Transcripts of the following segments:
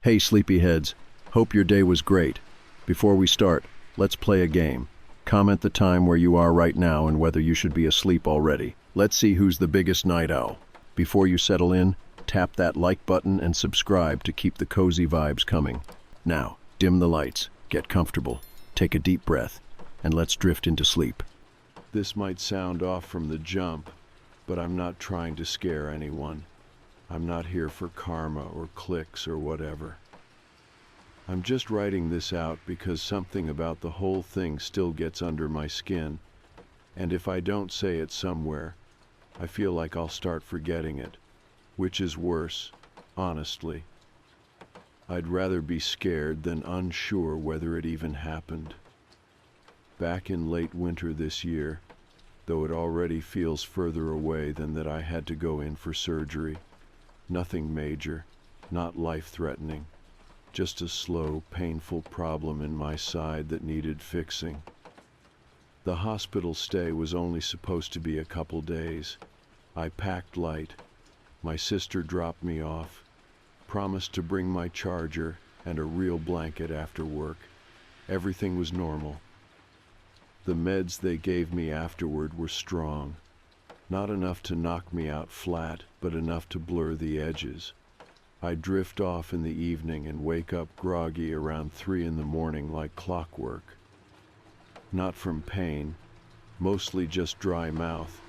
Hey, sleepyheads. Hope your day was great. Before we start, let's play a game. Comment the time where you are right now and whether you should be asleep already. Let's see who's the biggest night owl. Before you settle in, tap that like button and subscribe to keep the cozy vibes coming. Now, dim the lights, get comfortable, take a deep breath, and let's drift into sleep. This might sound off from the jump, but I'm not trying to scare anyone. I'm not here for karma or clicks or whatever. I'm just writing this out because something about the whole thing still gets under my skin, and if I don't say it somewhere, I feel like I'll start forgetting it, which is worse, honestly. I'd rather be scared than unsure whether it even happened. Back in late winter this year, though it already feels further away than that I had to go in for surgery. Nothing major, not life-threatening, just a slow, painful problem in my side that needed fixing. The hospital stay was only supposed to be a couple days. I packed light. My sister dropped me off, promised to bring my charger and a real blanket after work. Everything was normal. The meds they gave me afterward were strong. Not enough to knock me out flat, but enough to blur the edges. I drift off in the evening and wake up groggy around 3 in the morning like clockwork. Not from pain, mostly just dry mouth.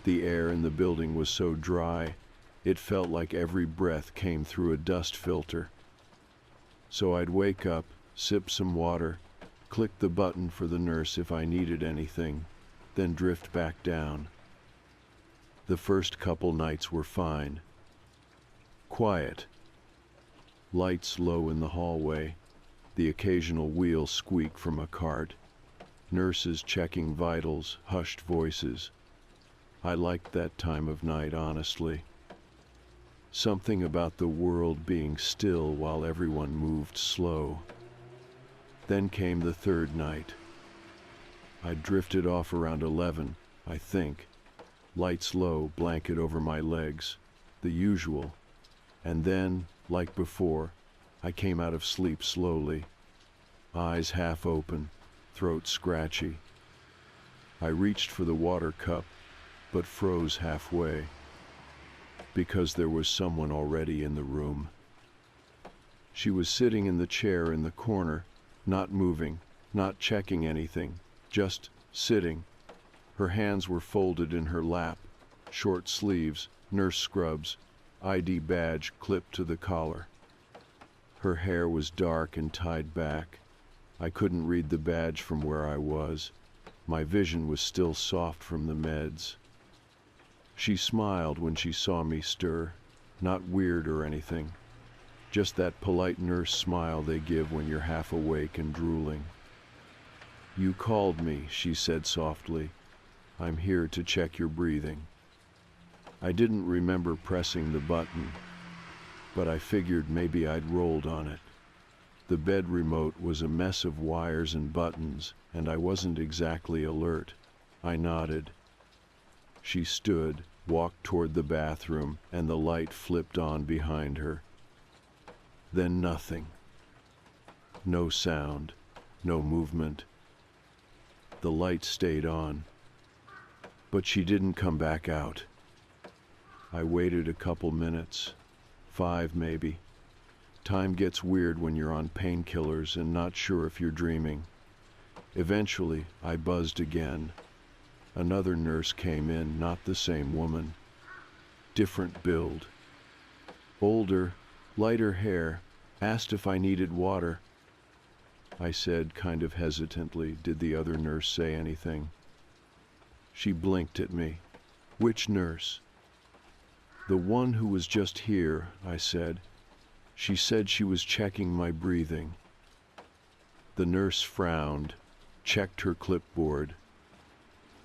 The air in the building was so dry, it felt like every breath came through a dust filter. So I'd wake up, sip some water, click the button for the nurse if I needed anything, then drift back down. The first couple nights were fine. Quiet. Lights low in the hallway, the occasional wheel squeak from a cart, nurses checking vitals, hushed voices. I liked that time of night, honestly. Something about the world being still while everyone moved slow. Then came the third night. I drifted off around 11, I think. Lights low, blanket over my legs, the usual. And then, like before, I came out of sleep slowly, eyes half open, throat scratchy. I reached for the water cup, but froze halfway, because there was someone already in the room. She was sitting in the chair in the corner, not moving, not checking anything, just sitting. Her hands were folded in her lap, short sleeves, nurse scrubs, ID badge clipped to the collar. Her hair was dark and tied back. I couldn't read the badge from where I was. My vision was still soft from the meds. She smiled when she saw me stir, not weird or anything, just that polite nurse smile they give when you're half awake and drooling. "You called me," she said softly. "I'm here to check your breathing." I didn't remember pressing the button, but I figured maybe I'd rolled on it. The bed remote was a mess of wires and buttons, and I wasn't exactly alert. I nodded. She stood, walked toward the bathroom, and the light flipped on behind her. Then nothing. No sound, no movement. The light stayed on, but she didn't come back out. I waited a couple minutes, 5 maybe. Time gets weird when you're on painkillers and not sure if you're dreaming. Eventually, I buzzed again. Another nurse came in, not the same woman. Different build. Older, lighter hair, asked if I needed water. I said, kind of hesitantly. Did the other nurse say anything? She blinked at me. "Which nurse?" "The one who was just here," I said. "She said she was checking my breathing." The nurse frowned, checked her clipboard.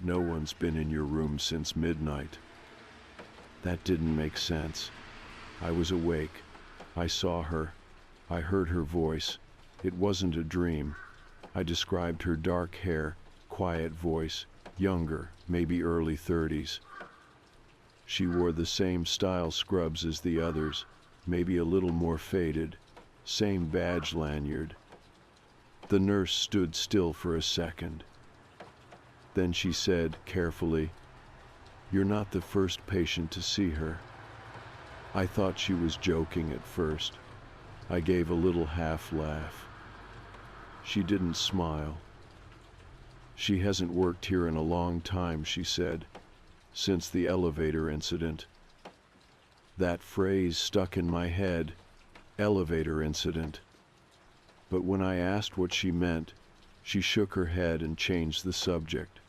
"No one's been in your room since midnight." That didn't make sense. I was awake. I saw her. I heard her voice. It wasn't a dream. I described her dark hair, quiet voice, younger, maybe early 30s. She wore the same style scrubs as the others, maybe a little more faded, same badge lanyard. The nurse stood still for a second. Then she said, carefully, "You're not the first patient to see her." I thought she was joking at first. I gave a little half laugh. She didn't smile. "She hasn't worked here in a long time," she said, "since the elevator incident." That phrase stuck in my head, elevator incident. But when I asked what she meant, she shook her head and changed the subject,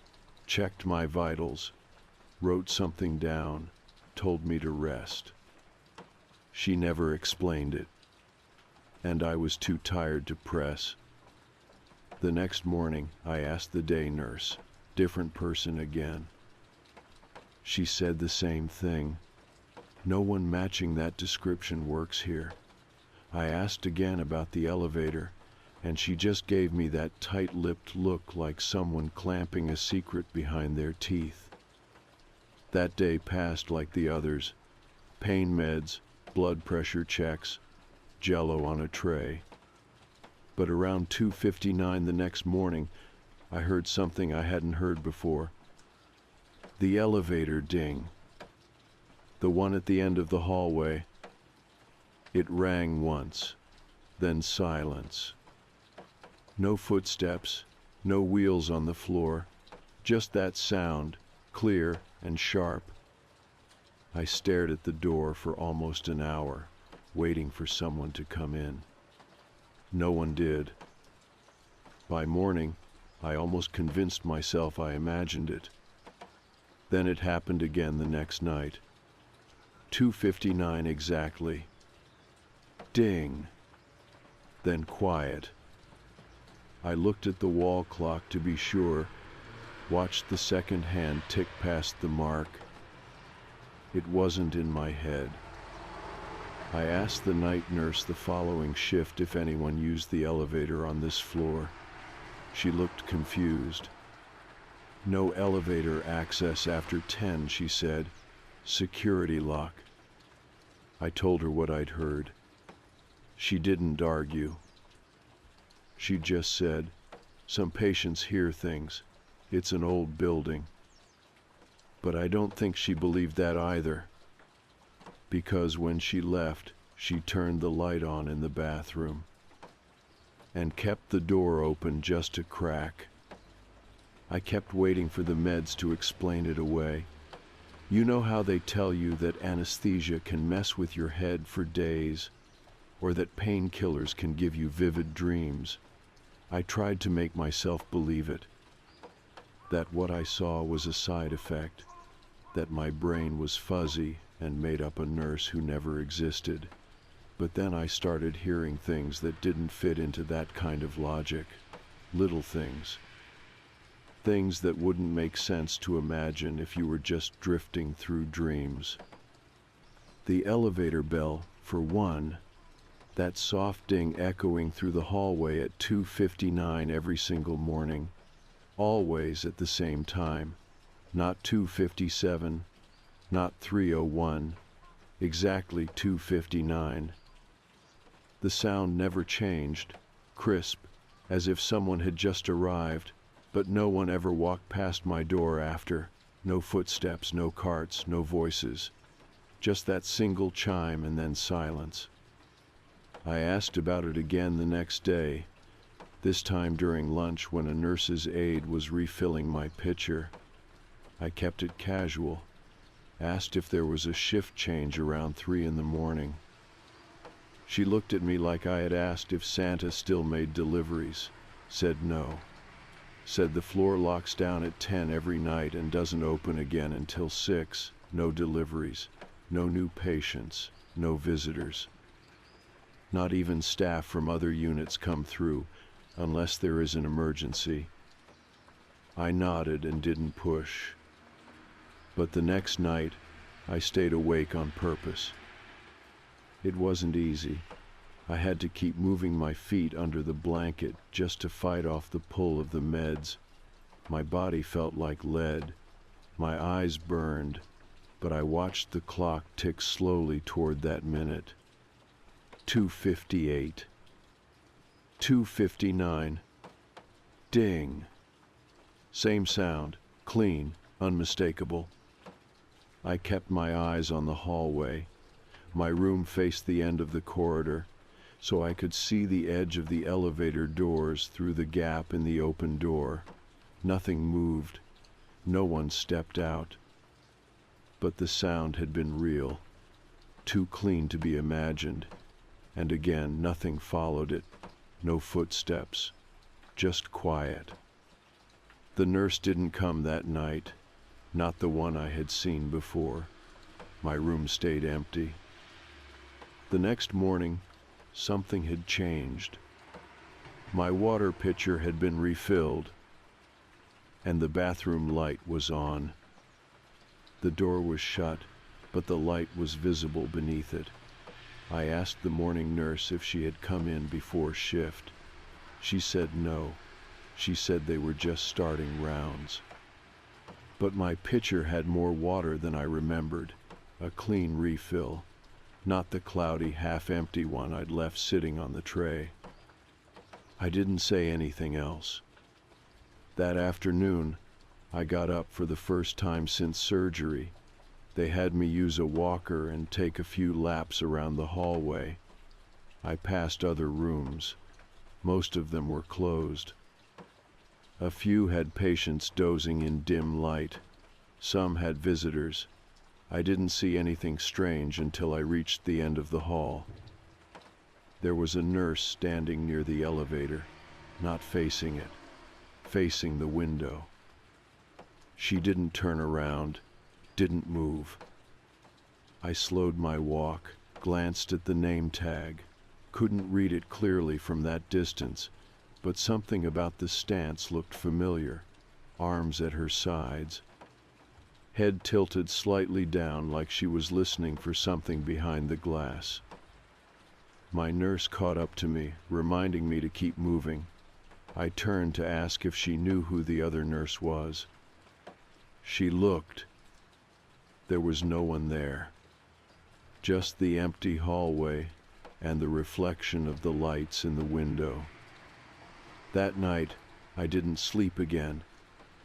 checked my vitals, wrote something down, told me to rest. She never explained it, and I was too tired to press. The next morning, I asked the day nurse, different person again. She said the same thing. "No one matching that description works here." I asked again about the elevator, and she just gave me that tight-lipped look like someone clamping a secret behind their teeth. That day passed like the others. Pain meds, blood pressure checks, Jell-O on a tray. But around 2:59 the next morning, I heard something I hadn't heard before. The elevator ding. The one at the end of the hallway. It rang once, then silence. No footsteps, no wheels on the floor, just that sound, clear and sharp. I stared at the door for almost an hour, waiting for someone to come in. No one did. By morning, I almost convinced myself I imagined it. Then it happened again the next night. 2:59 exactly. Ding. Then quiet. I looked at the wall clock to be sure, watched the second hand tick past the mark. It wasn't in my head. I asked the night nurse the following shift if anyone used the elevator on this floor. She looked confused. "No elevator access after 10, she said. "Security lock." I told her what I'd heard. She didn't argue. She just said, "Some patients hear things. It's an old building." But I don't think she believed that either, because when she left, she turned the light on in the bathroom and kept the door open just a crack. I kept waiting for the meds to explain it away. You know how they tell you that anesthesia can mess with your head for days, or that painkillers can give you vivid dreams? I tried to make myself believe it, that what I saw was a side effect, that my brain was fuzzy and made up a nurse who never existed. But then I started hearing things that didn't fit into that kind of logic. Little things. Things that wouldn't make sense to imagine if you were just drifting through dreams. The elevator bell, for one, that soft ding echoing through the hallway at 2:59 every single morning, always at the same time, not 2:57, not 3:01, exactly 2:59. The sound never changed, crisp, as if someone had just arrived, but no one ever walked past my door after. No footsteps, no carts, no voices. Just that single chime and then silence. I asked about it again the next day, this time during lunch when a nurse's aide was refilling my pitcher. I kept it casual, asked if there was a shift change around 3 in the morning. She looked at me like I had asked if Santa still made deliveries, said no. Said the floor locks down at 10 every night and doesn't open again until 6, no deliveries, no new patients, no visitors. Not even staff from other units come through, unless there is an emergency. I nodded and didn't push. But the next night, I stayed awake on purpose. It wasn't easy. I had to keep moving my feet under the blanket just to fight off the pull of the meds. My body felt like lead. My eyes burned, but I watched the clock tick slowly toward that minute. 2:58. 2:59. Ding. Same sound, clean, unmistakable. I kept my eyes on the hallway. My room faced the end of the corridor, so I could see the edge of the elevator doors through the gap in the open door. Nothing moved. No one stepped out. But the sound had been real, too clean to be imagined. And again, nothing followed it. No footsteps. Just quiet. The nurse didn't come that night. Not the one I had seen before. My room stayed empty. The next morning, something had changed. My water pitcher had been refilled, and the bathroom light was on. The door was shut, but the light was visible beneath it. I asked the morning nurse if she had come in before shift. She said no. She said they were just starting rounds. But my pitcher had more water than I remembered, a clean refill, not the cloudy, half-empty one I'd left sitting on the tray. I didn't say anything else. That afternoon, I got up for the first time since surgery. They had me use a walker and take a few laps around the hallway. I passed other rooms. Most of them were closed. A few had patients dozing in dim light. Some had visitors. I didn't see anything strange until I reached the end of the hall. There was a nurse standing near the elevator, not facing it, facing the window. She didn't turn around, didn't move. I slowed my walk, glanced at the name tag. Couldn't read it clearly from that distance, but something about the stance looked familiar. Arms at her sides. Head tilted slightly down like she was listening for something behind the glass. My nurse caught up to me, reminding me to keep moving. I turned to ask if she knew who the other nurse was. She looked. There was no one there. Just the empty hallway and the reflection of the lights in the window. That night, I didn't sleep again,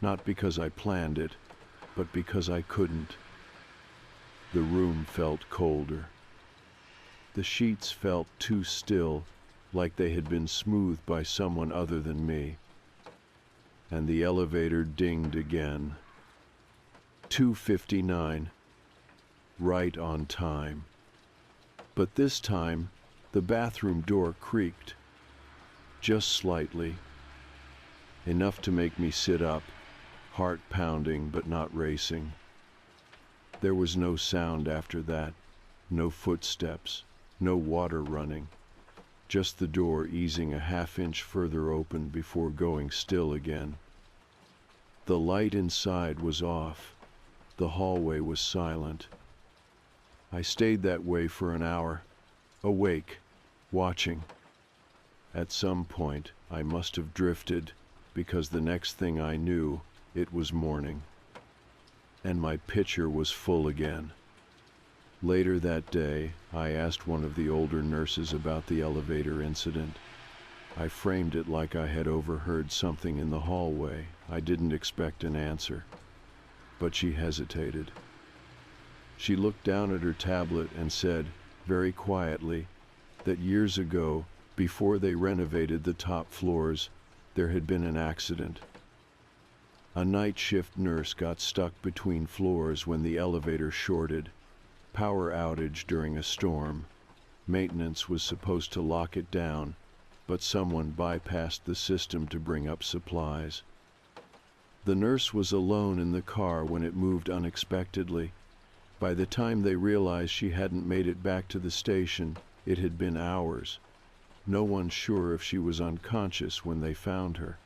not because I planned it, but because I couldn't. The room felt colder. The sheets felt too still, like they had been smoothed by someone other than me. And the elevator dinged again. 2:59. Right on time. But this time, the bathroom door creaked. Just slightly. Enough to make me sit up, heart pounding but not racing. There was no sound after that, no footsteps, no water running, just the door easing a half-inch further open before going still again. The light inside was off. The hallway was silent. I stayed that way for an hour, awake, watching. At some point, I must have drifted, because the next thing I knew, it was morning. And my pitcher was full again. Later that day, I asked one of the older nurses about the elevator incident. I framed it like I had overheard something in the hallway. I didn't expect an answer. But she hesitated. She looked down at her tablet and said, very quietly, that years ago, before they renovated the top floors, there had been an accident. A night shift nurse got stuck between floors when the elevator shorted. Power outage during a storm. Maintenance was supposed to lock it down, but someone bypassed the system to bring up supplies. The nurse was alone in the car when it moved unexpectedly. By the time they realized she hadn't made it back to the station, it had been hours. No one sure if she was unconscious when they found her,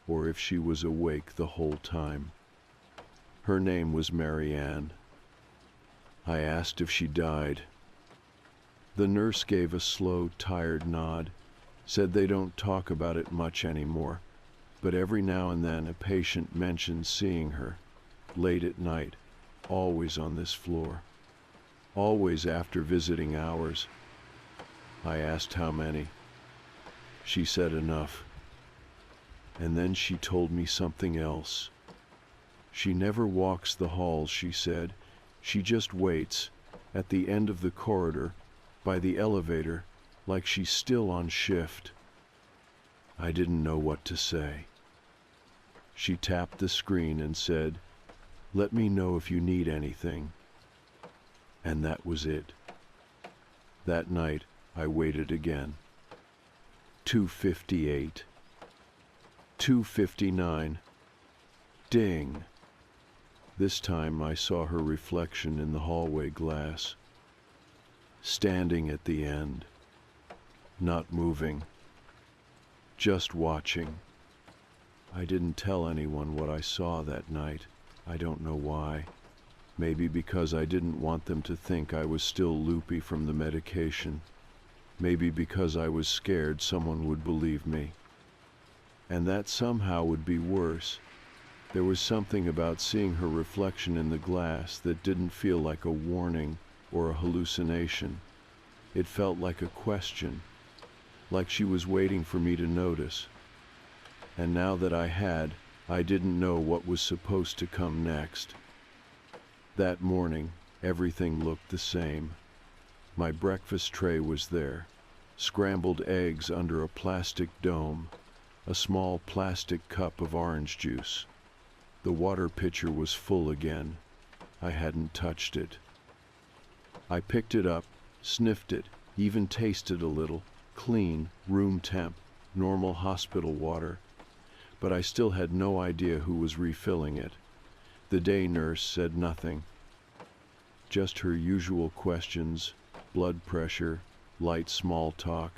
or if she was awake the whole time. Her name was Marianne. I asked if she died. The nurse gave a slow, tired nod, said they don't talk about it much anymore, but every now and then a patient mentioned seeing her, late at night, always on this floor, always after visiting hours. I asked how many. She said enough. And then she told me something else. She never walks the halls, she said. She just waits, at the end of the corridor, by the elevator, like she's still on shift. I didn't know what to say. She tapped the screen and said, "Let me know if you need anything." And that was it. That night, I waited again. 2:58. 2:59. Ding. This time I saw her reflection in the hallway glass. Standing at the end. Not moving. Just watching. I didn't tell anyone what I saw that night. I don't know why. Maybe because I didn't want them to think I was still loopy from the medication. Maybe because I was scared someone would believe me. And that somehow would be worse. There was something about seeing her reflection in the glass that didn't feel like a warning or a hallucination. It felt like a question, like she was waiting for me to notice. And now that I didn't know what was supposed to come next. That morning, everything looked the same. My breakfast tray was there, scrambled eggs under a plastic dome, a small plastic cup of orange juice. The water pitcher was full again. I hadn't touched it. I picked it up, sniffed it, even tasted a little, clean, room temp, normal hospital water. But I still had no idea who was refilling it. The day nurse said nothing. Just her usual questions, blood pressure, light small talk.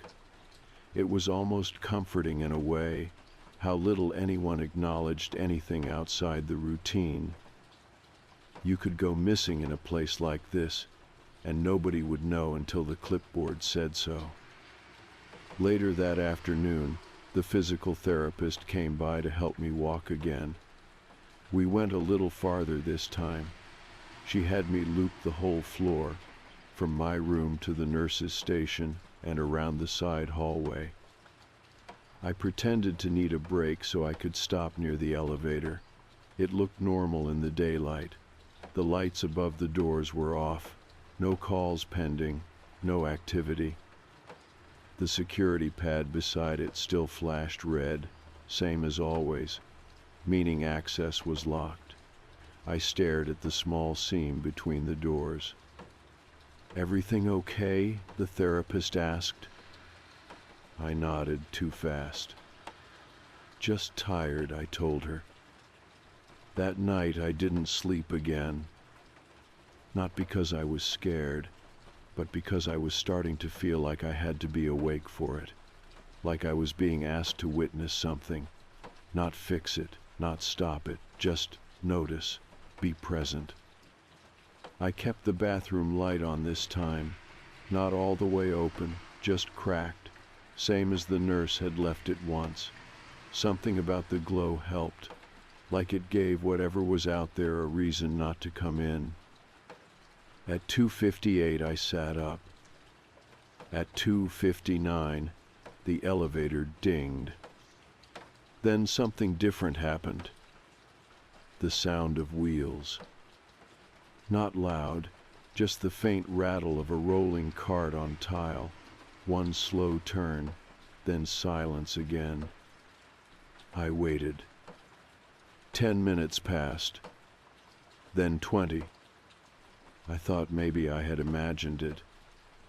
It was almost comforting in a way, how little anyone acknowledged anything outside the routine. You could go missing in a place like this, and nobody would know until the clipboard said so. Later that afternoon, the physical therapist came by to help me walk again. We went a little farther this time. She had me loop the whole floor, from my room to the nurse's station and around the side hallway. I pretended to need a break so I could stop near the elevator. It looked normal in the daylight. The lights above the doors were off. No calls pending, no activity. The security pad beside it still flashed red, same as always, meaning access was locked. I stared at the small seam between the doors. "Everything okay?" the therapist asked. I nodded too fast. "Just tired," I told her. That night I didn't sleep again. Not because I was scared, but because I was starting to feel like I had to be awake for it. Like I was being asked to witness something. Not fix it, not stop it, just notice, be present. I kept the bathroom light on this time, not all the way open, just cracked, same as the nurse had left it once. Something about the glow helped, like it gave whatever was out there a reason not to come in. At 2:58 I sat up. At 2:59 the elevator dinged. Then something different happened. The sound of wheels. Not loud, just the faint rattle of a rolling cart on tile. One slow turn, then silence again. I waited. 10 minutes passed, then 20. I thought maybe I had imagined it.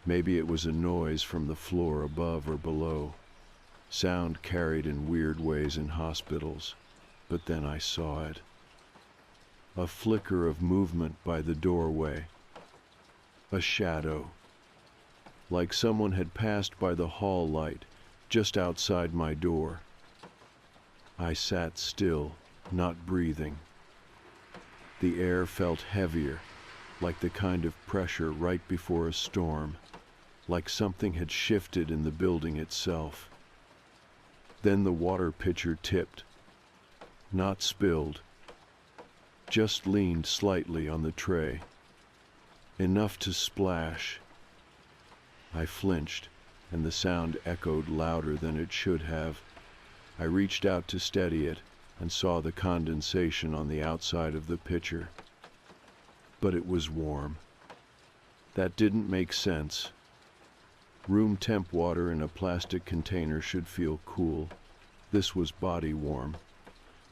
Maybe it was a noise from the floor above or below. Sound carried in weird ways in hospitals. But then I saw it. A flicker of movement by the doorway. A shadow. Like someone had passed by the hall light, just outside my door. I sat still, not breathing. The air felt heavier, like the kind of pressure right before a storm, like something had shifted in the building itself. Then the water pitcher tipped, not spilled, just leaned slightly on the tray, enough to splash. I flinched, and the sound echoed louder than it should have. I reached out to steady it and saw the condensation on the outside of the pitcher. But it was warm. That didn't make sense. Room temp water in a plastic container should feel cool. This was body warm,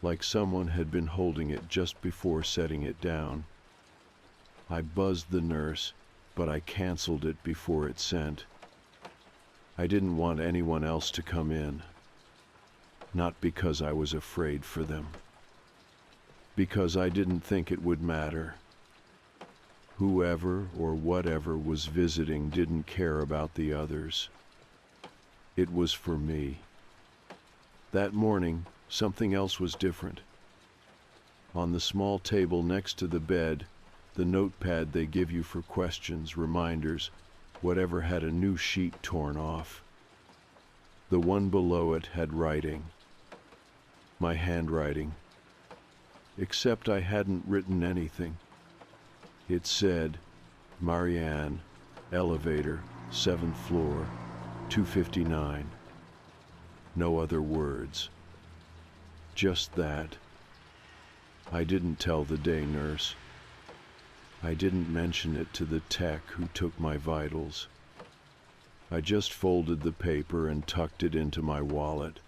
like someone had been holding it just before setting it down. I buzzed the nurse, but I canceled it before it sent. I didn't want anyone else to come in. Not because I was afraid for them. Because I didn't think it would matter. Whoever or whatever was visiting didn't care about the others. It was for me. That morning, something else was different. On the small table next to the bed, the notepad they give you for questions, reminders, whatever had a new sheet torn off. The one below it had writing. My handwriting. Except I hadn't written anything. It said, Marianne, elevator, 7th floor, 259. No other words. Just that. I didn't tell the day nurse. I didn't mention it to the tech who took my vitals. I just folded the paper and tucked it into my wallet.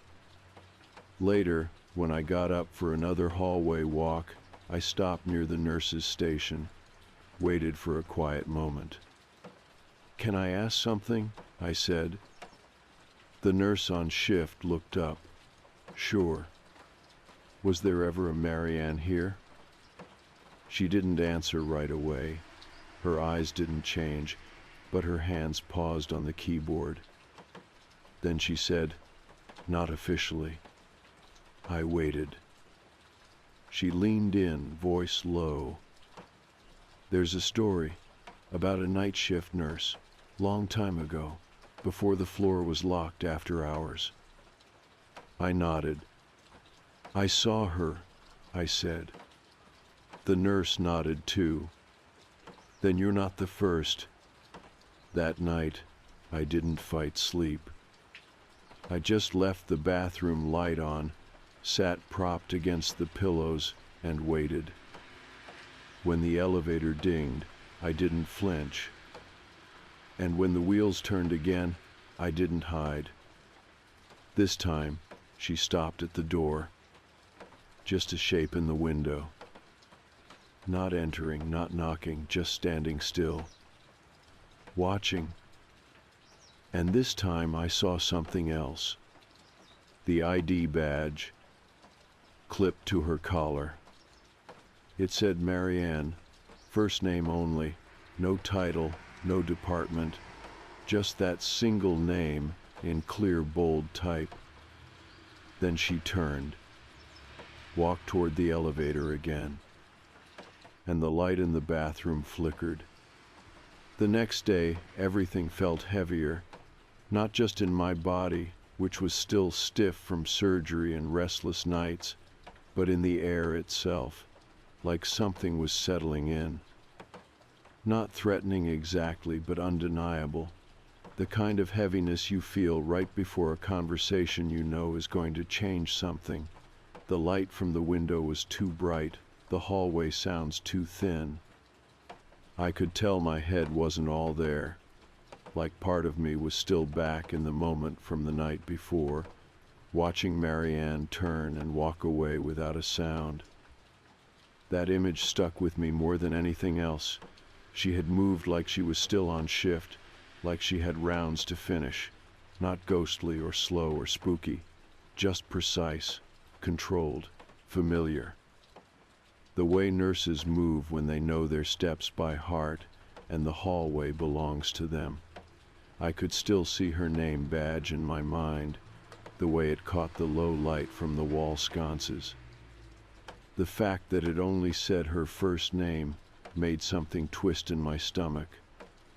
Later, when I got up for another hallway walk, I stopped near the nurse's station, waited for a quiet moment. "Can I ask something?" I said. The nurse on shift looked up. "Sure." "Was there ever a Marianne here?" She didn't answer right away. Her eyes didn't change, but her hands paused on the keyboard. Then she said, "Not officially." I waited. She leaned in, voice low. "There's a story about a night shift nurse, long time ago, before the floor was locked after hours." I nodded. "I saw her," I said. The nurse nodded too. "Then you're not the first." That night, I didn't fight sleep. I just left the bathroom light on, sat propped against the pillows, and waited. When the elevator dinged, I didn't flinch. And when the wheels turned again, I didn't hide. This time, she stopped at the door. Just a shape in the window. Not entering, not knocking, just standing still. Watching. And this time I saw something else. The ID badge, clipped to her collar. It said Marianne, first name only, no title, no department, just that single name in clear, bold type. Then she turned, walked toward the elevator again, and the light in the bathroom flickered. The next day, everything felt heavier, not just in my body, which was still stiff from surgery and restless nights, but in the air itself, like something was settling in. Not threatening exactly, but undeniable. The kind of heaviness you feel right before a conversation you know is going to change something. The light from the window was too bright, the hallway sounds too thin. I could tell my head wasn't all there, like part of me was still back in the moment from the night before, watching Marianne turn and walk away without a sound. That image stuck with me more than anything else. She had moved like she was still on shift, like she had rounds to finish, not ghostly or slow or spooky, just precise, controlled, familiar. The way nurses move when they know their steps by heart and the hallway belongs to them. I could still see her name badge in my mind, the way it caught the low light from the wall sconces. The fact that it only said her first name made something twist in my stomach,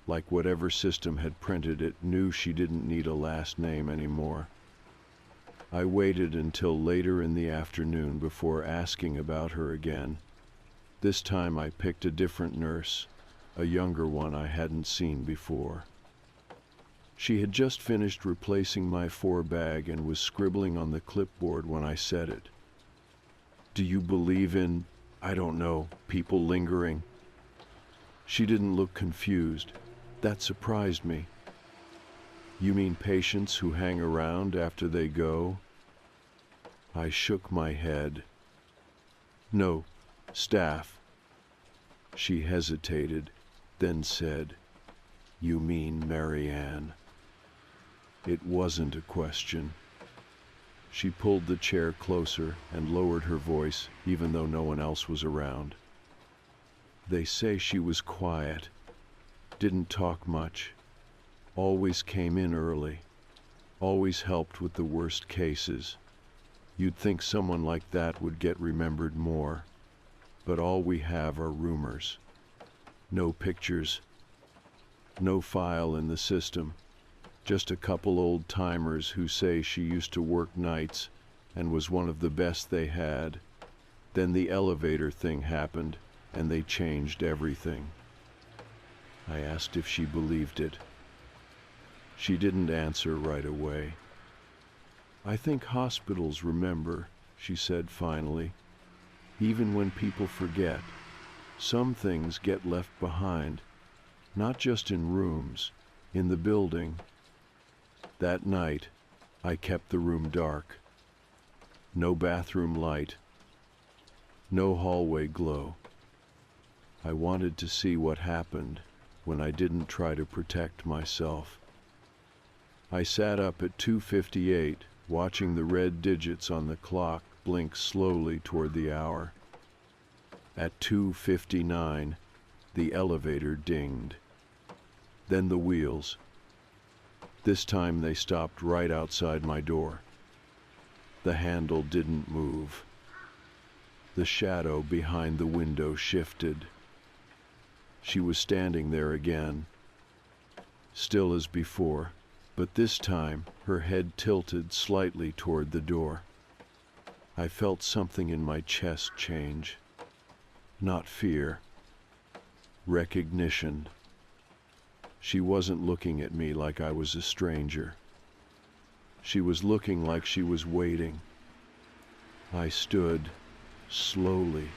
like whatever system had printed it knew she didn't need a last name anymore. I waited until later in the afternoon before asking about her again. This time I picked a different nurse, a younger one I hadn't seen before. She had just finished replacing my forebag and was scribbling on the clipboard when I said it. "Do you believe in, I don't know, people lingering?" She didn't look confused. That surprised me. "You mean patients who hang around after they go?" I shook my head. "No, staff." She hesitated, then said, "You mean Marianne?" It wasn't a question. She pulled the chair closer and lowered her voice, even though no one else was around. "They say she was quiet, didn't talk much, always came in early, always helped with the worst cases. You'd think someone like that would get remembered more, but all we have are rumors. No pictures, no file in the system, just a couple old-timers who say she used to work nights and was one of the best they had. Then the elevator thing happened, and they changed everything." I asked if she believed it. She didn't answer right away. "I think hospitals remember," she said finally. "Even when people forget, some things get left behind, not just in rooms, in the building." That night, I kept the room dark. No bathroom light, no hallway glow. I wanted to see what happened when I didn't try to protect myself. I sat up at 2:58, watching the red digits on the clock blink slowly toward the hour. At 2:59, the elevator dinged. Then the wheels. This time they stopped right outside my door. The handle didn't move. The shadow behind the window shifted. She was standing there again, still as before, but this time her head tilted slightly toward the door. I felt something in my chest change. Not fear, recognition. She wasn't looking at me like I was a stranger. She was looking like she was waiting. I stood, slowly,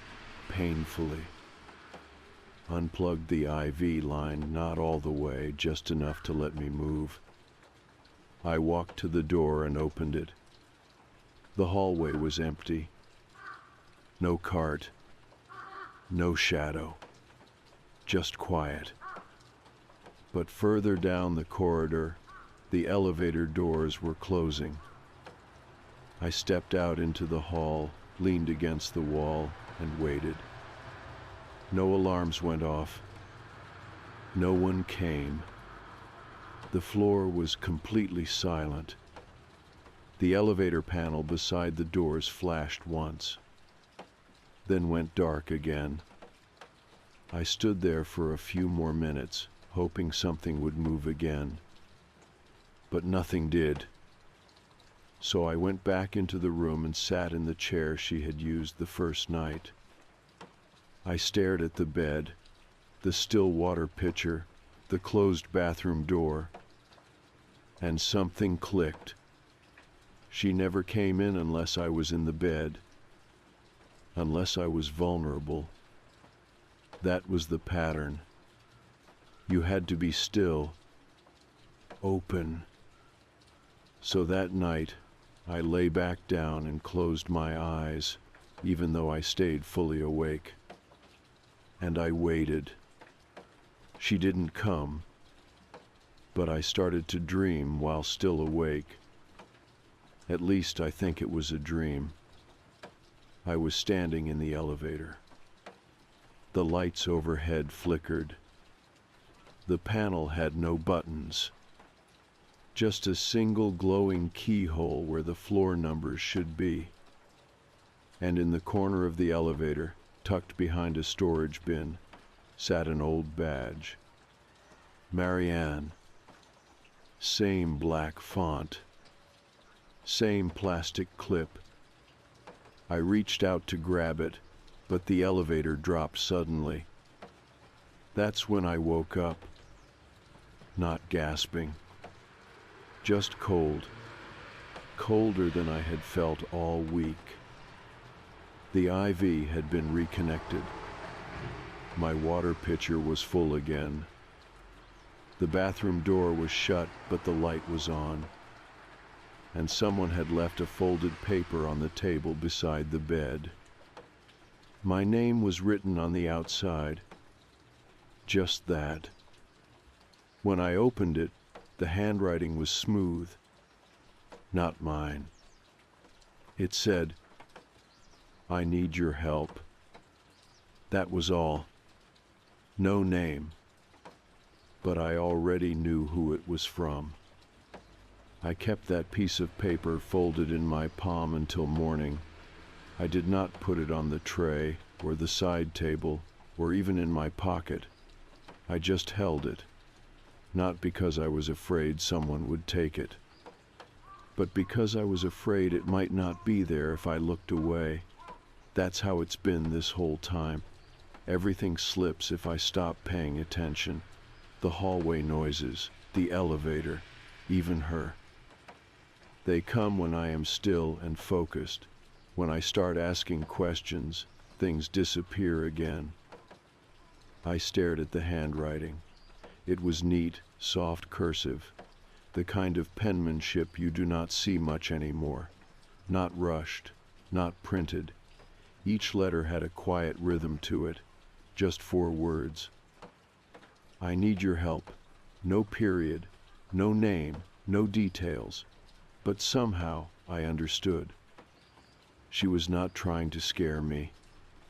painfully. Unplugged the IV line, not all the way, just enough to let me move. I walked to the door and opened it. The hallway was empty. No cart, no shadow, just quiet. But further down the corridor, the elevator doors were closing. I stepped out into the hall, leaned against the wall, and waited. No alarms went off. No one came. The floor was completely silent. The elevator panel beside the doors flashed once, then went dark again. I stood there for a few more minutes, hoping something would move again. But nothing did. So I went back into the room and sat in the chair she had used the first night. I stared at the bed, the still water pitcher, the closed bathroom door, and something clicked. She never came in unless I was in the bed, unless I was vulnerable. That was the pattern. You had to be still, open. So that night, I lay back down and closed my eyes, even though I stayed fully awake. And I waited. She didn't come, but I started to dream while still awake. At least I think it was a dream. I was standing in the elevator. The lights overhead flickered. The panel had no buttons, just a single glowing keyhole where the floor numbers should be. And in the corner of the elevator, tucked behind a storage bin, sat an old badge. Marianne. Same black font. Same plastic clip. I reached out to grab it, but the elevator dropped suddenly. That's when I woke up, not gasping, Just cold, colder than I had felt all week. The IV had been reconnected. My water pitcher was full again. The bathroom door was shut, but the light was on. And someone had left a folded paper on the table beside the bed. My name was written on the outside. Just that. When I opened it, the handwriting was smooth. Not mine. It said, "I need your help." That was all. No name. But I already knew who it was from. I kept that piece of paper folded in my palm until morning. I did not put it on the tray, or the side table, or even in my pocket. I just held it, not because I was afraid someone would take it, but because I was afraid it might not be there if I looked away. That's how it's been this whole time. Everything slips if I stop paying attention. The hallway noises, the elevator, even her. They come when I am still and focused. When I start asking questions, things disappear again. I stared at the handwriting. It was neat, soft cursive, the kind of penmanship you do not see much anymore. Not rushed, not printed. Each letter had a quiet rhythm to it, just 4 words. I need your help. No period, no name, no details. But somehow I understood. She was not trying to scare me.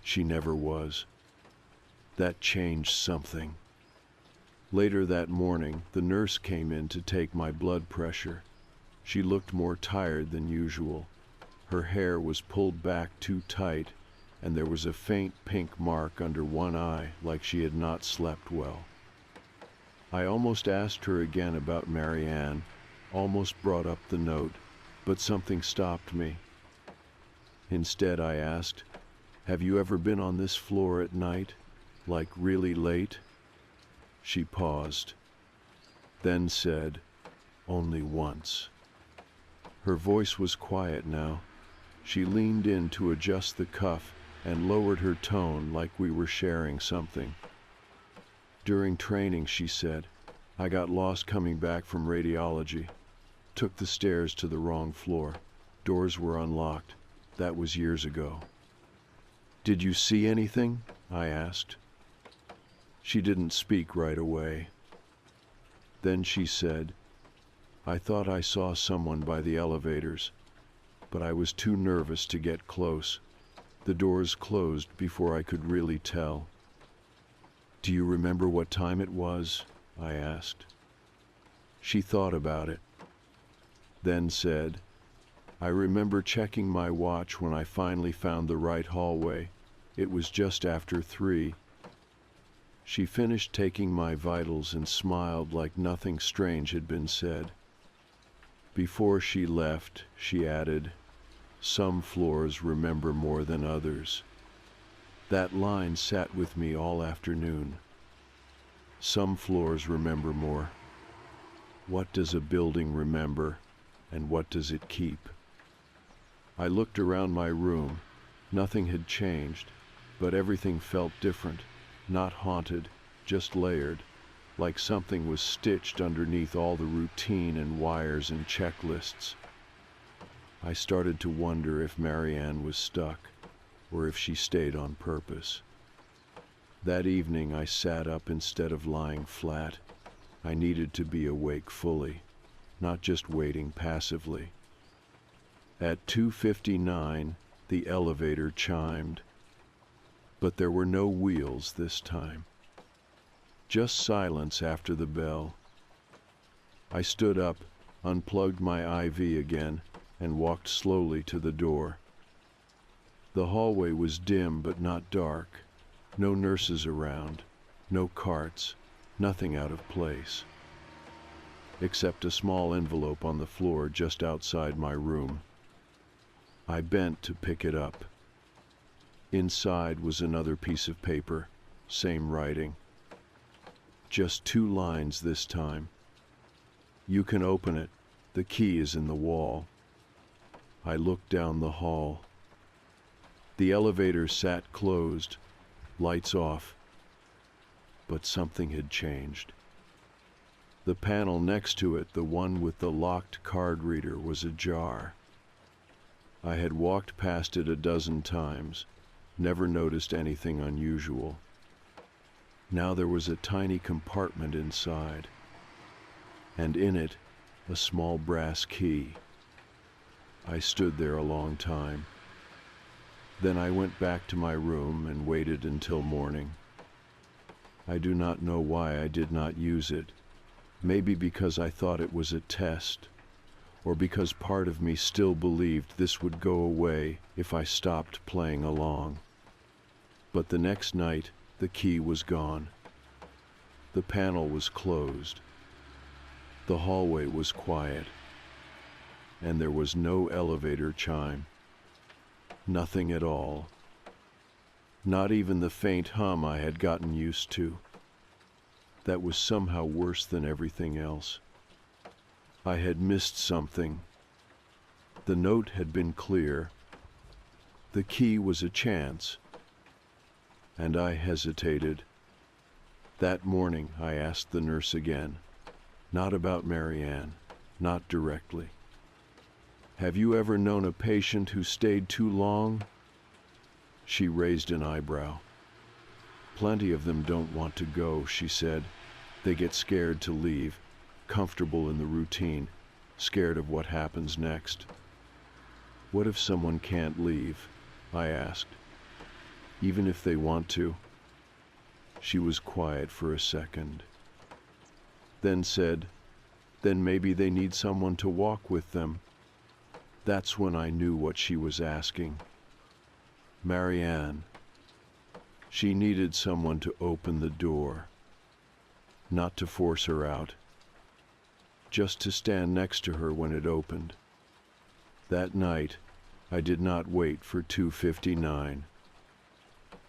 She never was. That changed something. Later that morning, the nurse came in to take my blood pressure. She looked more tired than usual. Her hair was pulled back too tight, and there was a faint pink mark under one eye, like she had not slept well. I almost asked her again about Marianne, almost brought up the note, but something stopped me. Instead, I asked, "Have you ever been on this floor at night, like really late?" She paused, then said, "Only once." Her voice was quiet now. She leaned in to adjust the cuff and lowered her tone like we were sharing something. "During training," she said, "I got lost coming back from radiology. Took the stairs to the wrong floor. Doors were unlocked. That was years ago." "Did you see anything?" I asked. She didn't speak right away. Then she said, "I thought I saw someone by the elevators, but I was too nervous to get close. The doors closed before I could really tell." "Do you remember what time it was?" I asked. She thought about it, then said, "I remember checking my watch when I finally found the right hallway. It was just after 3. She finished taking my vitals and smiled like nothing strange had been said. Before she left, she added, "Some floors remember more than others." That line sat with me all afternoon. Some floors remember more. What does a building remember, and what does it keep? I looked around my room. Nothing had changed, but everything felt different, not haunted, just layered, like something was stitched underneath all the routine and wires and checklists. I started to wonder if Marianne was stuck, or if she stayed on purpose. That evening I sat up instead of lying flat. I needed to be awake fully, not just waiting passively. At 2:59, the elevator chimed. But there were no wheels this time. Just silence after the bell. I stood up, unplugged my IV again, and walked slowly to the door. The hallway was dim but not dark. No nurses around, no carts, nothing out of place, except a small envelope on the floor just outside my room. I bent to pick it up. Inside was another piece of paper, same writing. Just 2 lines this time. "You can open it, The key is in the wall. I looked down the hall. The elevator sat closed, lights off. But something had changed. The panel next to it, the one with the locked card reader, was ajar. I had walked past it a dozen times, never noticed anything unusual. Now there was a tiny compartment inside, and in it, a small brass key. I stood there a long time. Then I went back to my room and waited until morning. I do not know why I did not use it. Maybe because I thought it was a test, or because part of me still believed this would go away if I stopped playing along. But the next night, the key was gone. The panel was closed. The hallway was quiet. And there was no elevator chime. Nothing at all. Not even the faint hum I had gotten used to. That was somehow worse than everything else. I had missed something. The note had been clear. The key was a chance. And I hesitated. That morning I asked the nurse again, not about Marianne, not directly. Have you ever known a patient who stayed too long? She raised an eyebrow. Plenty of them don't want to go, she said. They get scared to leave, comfortable in the routine, scared of what happens next. What if someone can't leave? I asked. Even if they want to? She was quiet for a second. Then said, then maybe they need someone to walk with them. That's when I knew what she was asking. Marianne. She needed someone to open the door. Not to force her out. Just to stand next to her when it opened. That night, I did not wait for 2:59.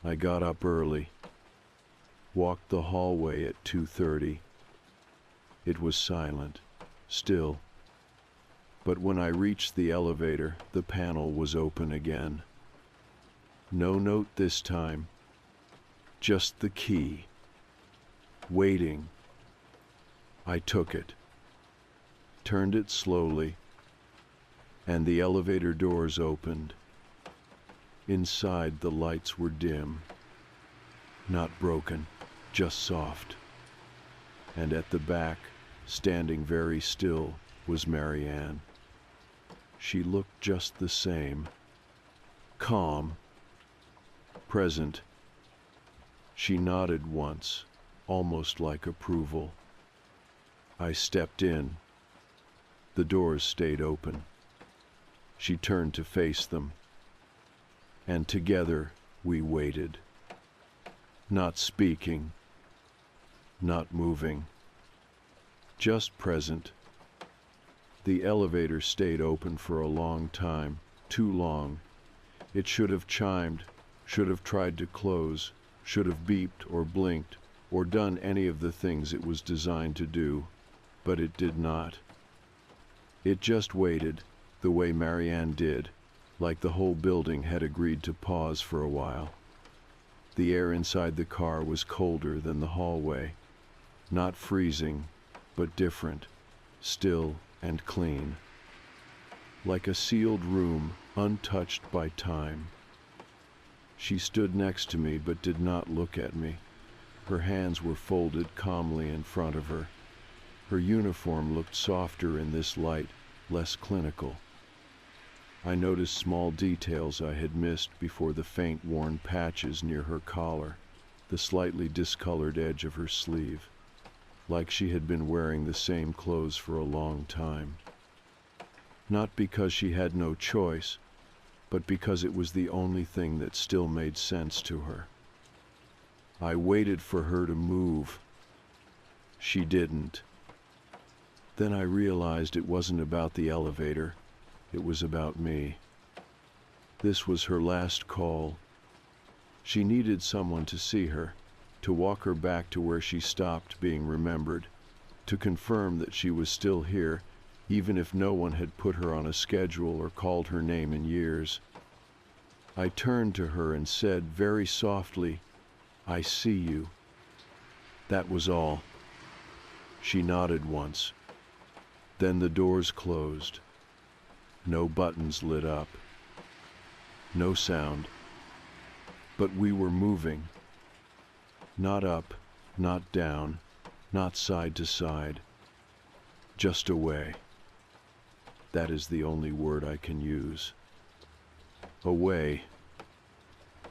I got up early. Walked the hallway at 2:30. It was silent, still. But when I reached the elevator, the panel was open again. No note this time. Just the key. Waiting. I took it. Turned it slowly. And the elevator doors opened. Inside, the lights were dim. Not broken, just soft. And at the back, standing very still, was Marianne. She looked just the same. Calm. Present. She nodded once, almost like approval. I stepped in. The doors stayed open. She turned to face them. And together we waited. Not speaking. Not moving. Just present. The elevator stayed open for a long time, too long. It should have chimed, should have tried to close, should have beeped or blinked, or done any of the things it was designed to do, but it did not. It just waited, the way Marianne did, like the whole building had agreed to pause for a while. The air inside the car was colder than the hallway, not freezing, but different, still and clean. Like a sealed room, untouched by time. She stood next to me but did not look at me. Her hands were folded calmly in front of her. Her uniform looked softer in this light, less clinical. I noticed small details I had missed before: the faint worn patches near her collar, the slightly discolored edge of her sleeve, like she had been wearing the same clothes for a long time. Not because she had no choice, but because it was the only thing that still made sense to her. I waited for her to move. She didn't. Then I realized it wasn't about the elevator. It was about me. This was her last call. She needed someone to see her, to walk her back to where she stopped being remembered, to confirm that she was still here, even if no one had put her on a schedule or called her name in years. I turned to her and said very softly, "I see you." That was all. She nodded once. Then the doors closed. No buttons lit up. No sound. But we were moving. Not up, not down, not side to side. Just away. That is the only word I can use. Away.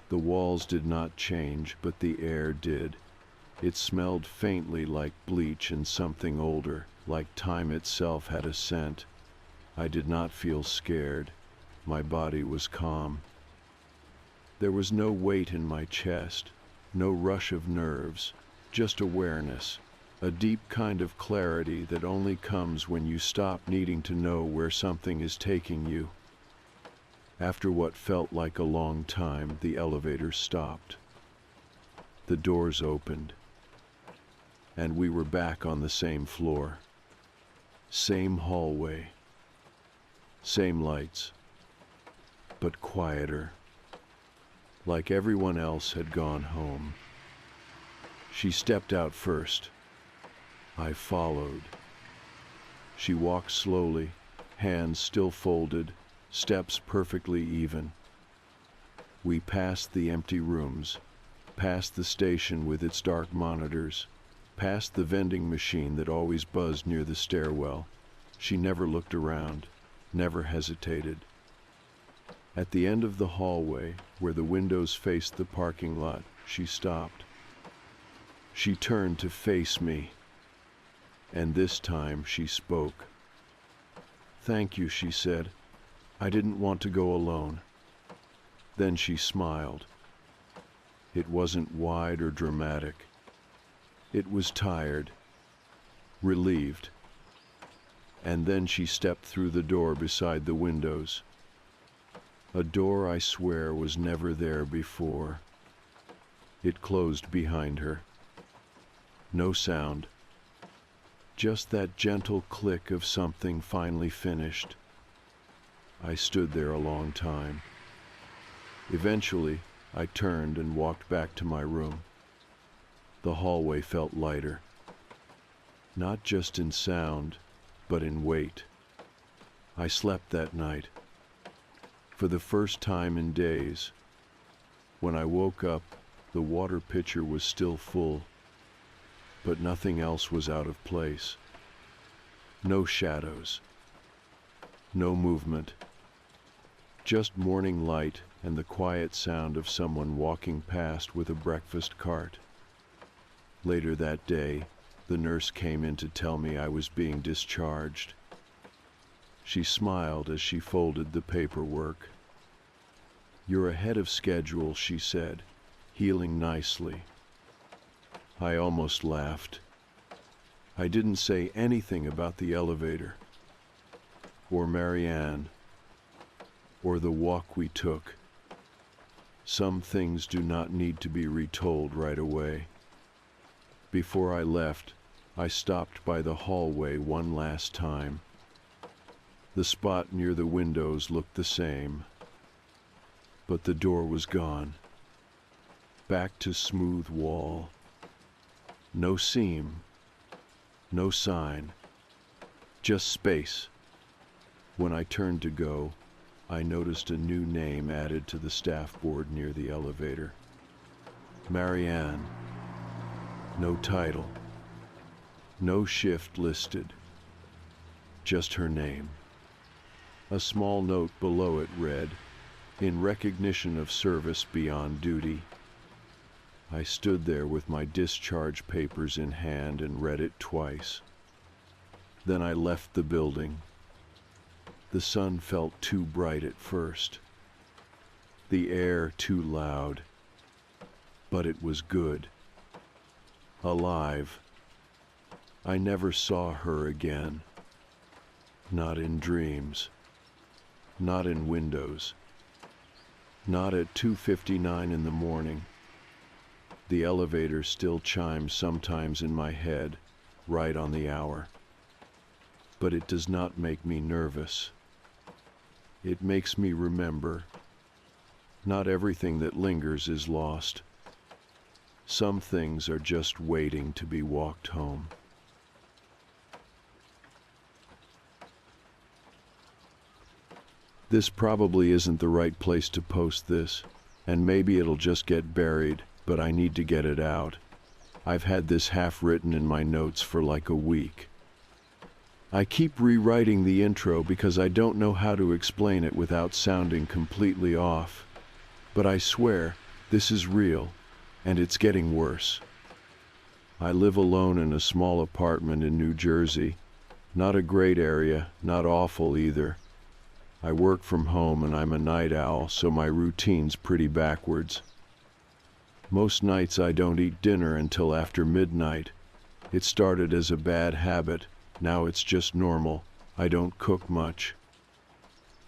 The walls did not change, but the air did. It smelled faintly like bleach and something older, like time itself had a scent. I did not feel scared. My body was calm. There was no weight in my chest, no rush of nerves, just awareness, a deep kind of clarity that only comes when you stop needing to know where something is taking you. After what felt like a long time, the elevator stopped. The doors opened, and we were back on the same floor. Same hallway. Same lights. But quieter. Like everyone else had gone home. She stepped out first. I followed. She walked slowly, hands still folded, steps perfectly even. We passed the empty rooms, past the station with its dark monitors, past the vending machine that always buzzed near the stairwell. She never looked around, never hesitated. At the end of the hallway, where the windows faced the parking lot, she stopped. She turned to face me, and this time she spoke. "Thank you," she said. "I didn't want to go alone." Then she smiled. It wasn't wide or dramatic. It was tired, relieved. And then she stepped through the door beside the windows. A door, I swear, was never there before. It closed behind her. No sound. Just that gentle click of something finally finished. I stood there a long time. Eventually, I turned and walked back to my room. The hallway felt lighter. Not just in sound, but in weight. I slept that night. For the first time in days. When I woke up, the water pitcher was still full, but nothing else was out of place. No shadows. No movement. Just morning light and the quiet sound of someone walking past with a breakfast cart. Later that day, the nurse came in to tell me I was being discharged. She smiled as she folded the paperwork. "You're ahead of schedule," she said, healing nicely. I almost laughed. I didn't say anything about the elevator, or Marianne, or the walk we took. Some things do not need to be retold right away. Before I left, I stopped by the hallway one last time. The spot near the windows looked the same, but the door was gone. Back to smooth wall. No seam, no sign, just space. When I turned to go, I noticed a new name added to the staff board near the elevator. Marianne. No title. No shift listed. Just her name. A small note below it read, "In recognition of service beyond duty." I stood there with my discharge papers in hand and read it twice. Then I left the building. The sun felt too bright at first. The air too loud. But it was good. Alive. I never saw her again. Not in dreams. Not in windows. Not at 2:59 in the morning. The elevator still chimes sometimes in my head, right on the hour. but it does not make me nervous. It makes me remember. Not everything that lingers is lost. Some things are just waiting to be walked home. This probably isn't the right place to post this, and maybe it'll just get buried, but I need to get it out. I've had this half written in my notes for like a week. I keep rewriting the intro because I don't know how to explain it without sounding completely off. But I swear, this is real, and it's getting worse. I live alone in a small apartment in New Jersey. Not a great area, not awful either. I work from home and I'm a night owl, so my routine's pretty backwards. Most nights I don't eat dinner until after midnight. It started as a bad habit. Now it's just normal. I don't cook much.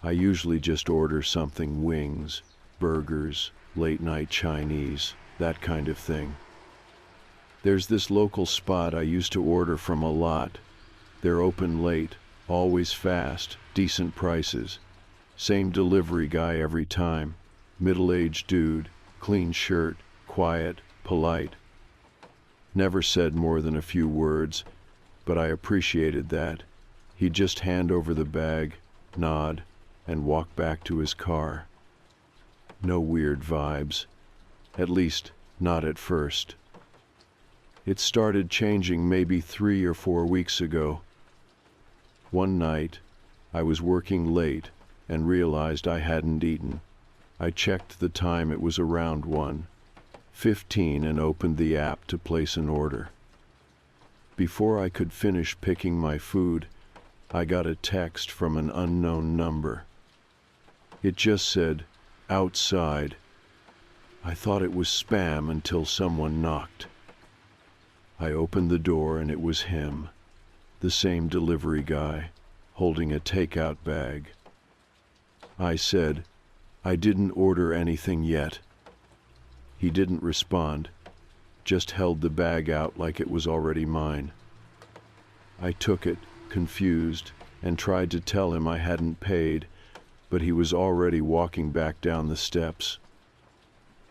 I usually just order something: wings, burgers, late-night Chinese, that kind of thing. There's this local spot I used to order from a lot. They're open late, always fast, decent prices. Same delivery guy every time. Middle-aged dude, clean shirt, quiet, polite. Never said more than a few words, but I appreciated that. He'd just hand over the bag, nod, and walk back to his car. No weird vibes. At least, not at first. It started changing maybe 3 or 4 weeks ago. One night, I was working late and realized I hadn't eaten. I checked the time. It was around 1:15 and opened the app to place an order. Before I could finish picking my food, I got a text from an unknown number. It just said, "Outside." I thought it was spam until someone knocked. I opened the door and it was him, the same delivery guy, holding a takeout bag. I said, "I didn't order anything yet." He didn't respond, just held the bag out like it was already mine. I took it, confused, and tried to tell him I hadn't paid, but he was already walking back down the steps.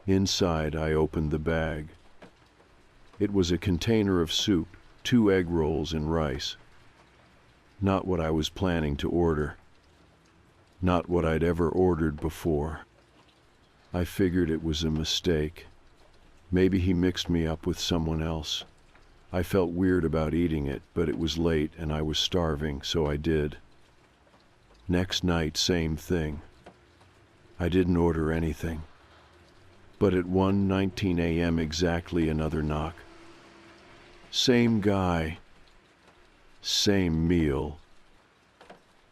Inside, I opened the bag. It was a container of soup, 2 egg rolls and rice. Not what I was planning to order. Not what I'd ever ordered before. I figured it was a mistake. Maybe he mixed me up with someone else. I felt weird about eating it, but it was late and I was starving, so I did. Next night, same thing. I didn't order anything. But at 1:19 a.m. exactly, another knock. Same guy. Same meal.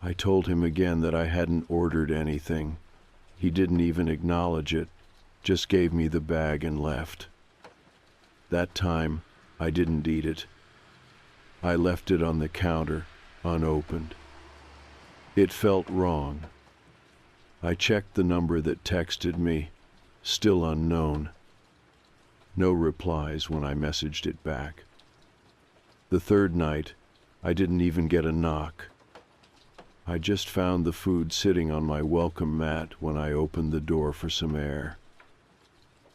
I told him again that I hadn't ordered anything. He didn't even acknowledge it, just gave me the bag and left. That time, I didn't eat it. I left it on the counter, unopened. It felt wrong. I checked the number that texted me, still unknown. No replies when I messaged it back. The third night, I didn't even get a knock. I just found the food sitting on my welcome mat when I opened the door for some air.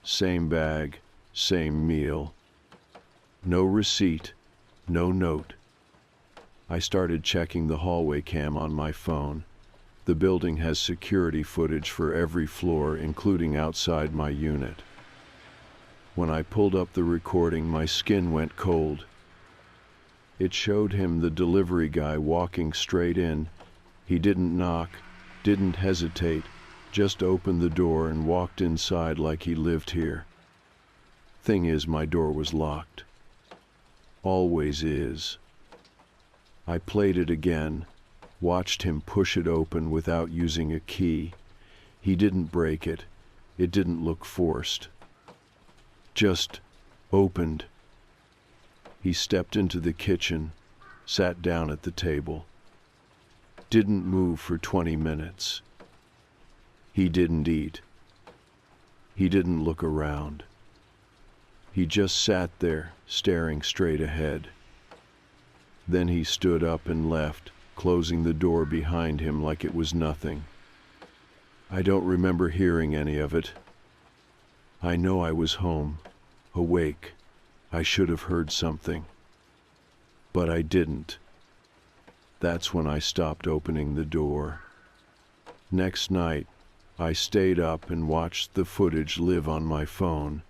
Same bag, same meal. No receipt, no note. I started checking the hallway cam on my phone. The building has security footage for every floor, including outside my unit. When I pulled up the recording, my skin went cold. It showed him, the delivery guy, walking straight in. He didn't knock, didn't hesitate, just opened the door and walked inside like he lived here. Thing is, my door was locked. Always is. I played it again, watched him push it open without using a key. He didn't break it. It didn't look forced. Just opened. He stepped into the kitchen, sat down at the table. Didn't move for 20 minutes. He didn't eat. He didn't look around. He just sat there, staring straight ahead. Then he stood up and left, closing the door behind him like it was nothing. I don't remember hearing any of it. I know I was home, awake. I should have heard something. But I didn't. That's when I stopped opening the door. Next night, I stayed up and watched the footage live on my phone.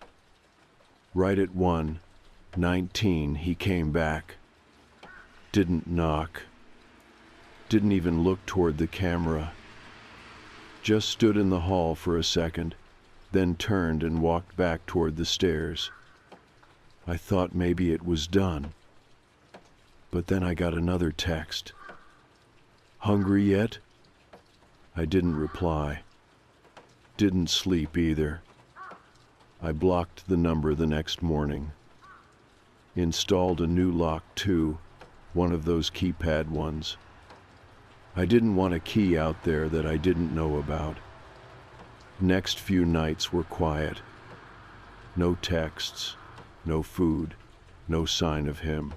Right at 1:19, he came back. Didn't knock. Didn't even look toward the camera. Just stood in the hall for a second, then turned and walked back toward the stairs. I thought maybe it was done. But then I got another text. "Hungry yet?" I didn't reply. Didn't sleep either. I blocked the number the next morning. Installed a new lock too, one of those keypad ones. I didn't want a key out there that I didn't know about. Next few nights were quiet. No texts, no food, no sign of him.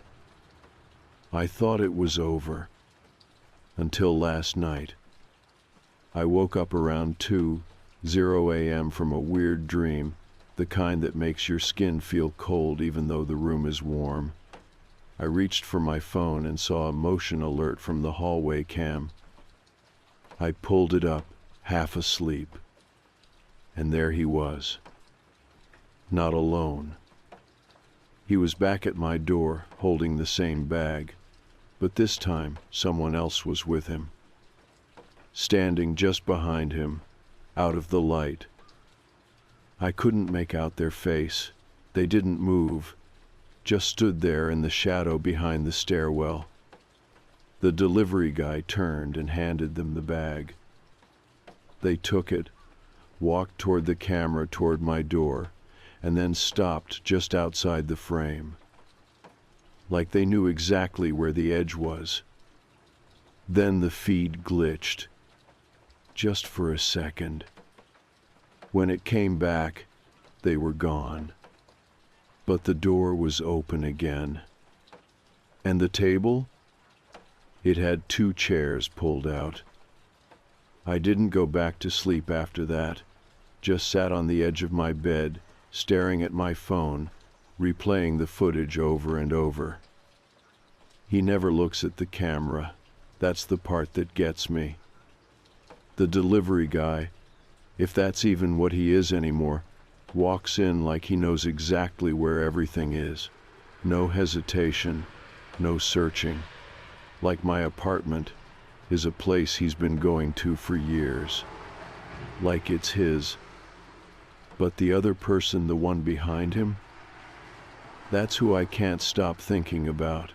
I thought it was over. Until last night. I woke up around 2:00 a.m. from a weird dream, the kind that makes your skin feel cold even though the room is warm. I reached for my phone and saw a motion alert from the hallway cam. I pulled it up, half asleep. And there he was. Not alone. He was back at my door, holding the same bag, but this time someone else was with him. Standing just behind him, out of the light. I couldn't make out their face. They didn't move, just stood there in the shadow behind the stairwell. The delivery guy turned and handed them the bag. They took it, walked toward the camera toward my door, and then stopped just outside the frame. Like they knew exactly where the edge was. Then the feed glitched. Just for a second. When it came back, they were gone. But the door was open again. And the table? It had 2 chairs pulled out. I didn't go back to sleep after that, just sat on the edge of my bed, staring at my phone, replaying the footage over and over. He never looks at the camera. That's the part that gets me. The delivery guy, if that's even what he is anymore, walks in like he knows exactly where everything is. No hesitation, no searching. Like my apartment is a place he's been going to for years. Like it's his. But the other person, the one behind him, that's who I can't stop thinking about.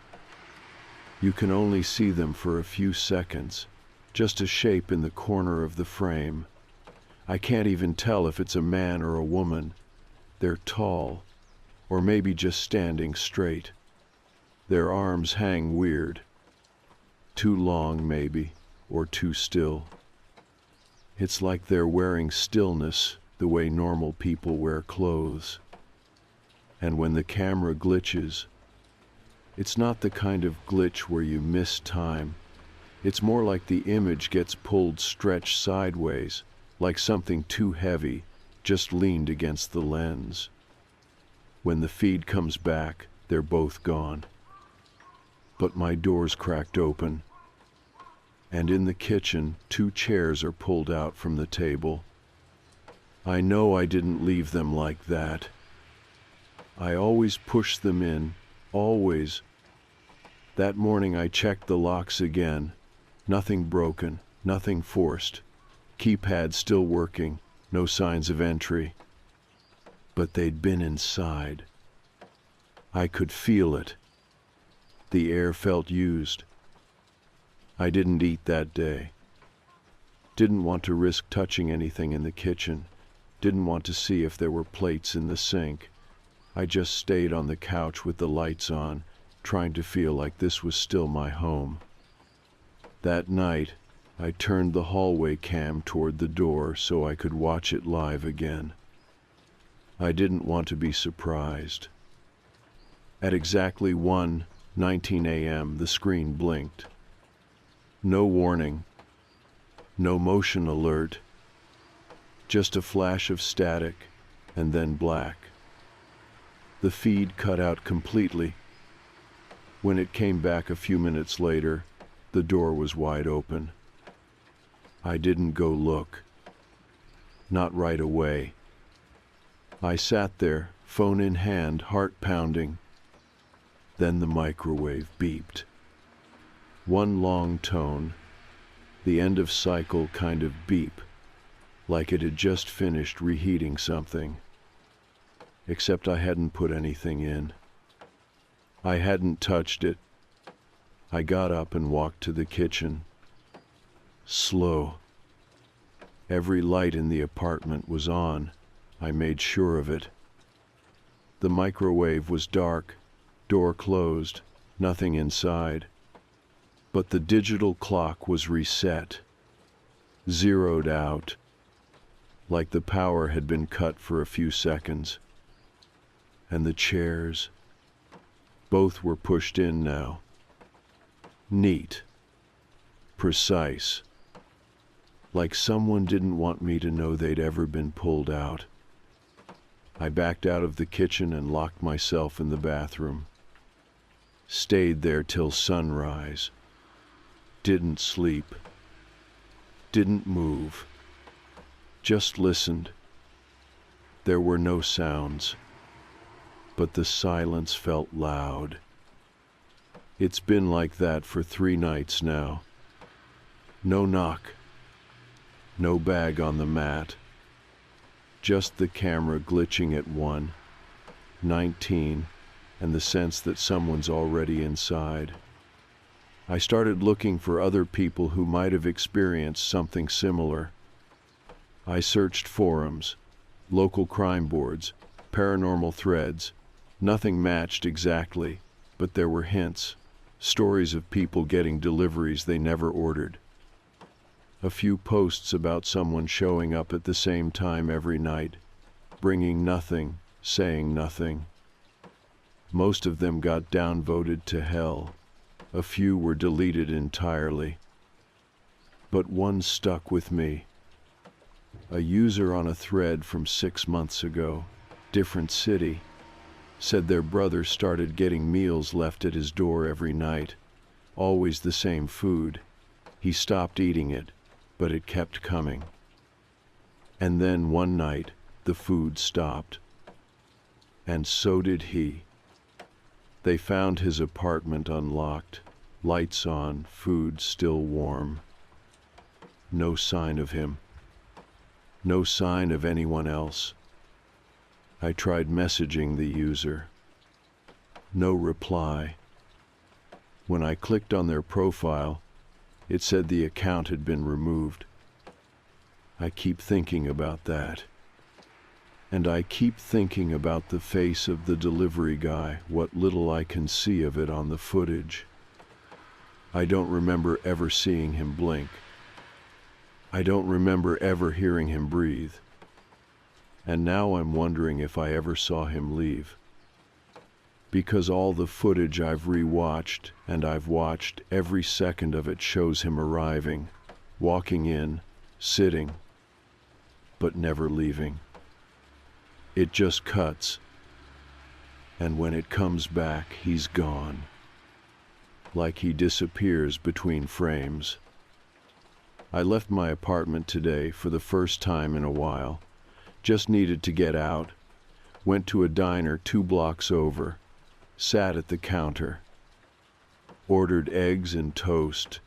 You can only see them for a few seconds, just a shape in the corner of the frame. I can't even tell if it's a man or a woman. They're tall, or maybe just standing straight. Their arms hang weird. Too long, maybe, or too still. It's like they're wearing stillness the way normal people wear clothes. And when the camera glitches, it's not the kind of glitch where you miss time. It's more like the image gets pulled, stretched sideways, like something too heavy just leaned against the lens. When the feed comes back, they're both gone. But my door's cracked open, and in the kitchen, 2 chairs are pulled out from the table. I know I didn't leave them like that. I always push them in, always. That morning I checked the locks again. Nothing broken, nothing forced. Keypad still working, no signs of entry. But they'd been inside. I could feel it. The air felt used. I didn't eat that day. Didn't want to risk touching anything in the kitchen. Didn't want to see if there were plates in the sink. I just stayed on the couch with the lights on, trying to feel like this was still my home. That night, I turned the hallway cam toward the door so I could watch it live again. I didn't want to be surprised. At exactly 1:19 a.m., the screen blinked. No warning, no motion alert, just a flash of static and then black. The feed cut out completely. When it came back a few minutes later, the door was wide open. I didn't go look. Not right away. I sat there, phone in hand, heart pounding. Then the microwave beeped. One long tone, the end of cycle kind of beep, like it had just finished reheating something. Except I hadn't put anything in. I hadn't touched it. I got up and walked to the kitchen. Slow. Every light in the apartment was on. I made sure of it. The microwave was dark, door closed, nothing inside. But the digital clock was reset, zeroed out, like the power had been cut for a few seconds. And the chairs, both were pushed in now. Neat, precise, like someone didn't want me to know they'd ever been pulled out. I backed out of the kitchen and locked myself in the bathroom. Stayed there till sunrise. Didn't sleep. Didn't move. Just listened. There were no sounds, but the silence felt loud. It's been like that for 3 nights now. No knock. No bag on the mat. Just the camera glitching at 1:19 and the sense that someone's already inside. I started looking for other people who might have experienced something similar. I searched forums, local crime boards, paranormal threads. Nothing matched exactly, but there were hints, stories of people getting deliveries they never ordered. A few posts about someone showing up at the same time every night, bringing nothing, saying nothing. Most of them got downvoted to hell. A few were deleted entirely. But one stuck with me. A user on a thread from 6 months ago, different city, said their brother started getting meals left at his door every night, always the same food. He stopped eating it, but it kept coming. And then one night, the food stopped. And so did he. They found his apartment unlocked, lights on, food still warm. No sign of him. No sign of anyone else. I tried messaging the user. No reply. When I clicked on their profile, it said the account had been removed. I keep thinking about that. And I keep thinking about the face of the delivery guy, what little I can see of it on the footage. I don't remember ever seeing him blink. I don't remember ever hearing him breathe. And now I'm wondering if I ever saw him leave. Because all the footage I've rewatched, and I've watched, every second of it shows him arriving, walking in, sitting, but never leaving. It just cuts, and when it comes back, he's gone. Like he disappears between frames. I left my apartment today for the first time in a while. Just needed to get out. Went to a diner 2 blocks over. Sat at the counter. Ordered eggs and toast.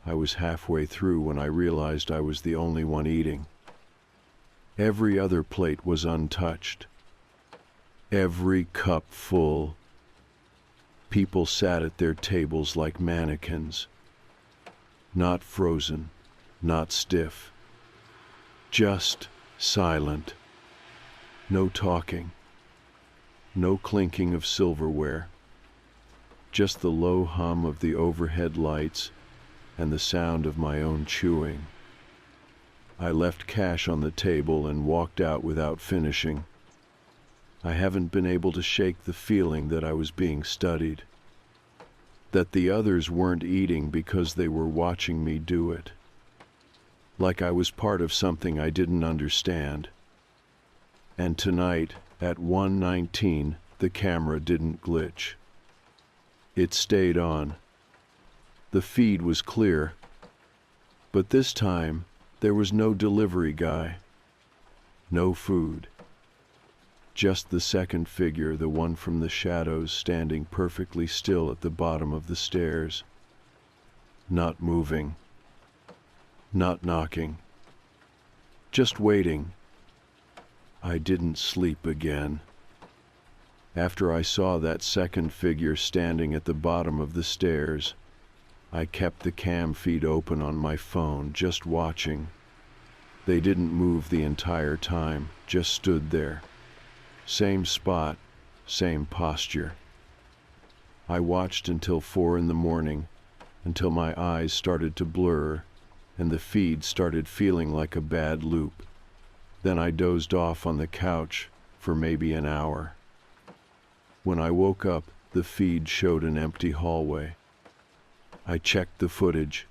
I was halfway through when I realized I was the only one eating. Every other plate was untouched. Every cup full. People sat at their tables like mannequins. Not frozen, not stiff. Just silent. No talking. No clinking of silverware. Just the low hum of the overhead lights and the sound of my own chewing. I left cash on the table and walked out without finishing. I haven't been able to shake the feeling that I was being studied. that the others weren't eating because they were watching me do it. Like I was part of something I didn't understand. And tonight, at 1:19, the camera didn't glitch. It stayed on. The feed was clear. But this time, there was no delivery guy. No food. Just the second figure, the one from the shadows, standing perfectly still at the bottom of the stairs. Not moving. Not knocking. Just waiting. I didn't sleep again. After I saw that second figure standing at the bottom of the stairs, I kept the cam feed open on my phone, just watching. They didn't move the entire time, just stood there. Same spot, same posture. I watched until 4 in the morning, until my eyes started to blur, and the feed started feeling like a bad loop. Then I dozed off on the couch for maybe an hour. When I woke up, the feed showed an empty hallway. I checked the footage.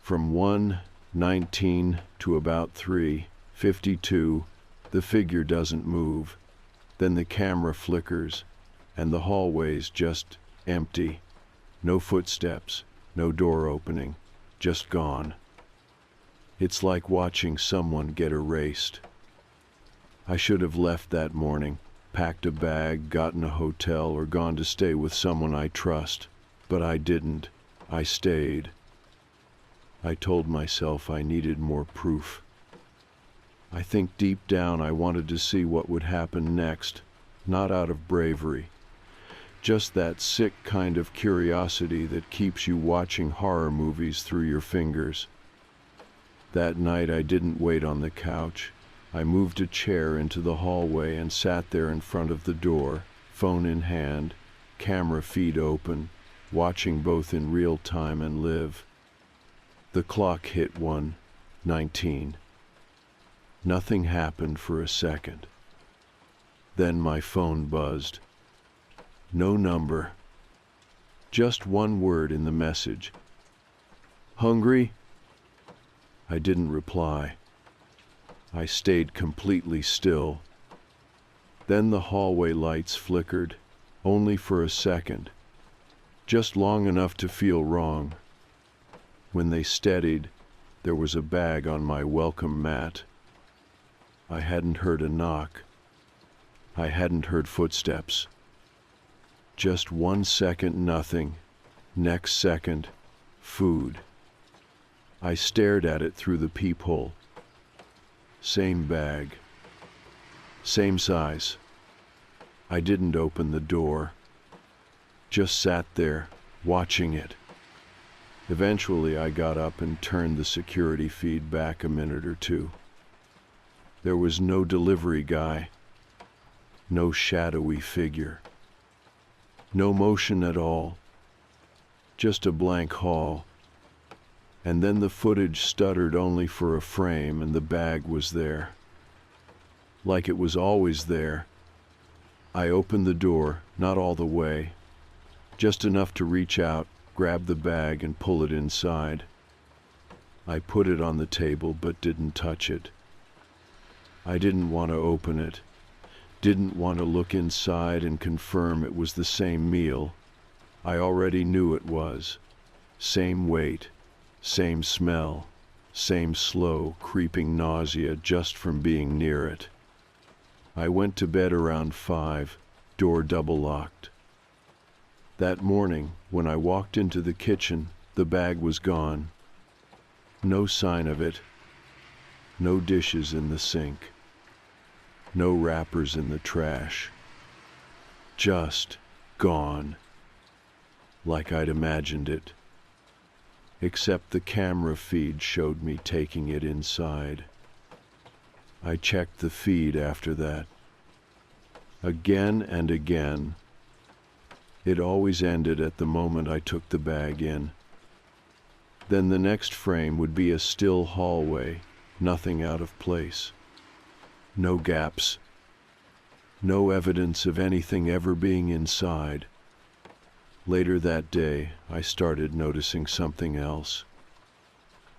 From 1:19 to about 3:52, the figure doesn't move. Then the camera flickers, and the hallway's just empty. No footsteps, no door opening, just gone. It's like watching someone get erased. I should have left that morning, packed a bag, gotten a hotel, or gone to stay with someone I trust. But I didn't. I stayed. I told myself I needed more proof. I think deep down I wanted to see what would happen next, not out of bravery. Just that sick kind of curiosity that keeps you watching horror movies through your fingers. That night I didn't wait on the couch. I moved a chair into the hallway and sat there in front of the door, phone in hand, camera feed open, watching both in real time and live. The clock hit 1:19. Nothing happened for a second. Then my phone buzzed. No number. Just one word in the message. Hungry? I didn't reply. I stayed completely still. Then the hallway lights flickered, only for a second, just long enough to feel wrong. When they steadied, there was a bag on my welcome mat. I hadn't heard a knock. I hadn't heard footsteps. Just 1 second, nothing. Next second, food. I stared at it through the peephole. Same bag. Same size. I didn't open the door. Just sat there, watching it. Eventually I got up and turned the security feed back a minute or two. There was no delivery guy. No shadowy figure. No motion at all. Just a blank hall. And then the footage stuttered only for a frame, and the bag was there. Like it was always there. I opened the door, not all the way, just enough to reach out, grab the bag, and pull it inside. I put it on the table but didn't touch it. I didn't want to open it. Didn't want to look inside and confirm it was the same meal. I already knew it was. Same weight, same smell, same slow, creeping nausea just from being near it. I went to bed around 5, door double locked. That morning, when I walked into the kitchen, the bag was gone. No sign of it. No dishes in the sink. No wrappers in the trash. Just gone. Like I'd imagined it. Except the camera feed showed me taking it inside. I checked the feed after that. Again and again. It always ended at the moment I took the bag in. Then the next frame would be a still hallway, nothing out of place. No gaps. No evidence of anything ever being inside. Later that day, I started noticing something else.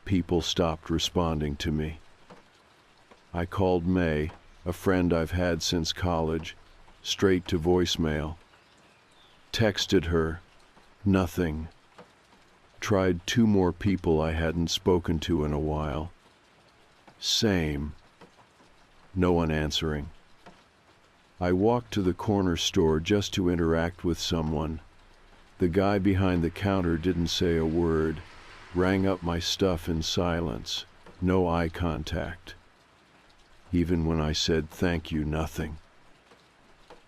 People stopped responding to me. I called May, a friend I've had since college, straight to voicemail. Texted her, nothing. Tried 2 more people I hadn't spoken to in a while. Same. No one answering. I walked to the corner store just to interact with someone. The guy behind the counter didn't say a word, rang up my stuff in silence, no eye contact. Even when I said thank you, nothing.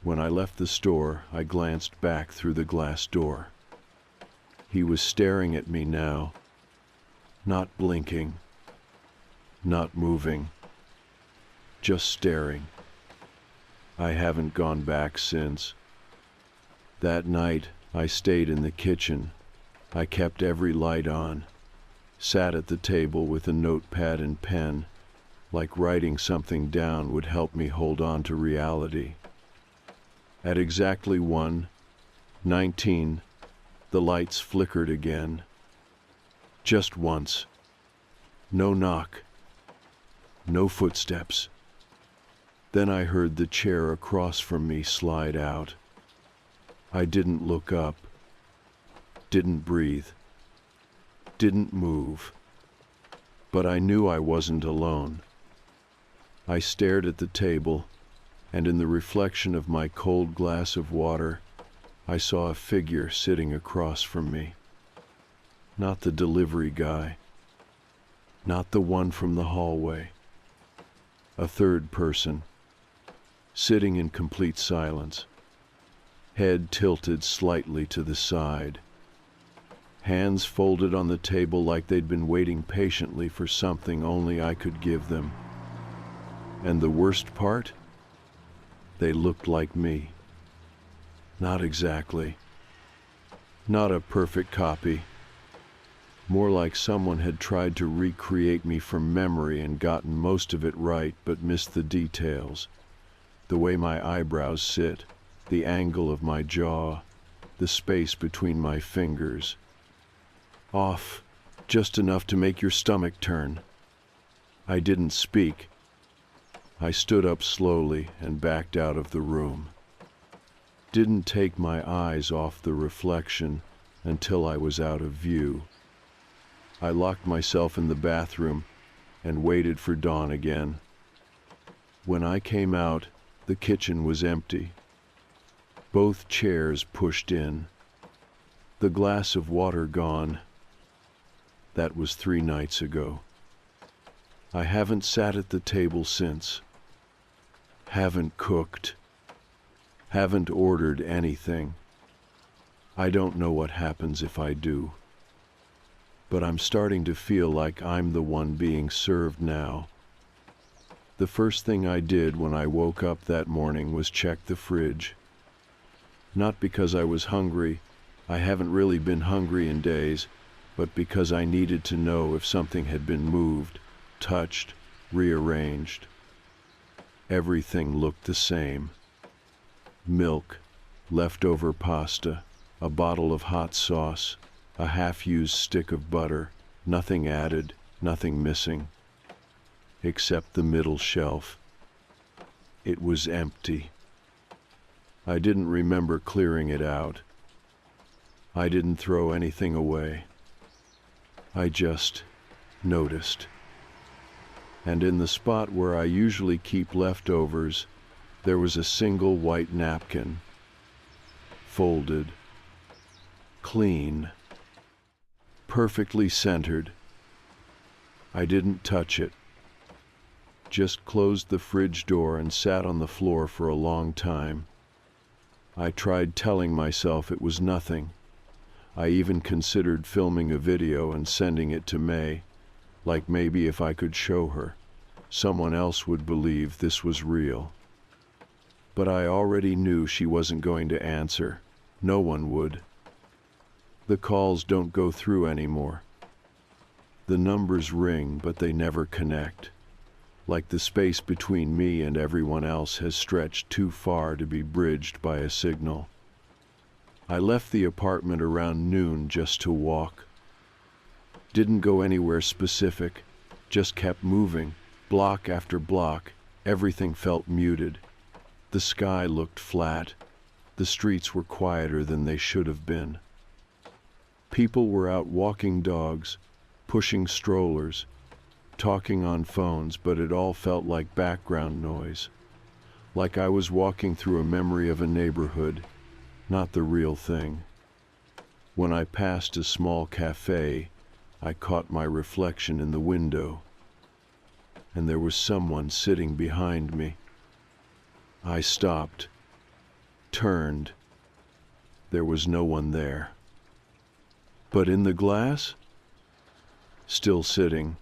When I left the store, I glanced back through the glass door. He was staring at me now, not blinking, not moving, just staring. I haven't gone back since. That night, I stayed in the kitchen. I kept every light on, sat at the table with a notepad and pen, like writing something down would help me hold on to reality. At exactly 1:19, the lights flickered again. Just once. No knock. No footsteps. Then I heard the chair across from me slide out. I didn't look up, didn't breathe, didn't move, but I knew I wasn't alone. I stared at the table, and in the reflection of my cold glass of water, I saw a figure sitting across from me. Not the delivery guy, not the one from the hallway. A third person, sitting in complete silence. Head tilted slightly to the side. Hands folded on the table like they'd been waiting patiently for something only I could give them. And the worst part? They looked like me. Not exactly. Not a perfect copy. More like someone had tried to recreate me from memory and gotten most of it right but missed the details. The way my eyebrows sit, the angle of my jaw, the space between my fingers. Off, just enough to make your stomach turn. I didn't speak. I stood up slowly and backed out of the room. Didn't take my eyes off the reflection until I was out of view. I locked myself in the bathroom and waited for dawn again. When I came out, the kitchen was empty. Both chairs pushed in. The glass of water gone. That was 3 nights ago. I haven't sat at the table since. Haven't cooked. Haven't ordered anything. I don't know what happens if I do. But I'm starting to feel like I'm the one being served now. The first thing I did when I woke up that morning was check the fridge. Not because I was hungry, I haven't really been hungry in days, but because I needed to know if something had been moved, touched, rearranged. Everything looked the same. Milk, leftover pasta, a bottle of hot sauce, a half-used stick of butter, nothing added, nothing missing. Except the middle shelf. It was empty. I didn't remember clearing it out. I didn't throw anything away. I just noticed. And in the spot where I usually keep leftovers, there was a single white napkin. Folded. Clean. Perfectly centered. I didn't touch it. Just closed the fridge door and sat on the floor for a long time. I tried telling myself it was nothing. I even considered filming a video and sending it to May, like maybe if I could show her, someone else would believe this was real. But I already knew she wasn't going to answer. No one would. The calls don't go through anymore. The numbers ring, but they never connect. Like the space between me and everyone else has stretched too far to be bridged by a signal. I left the apartment around noon just to walk. Didn't go anywhere specific, just kept moving, block after block. Everything felt muted. The sky looked flat. The streets were quieter than they should have been. People were out walking dogs, pushing strollers, talking on phones, but it all felt like background noise. Like I was walking through a memory of a neighborhood, not the real thing. When I passed a small cafe, I caught my reflection in the window, and there was someone sitting behind me. I stopped, turned. There was no one there. But in the glass, still sitting,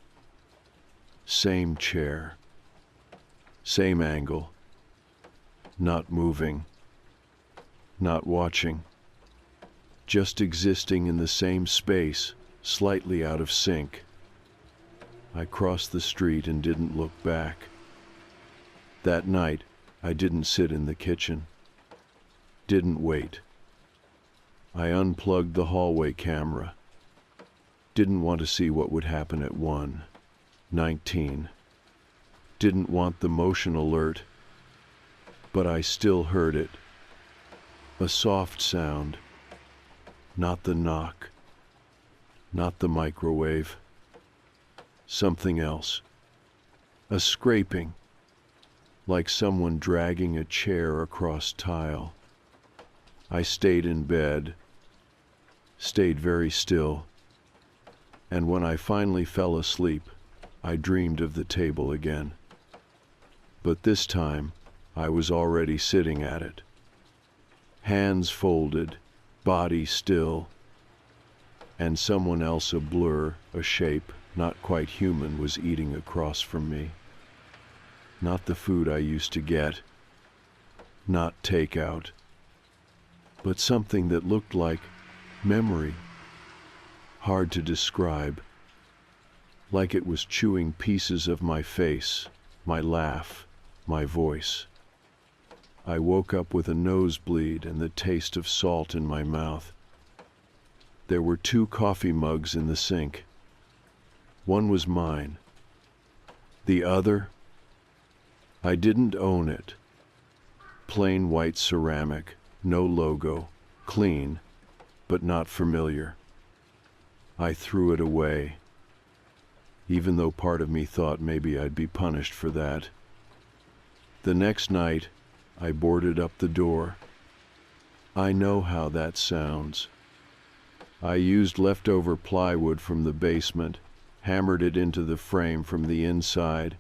same chair, same angle, not moving, not watching, just existing in the same space, slightly out of sync. I crossed the street and didn't look back. That night, I didn't sit in the kitchen, didn't wait. I unplugged the hallway camera. Didn't want to see what would happen at 1:19. Didn't want the motion alert, but I still heard it. A soft sound, not the knock, not the microwave. Something else. A scraping, like someone dragging a chair across tile. I stayed in bed, stayed very still, and when I finally fell asleep, I dreamed of the table again. But this time, I was already sitting at it. Hands folded, body still, and someone else, a blur, a shape, not quite human, was eating across from me. Not the food I used to get, not takeout, but something that looked like memory. Hard to describe. Like it was chewing pieces of my face, my laugh, my voice. I woke up with a nosebleed and the taste of salt in my mouth. There were 2 coffee mugs in the sink. One was mine. The other, I didn't own it. Plain white ceramic, no logo, clean, but not familiar. I threw it away, even though part of me thought maybe I'd be punished for that. The next night, I boarded up the door. I know how that sounds. I used leftover plywood from the basement, hammered it into the frame from the inside,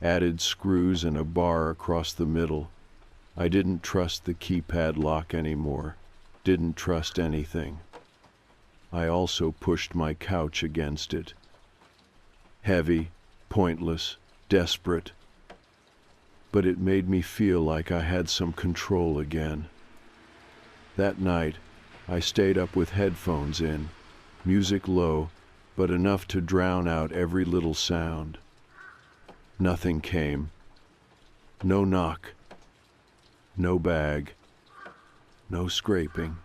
added screws and a bar across the middle. I didn't trust the keypad lock anymore, didn't trust anything. I also pushed my couch against it. Heavy, pointless, desperate. But it made me feel like I had some control again. That night, I stayed up with headphones in, music low, but enough to drown out every little sound. Nothing came. No knock. No bag. No scraping.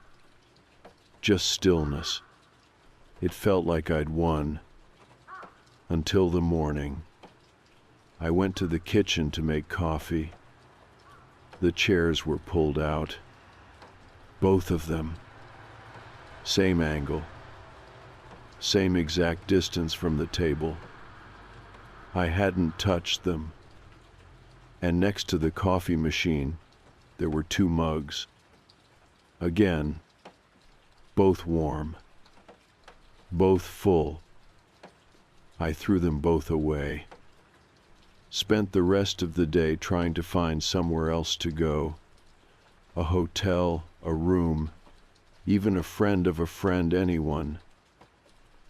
Just stillness. It felt like I'd won. Until the morning. I went to the kitchen to make coffee. The chairs were pulled out. Both of them. Same angle. Same exact distance from the table. I hadn't touched them. And next to the coffee machine, there were 2 mugs. Again, both warm. Both full. I threw them both away. Spent the rest of the day trying to find somewhere else to go. A hotel, a room, even a friend of a friend, anyone.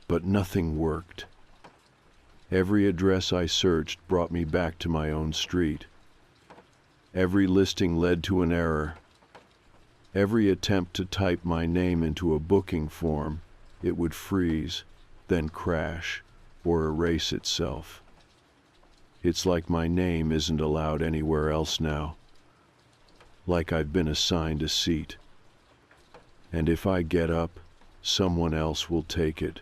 But nothing worked. Every address I searched brought me back to my own street. Every listing led to an error. Every attempt to type my name into a booking form, it would freeze, then crash, or erase itself. It's like my name isn't allowed anywhere else now. Like I've been assigned a seat. And if I get up, someone else will take it.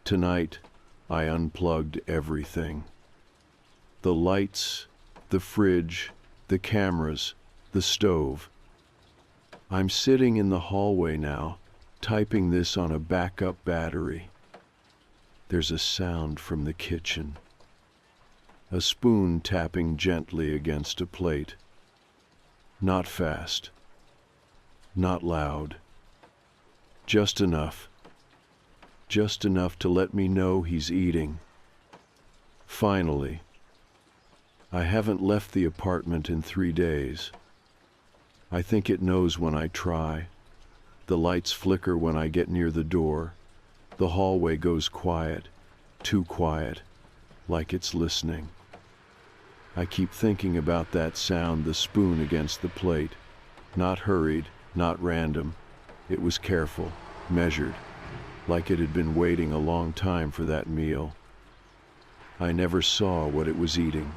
Tonight, I unplugged everything. The lights, the fridge, the cameras, the stove. I'm sitting in the hallway now, typing this on a backup battery. There's a sound from the kitchen. A spoon tapping gently against a plate. Not fast. Not loud. Just enough. Just enough to let me know he's eating. Finally. I haven't left the apartment in 3 days. I think it knows when I try. The lights flicker when I get near the door. The hallway goes quiet, too quiet, like it's listening. I keep thinking about that sound, the spoon against the plate. Not hurried, not random. It was careful, measured, like it had been waiting a long time for that meal. I never saw what it was eating.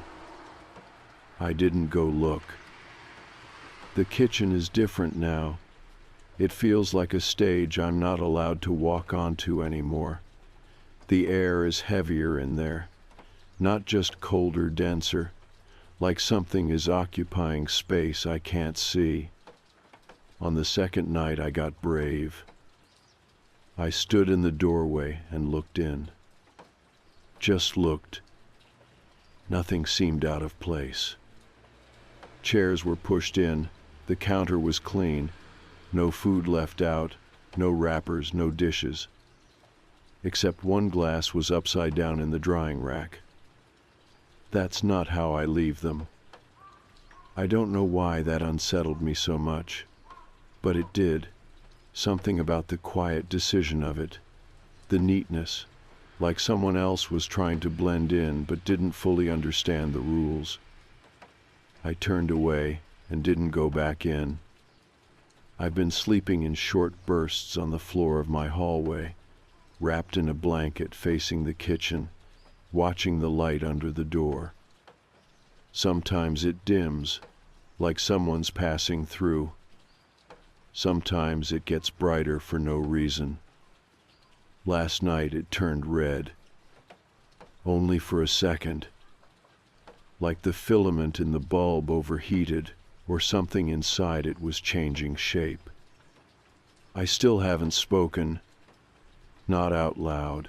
I didn't go look. The kitchen is different now. It feels like a stage I'm not allowed to walk onto anymore. The air is heavier in there, not just colder, denser, like something is occupying space I can't see. On the second night, I got brave. I stood in the doorway and looked in. Just looked. Nothing seemed out of place. Chairs were pushed in, the counter was clean, no food left out, no wrappers, no dishes. Except one glass was upside down in the drying rack. That's not how I leave them. I don't know why that unsettled me so much, but it did. Something about the quiet decision of it, the neatness, like someone else was trying to blend in but didn't fully understand the rules. I turned away and didn't go back in. I've been sleeping in short bursts on the floor of my hallway, wrapped in a blanket facing the kitchen, watching the light under the door. Sometimes it dims, like someone's passing through. Sometimes it gets brighter for no reason. Last night it turned red. Only for a second. Like the filament in the bulb overheated, or something inside it was changing shape. I still haven't spoken, not out loud.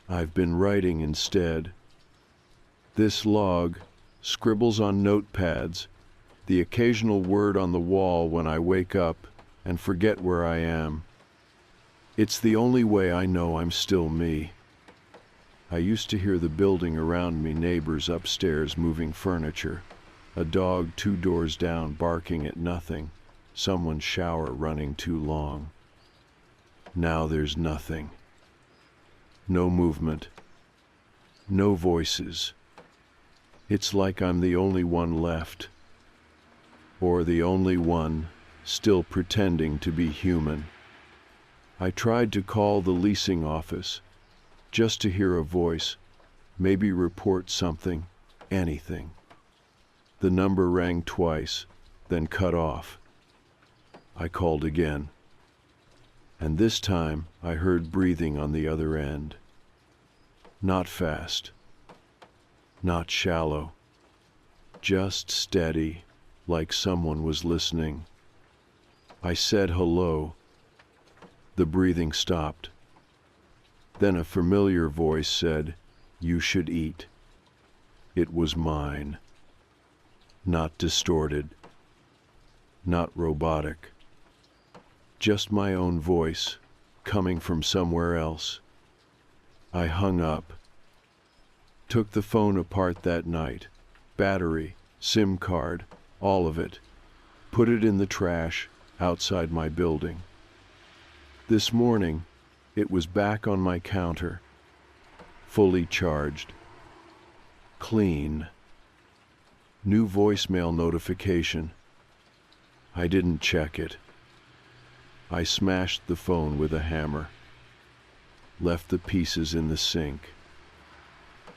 I've been writing instead. This log, scribbles on notepads, the occasional word on the wall when I wake up and forget where I am. It's the only way I know I'm still me. I used to hear the building around me, neighbors upstairs moving furniture, a dog 2 doors down barking at nothing, someone's shower running too long. Now there's nothing. No movement. No voices. It's like I'm the only one left. Or the only one still pretending to be human. I tried to call the leasing office, just to hear a voice, maybe report something, anything. The number rang twice, then cut off. I called again. And this time I heard breathing on the other end. Not fast. Not shallow. Just steady, like someone was listening. I said hello. The breathing stopped. Then a familiar voice said, "You should eat." It was mine. Not distorted. Not robotic. Just my own voice, coming from somewhere else. I hung up. Took the phone apart that night. Battery, SIM card, all of it. Put it in the trash outside my building. This morning, it was back on my counter, fully charged. Clean. New voicemail notification. I didn't check it. I smashed the phone with a hammer. Left the pieces in the sink.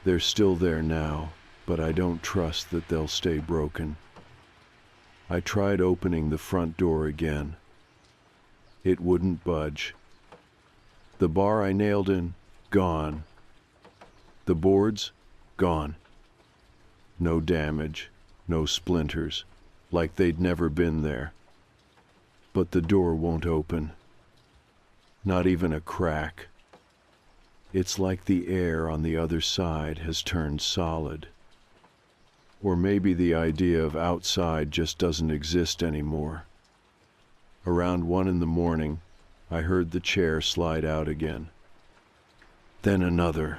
They're still there now, but I don't trust that they'll stay broken. I tried opening the front door again. It wouldn't budge. The bar I nailed in, gone. The boards, gone. No damage, no splinters, like they'd never been there. But the door won't open. Not even a crack. It's like the air on the other side has turned solid. Or maybe the idea of outside just doesn't exist anymore. Around 1 a.m, I heard the chair slide out again. Then another.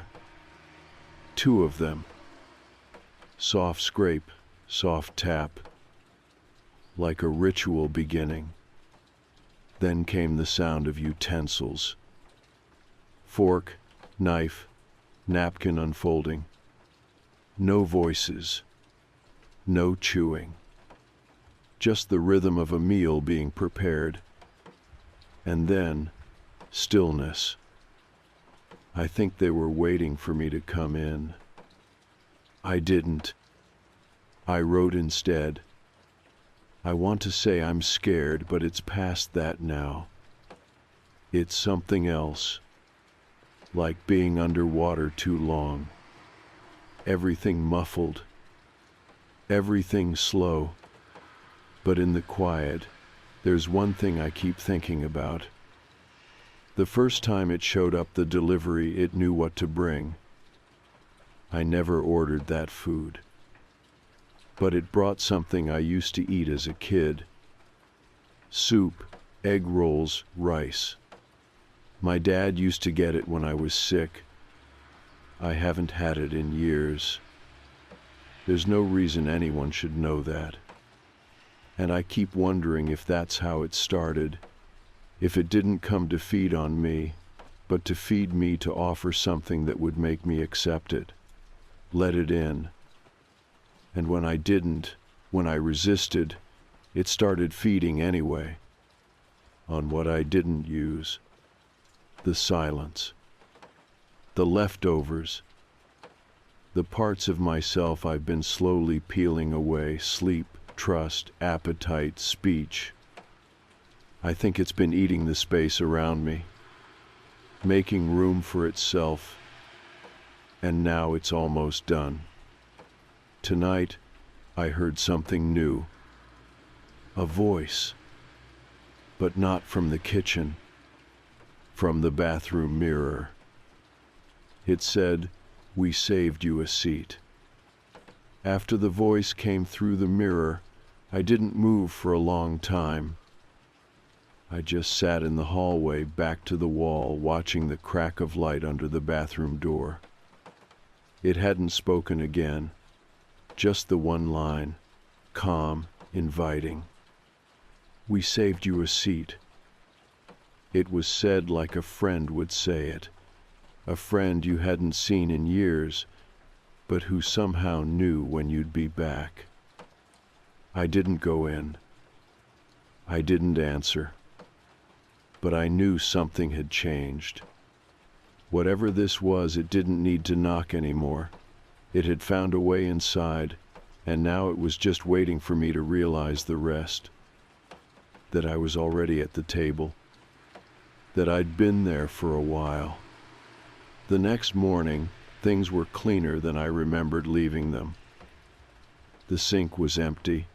2 of them. Soft scrape, soft tap. Like a ritual beginning. Then came the sound of utensils. Fork, knife, napkin unfolding. No voices. No chewing. Just the rhythm of a meal being prepared. And then, stillness. I think they were waiting for me to come in. I didn't. I wrote instead. I want to say I'm scared, but it's past that now. It's something else. Like being underwater too long. Everything muffled. Everything slow. But in the quiet, there's one thing I keep thinking about. The first time it showed up the delivery, it knew what to bring. I never ordered that food. But it brought something I used to eat as a kid. Soup, egg rolls, rice. My dad used to get it when I was sick. I haven't had it in years. There's no reason anyone should know that. And I keep wondering if that's how it started. If it didn't come to feed on me, but to feed me to offer something that would make me accept it. Let it in. And when I didn't, when I resisted, it started feeding anyway. On what I didn't use. The silence. The leftovers. The parts of myself I've been slowly peeling away, sleep, trust, appetite, speech. I think it's been eating the space around me, making room for itself, and now it's almost done. Tonight, I heard something new. A voice, but not from the kitchen, from the bathroom mirror. It said, "We saved you a seat." After the voice came through the mirror, I didn't move for a long time. I just sat in the hallway back to the wall, watching the crack of light under the bathroom door. It hadn't spoken again, just the one line, calm, inviting. "We saved you a seat." It was said like a friend would say it, a friend you hadn't seen in years, but who somehow knew when you'd be back. I didn't go in. I didn't answer. But I knew something had changed. Whatever this was, it didn't need to knock anymore. It had found a way inside, and now it was just waiting for me to realize the rest. That I was already at the table. That I'd been there for a while. The next morning, things were cleaner than I remembered leaving them. The sink was empty,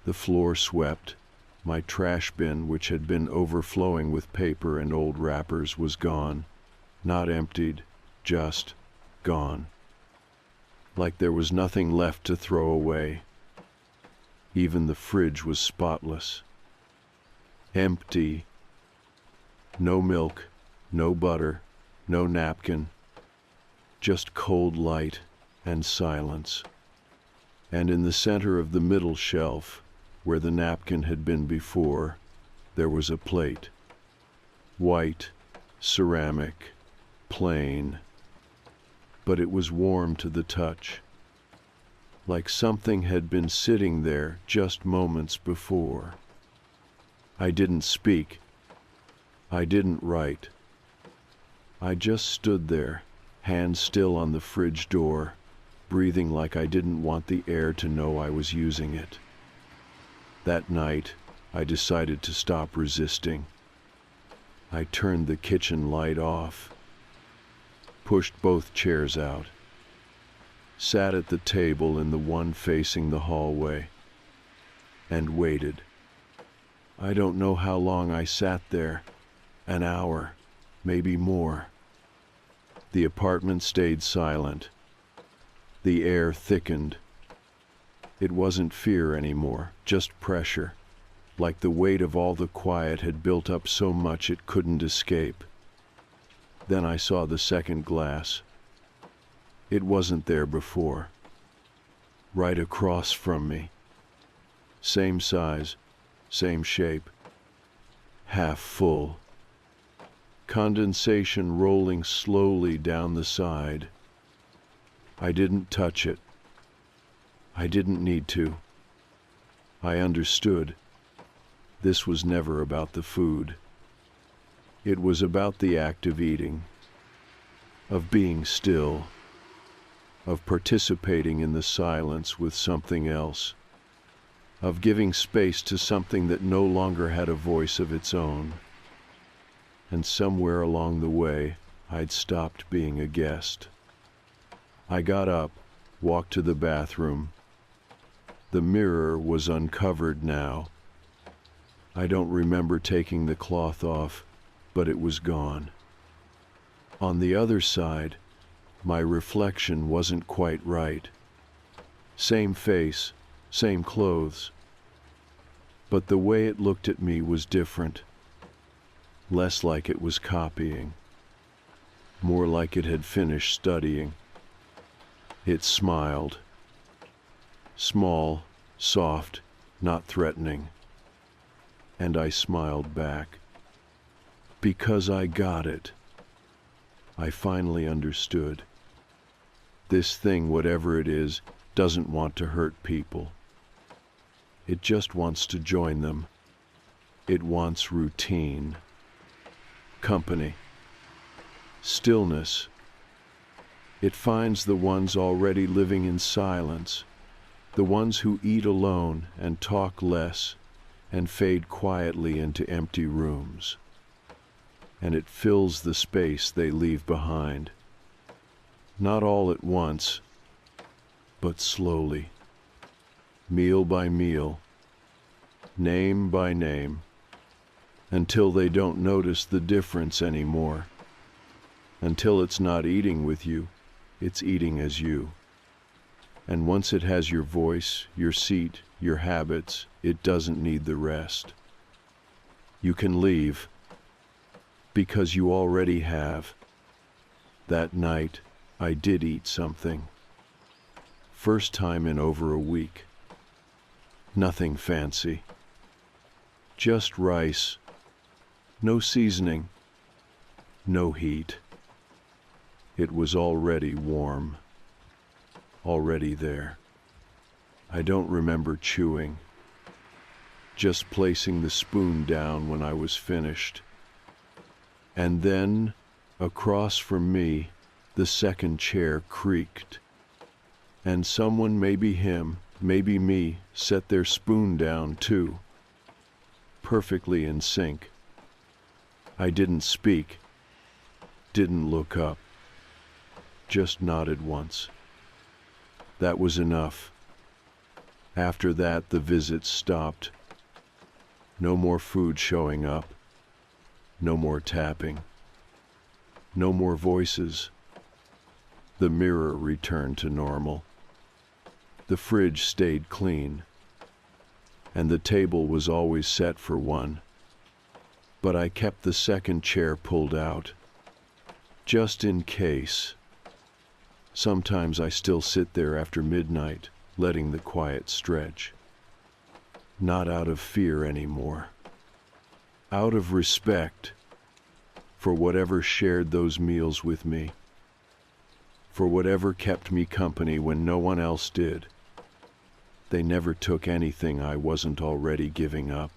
the floor swept. My trash bin, which had been overflowing with paper and old wrappers, was gone. Not emptied, just gone. Like there was nothing left to throw away. Even the fridge was spotless. Empty. No milk, no butter, no napkin. Just cold light and silence. And in the center of the middle shelf, where the napkin had been before, there was a plate. White, ceramic, plain. But it was warm to the touch. Like something had been sitting there just moments before. I didn't speak. I didn't write. I just stood there, hand still on the fridge door, breathing like I didn't want the air to know I was using it. That night, I decided to stop resisting. I turned the kitchen light off, pushed both chairs out, sat at the table in the one facing the hallway, and waited. I don't know how long I sat there, an hour, maybe more. The apartment stayed silent. The air thickened. It wasn't fear anymore, just pressure, like the weight of all the quiet had built up so much it couldn't escape. Then I saw the second glass. It wasn't there before. Right across from me. Same size, same shape. Half full. Condensation rolling slowly down the side. I didn't touch it. I didn't need to. I understood. This was never about the food. It was about the act of eating, of being still, of participating in the silence with something else, of giving space to something that no longer had a voice of its own. And somewhere along the way, I'd stopped being a guest. I got up, walked to the bathroom. The mirror was uncovered now. I don't remember taking the cloth off, but it was gone. On the other side, my reflection wasn't quite right. Same face, same clothes. But the way it looked at me was different. Less like it was copying. More like it had finished studying. It smiled. Small, soft, not threatening. And I smiled back. Because I got it. I finally understood. This thing, whatever it is, doesn't want to hurt people. It just wants to join them. It wants routine. Company. Stillness. It finds the ones already living in silence, the ones who eat alone and talk less and fade quietly into empty rooms. And it fills the space they leave behind. Not all at once, but slowly, meal by meal, name by name, until they don't notice the difference anymore. Until it's not eating with you, it's eating as you. And once it has your voice, your seat, your habits, it doesn't need the rest. You can leave, because you already have. That night, I did eat something. First time in over a week. Nothing fancy. Just rice. No seasoning. No heat. It was already warm. Already there. I don't remember chewing. Just placing the spoon down when I was finished. And then, across from me, the second chair creaked. And someone, maybe him, maybe me, set their spoon down too. Perfectly in sync. I didn't speak. Didn't look up. Just nodded once. That was enough. After that, the visits stopped. No more food showing up. No more tapping. No more voices. The mirror returned to normal. The fridge stayed clean. And the table was always set for one. But I kept the second chair pulled out. Just in case. Sometimes I still sit there after midnight, letting the quiet stretch. Not out of fear anymore. Out of respect for whatever shared those meals with me. For whatever kept me company when no one else did. They never took anything I wasn't already giving up.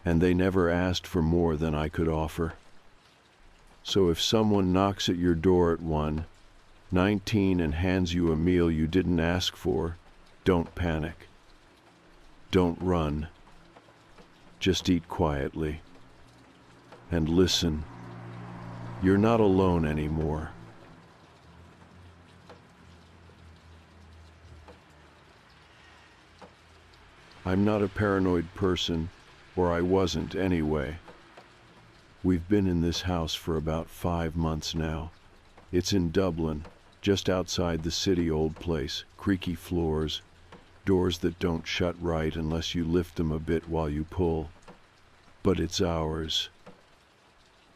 And they never asked for more than I could offer. So if someone knocks at your door at 1:19 and hands you a meal you didn't ask for, don't panic. Don't run. Just eat quietly. And listen, you're not alone anymore. I'm not a paranoid person, or I wasn't anyway. We've been in this house for about 5 months now. It's in Dublin, just outside the city old place, creaky floors, doors that don't shut right unless you lift them a bit while you pull. But it's ours.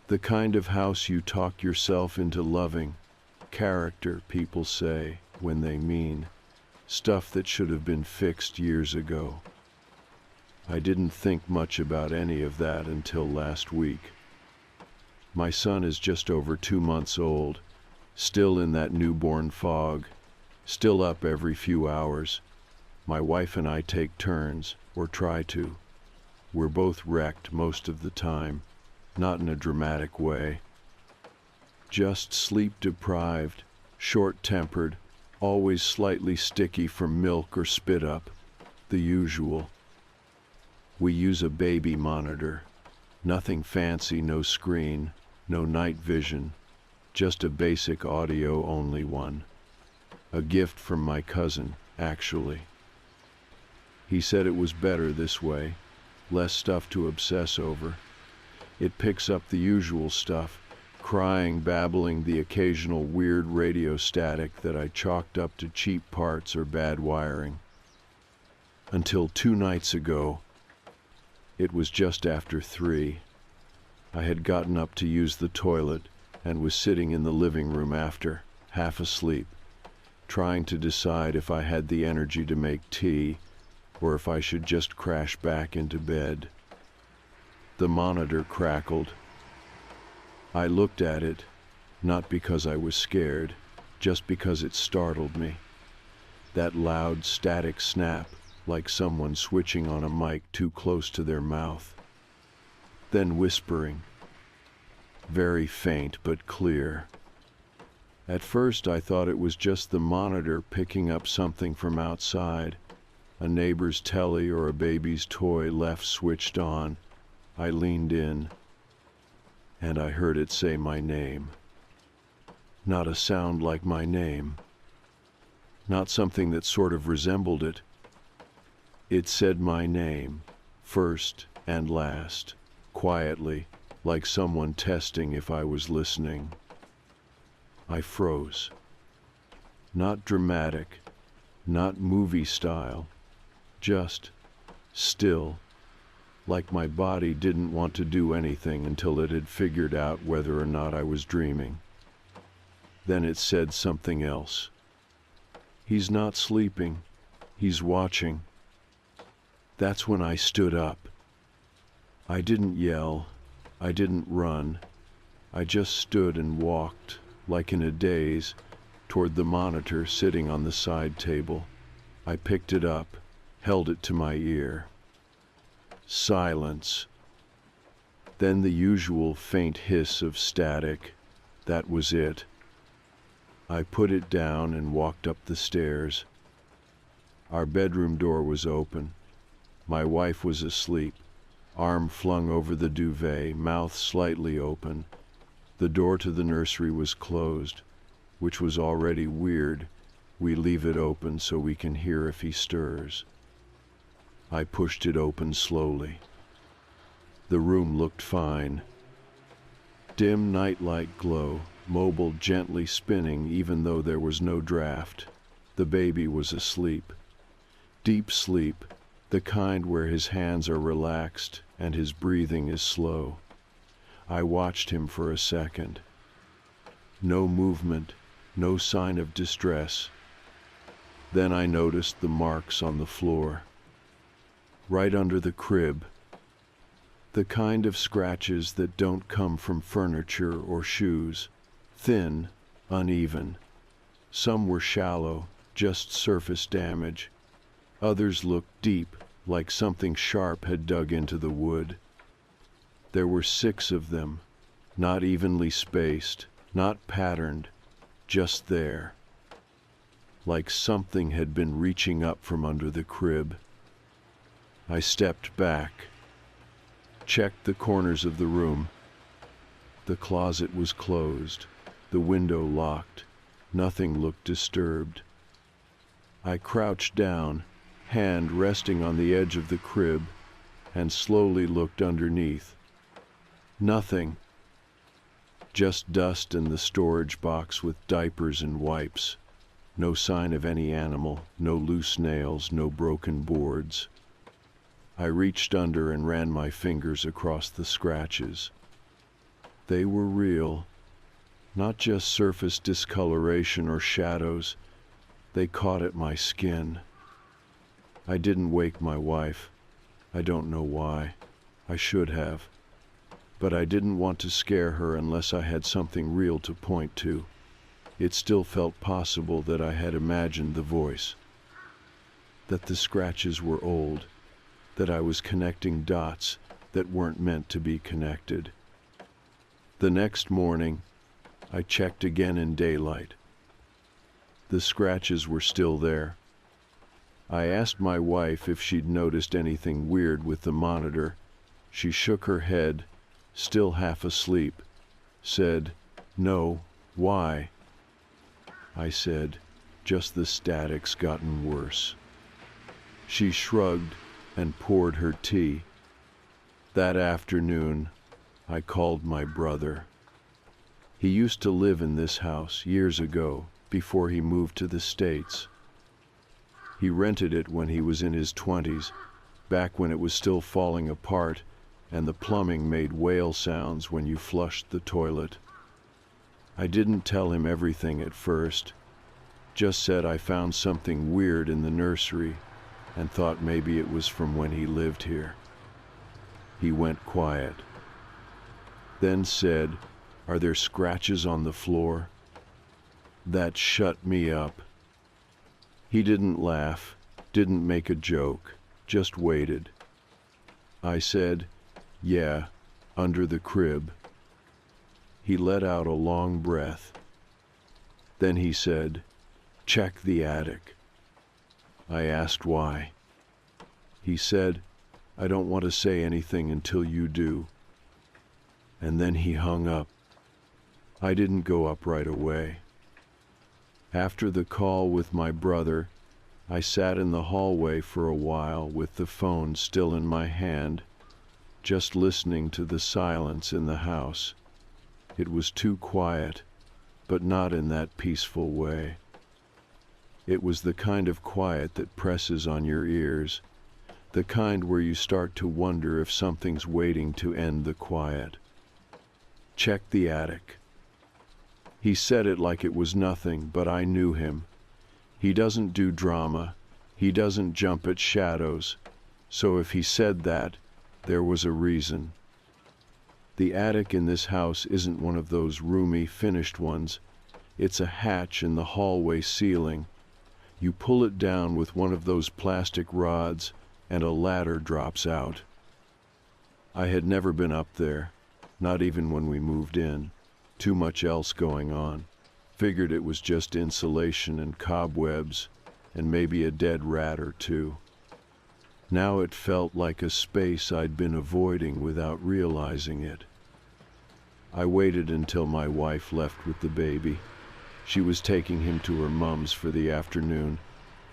The kind of house you talk yourself into loving. Character, people say, when they mean. Stuff that should have been fixed years ago. I didn't think much about any of that until last week. My son is just over 2 months old, still in that newborn fog, still up every few hours. My wife and I take turns, or try to. We're both wrecked most of the time, not in a dramatic way. Just sleep-deprived, short-tempered, always slightly sticky from milk or spit up, the usual. We use a baby monitor. Nothing fancy, no screen, no night vision, just a basic audio-only one. A gift from my cousin, actually. He said it was better this way, less stuff to obsess over. It picks up the usual stuff, crying, babbling, the occasional weird radio static that I chalked up to cheap parts or bad wiring. Until 2 nights ago, it was just after 3. I had gotten up to use the toilet and was sitting in the living room after, half asleep, trying to decide if I had the energy to make tea or if I should just crash back into bed. The monitor crackled. I looked at it, not because I was scared, just because it startled me. That loud, static snap, like someone switching on a mic too close to their mouth. Then whispering. Very faint but clear. At first I thought it was just the monitor picking up something from outside, a neighbor's telly or a baby's toy left switched on. I leaned in, and I heard it say my name. Not a sound like my name. Not something that sort of resembled it. It said my name, first and last, quietly, like someone testing if I was listening. I froze. Not dramatic, not movie style, just still, like my body didn't want to do anything until it had figured out whether or not I was dreaming. Then it said something else. He's not sleeping, he's watching. That's when I stood up. I didn't yell, I didn't run. I just stood and walked, like in a daze, toward the monitor sitting on the side table. I picked it up, held it to my ear. Silence. Then the usual faint hiss of static. That was it. I put it down and walked up the stairs. Our bedroom door was open. My wife was asleep, arm flung over the duvet, mouth slightly open. The door to the nursery was closed, which was already weird. We leave it open so we can hear if he stirs. I pushed it open slowly. The room looked fine. Dim nightlight glow, mobile gently spinning even though there was no draft. The baby was asleep. Deep sleep. The kind where his hands are relaxed and his breathing is slow. I watched him for a second. No movement, no sign of distress. Then I noticed the marks on the floor. Right under the crib. The kind of scratches that don't come from furniture or shoes. Thin, uneven. Some were shallow, just surface damage. Others looked deep, like something sharp had dug into the wood. There were 6 of them, not evenly spaced, not patterned, just there. Like something had been reaching up from under the crib. I stepped back, checked the corners of the room. The closet was closed, the window locked. Nothing looked disturbed. I crouched down, hand resting on the edge of the crib, and slowly looked underneath. Nothing. Just dust in the storage box with diapers and wipes. No sign of any animal, no loose nails, no broken boards. I reached under and ran my fingers across the scratches. They were real, not just surface discoloration or shadows. They caught at my skin. I didn't wake my wife. I don't know why. I should have. But I didn't want to scare her unless I had something real to point to. It still felt possible that I had imagined the voice, that the scratches were old, that I was connecting dots that weren't meant to be connected. The next morning, I checked again in daylight. The scratches were still there. I asked my wife if she'd noticed anything weird with the monitor. She shook her head, still half asleep, said, "No, why?" I said, "Just the static's gotten worse." She shrugged and poured her tea. That afternoon, I called my brother. He used to live in this house years ago, before he moved to the States. He rented it when he was in his 20s, back when it was still falling apart and the plumbing made whale sounds when you flushed the toilet. I didn't tell him everything at first, just said I found something weird in the nursery and thought maybe it was from when he lived here. He went quiet, then said, "Are there scratches on the floor?" That shut me up. He didn't laugh, didn't make a joke, just waited. I said, "Yeah, under the crib." He let out a long breath. Then he said, "Check the attic." I asked why. He said, "I don't want to say anything until you do." And then he hung up. I didn't go up right away. After the call with my brother, I sat in the hallway for a while with the phone still in my hand, just listening to the silence in the house. It was too quiet, but not in that peaceful way. It was the kind of quiet that presses on your ears, the kind where you start to wonder if something's waiting to end the quiet. Check the attic. He said it like it was nothing, but I knew him. He doesn't do drama. He doesn't jump at shadows. So if he said that, there was a reason. The attic in this house isn't one of those roomy, finished ones. It's a hatch in the hallway ceiling. You pull it down with one of those plastic rods, and a ladder drops out. I had never been up there, not even when we moved in. Too much else going on. Figured it was just insulation and cobwebs, and maybe a dead rat or two. Now it felt like a space I'd been avoiding without realizing it. I waited until my wife left with the baby. She was taking him to her mom's for the afternoon,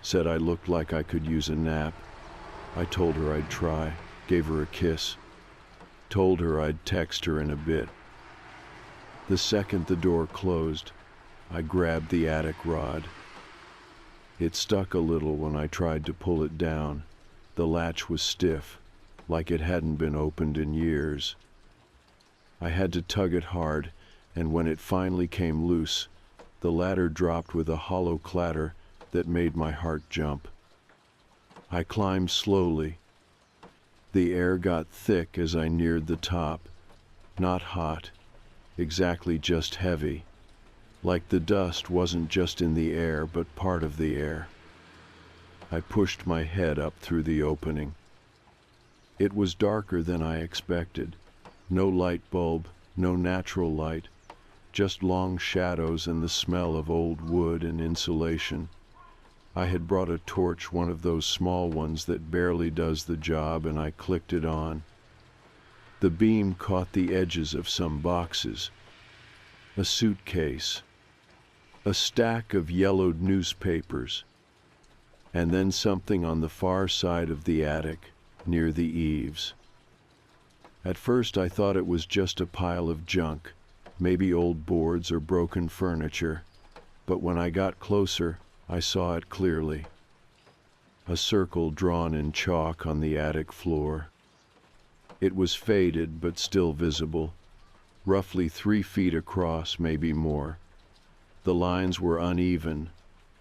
said I looked like I could use a nap. I told her I'd try, gave her a kiss, told her I'd text her in a bit. The second the door closed, I grabbed the attic rod. It stuck a little when I tried to pull it down. The latch was stiff, like it hadn't been opened in years. I had to tug it hard, and when it finally came loose, the ladder dropped with a hollow clatter that made my heart jump. I climbed slowly. The air got thick as I neared the top, not hot, exactly just heavy, like the dust wasn't just in the air but part of the air. I pushed my head up through the opening. It was darker than I expected. No light bulb, no natural light, just long shadows and the smell of old wood and insulation. I had brought a torch, one of those small ones that barely does the job, and I clicked it on. The beam caught the edges of some boxes, a suitcase, a stack of yellowed newspapers, and then something on the far side of the attic, near the eaves. At first I thought it was just a pile of junk, maybe old boards or broken furniture, but when I got closer, I saw it clearly. A circle drawn in chalk on the attic floor. It was faded but still visible, roughly 3 feet across, maybe more. The lines were uneven,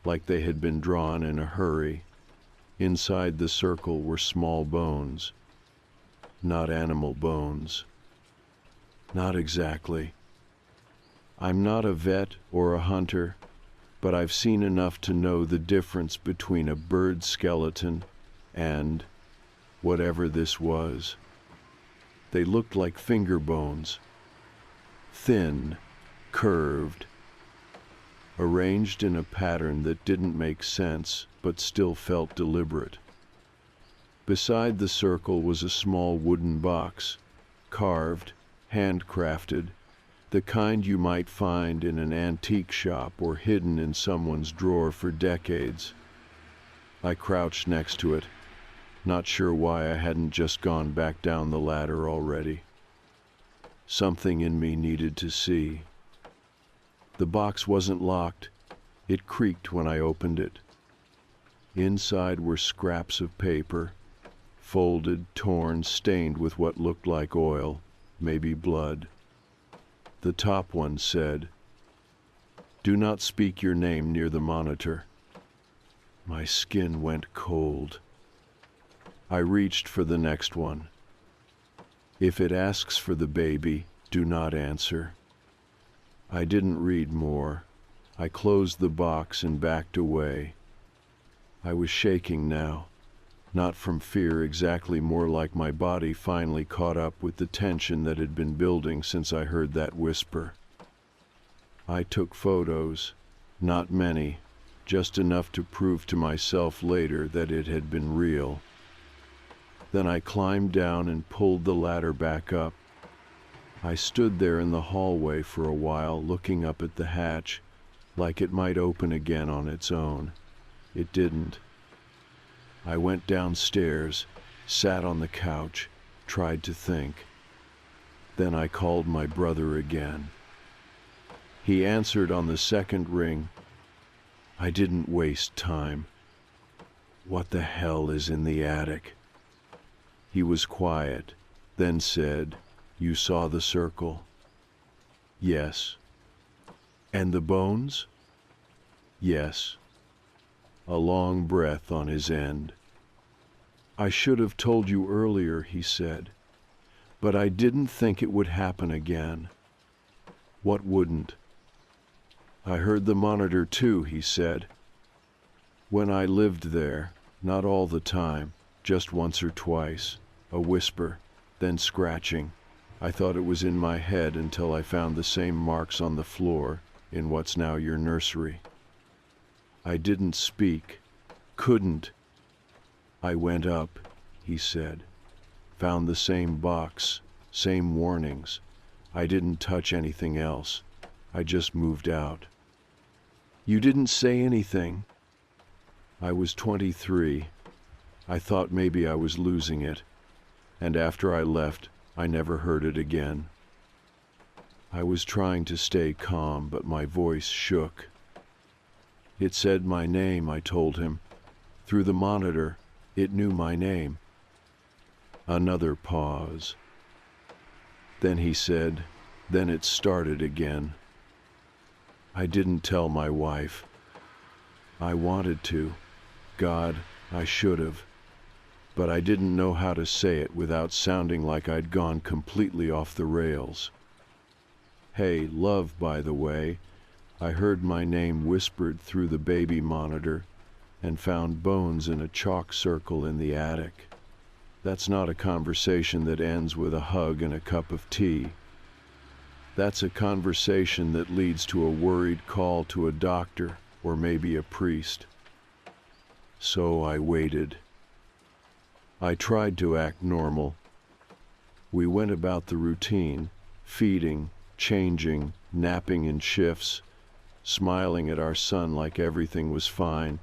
like they had been drawn in a hurry. Inside the circle were small bones. Not animal bones. Not exactly. I'm not a vet or a hunter, but I've seen enough to know the difference between a bird skeleton and whatever this was. They looked like finger bones, thin, curved, arranged in a pattern that didn't make sense but still felt deliberate. Beside the circle was a small wooden box, carved, handcrafted, the kind you might find in an antique shop or hidden in someone's drawer for decades. I crouched next to it, not sure why I hadn't just gone back down the ladder already. Something in me needed to see. The box wasn't locked. It creaked when I opened it. Inside were scraps of paper, folded, torn, stained with what looked like oil, maybe blood. The top one said, "Do not speak your name near the monitor." My skin went cold. I reached for the next one. "If it asks for the baby, do not answer." I didn't read more. I closed the box and backed away. I was shaking now, not from fear exactly, more like my body finally caught up with the tension that had been building since I heard that whisper. I took photos, not many, just enough to prove to myself later that it had been real. Then I climbed down and pulled the ladder back up. I stood there in the hallway for a while, looking up at the hatch, like it might open again on its own. It didn't. I went downstairs, sat on the couch, tried to think. Then I called my brother again. He answered on the second ring. I didn't waste time. What the hell is in the attic? He was quiet, then said, "You saw the circle?" "Yes." "And the bones?" "Yes." A long breath on his end. "I should have told you earlier," he said, "but I didn't think it would happen again." "What wouldn't?" "I heard the monitor too," he said. "When I lived there, not all the time, just once or twice, a whisper, then scratching. I thought it was in my head until I found the same marks on the floor in what's now your nursery. I didn't speak, couldn't. I went up," he said, "found the same box, same warnings. I didn't touch anything else. I just moved out." "You didn't say anything." "I was 23. I thought maybe I was losing it, and after I left, I never heard it again." I was trying to stay calm, but my voice shook. "It said my name," I told him. "Through the monitor, it knew my name." Another pause. Then he said, "Then it started again." I didn't tell my wife. I wanted to. God, I should have. But I didn't know how to say it without sounding like I'd gone completely off the rails. "Hey, love, by the way, I heard my name whispered through the baby monitor and found bones in a chalk circle in the attic. That's not a conversation that ends with a hug and a cup of tea. That's a conversation that leads to a worried call to a doctor or maybe a priest." So I waited. I tried to act normal. We went about the routine, feeding, changing, napping in shifts, smiling at our son like everything was fine,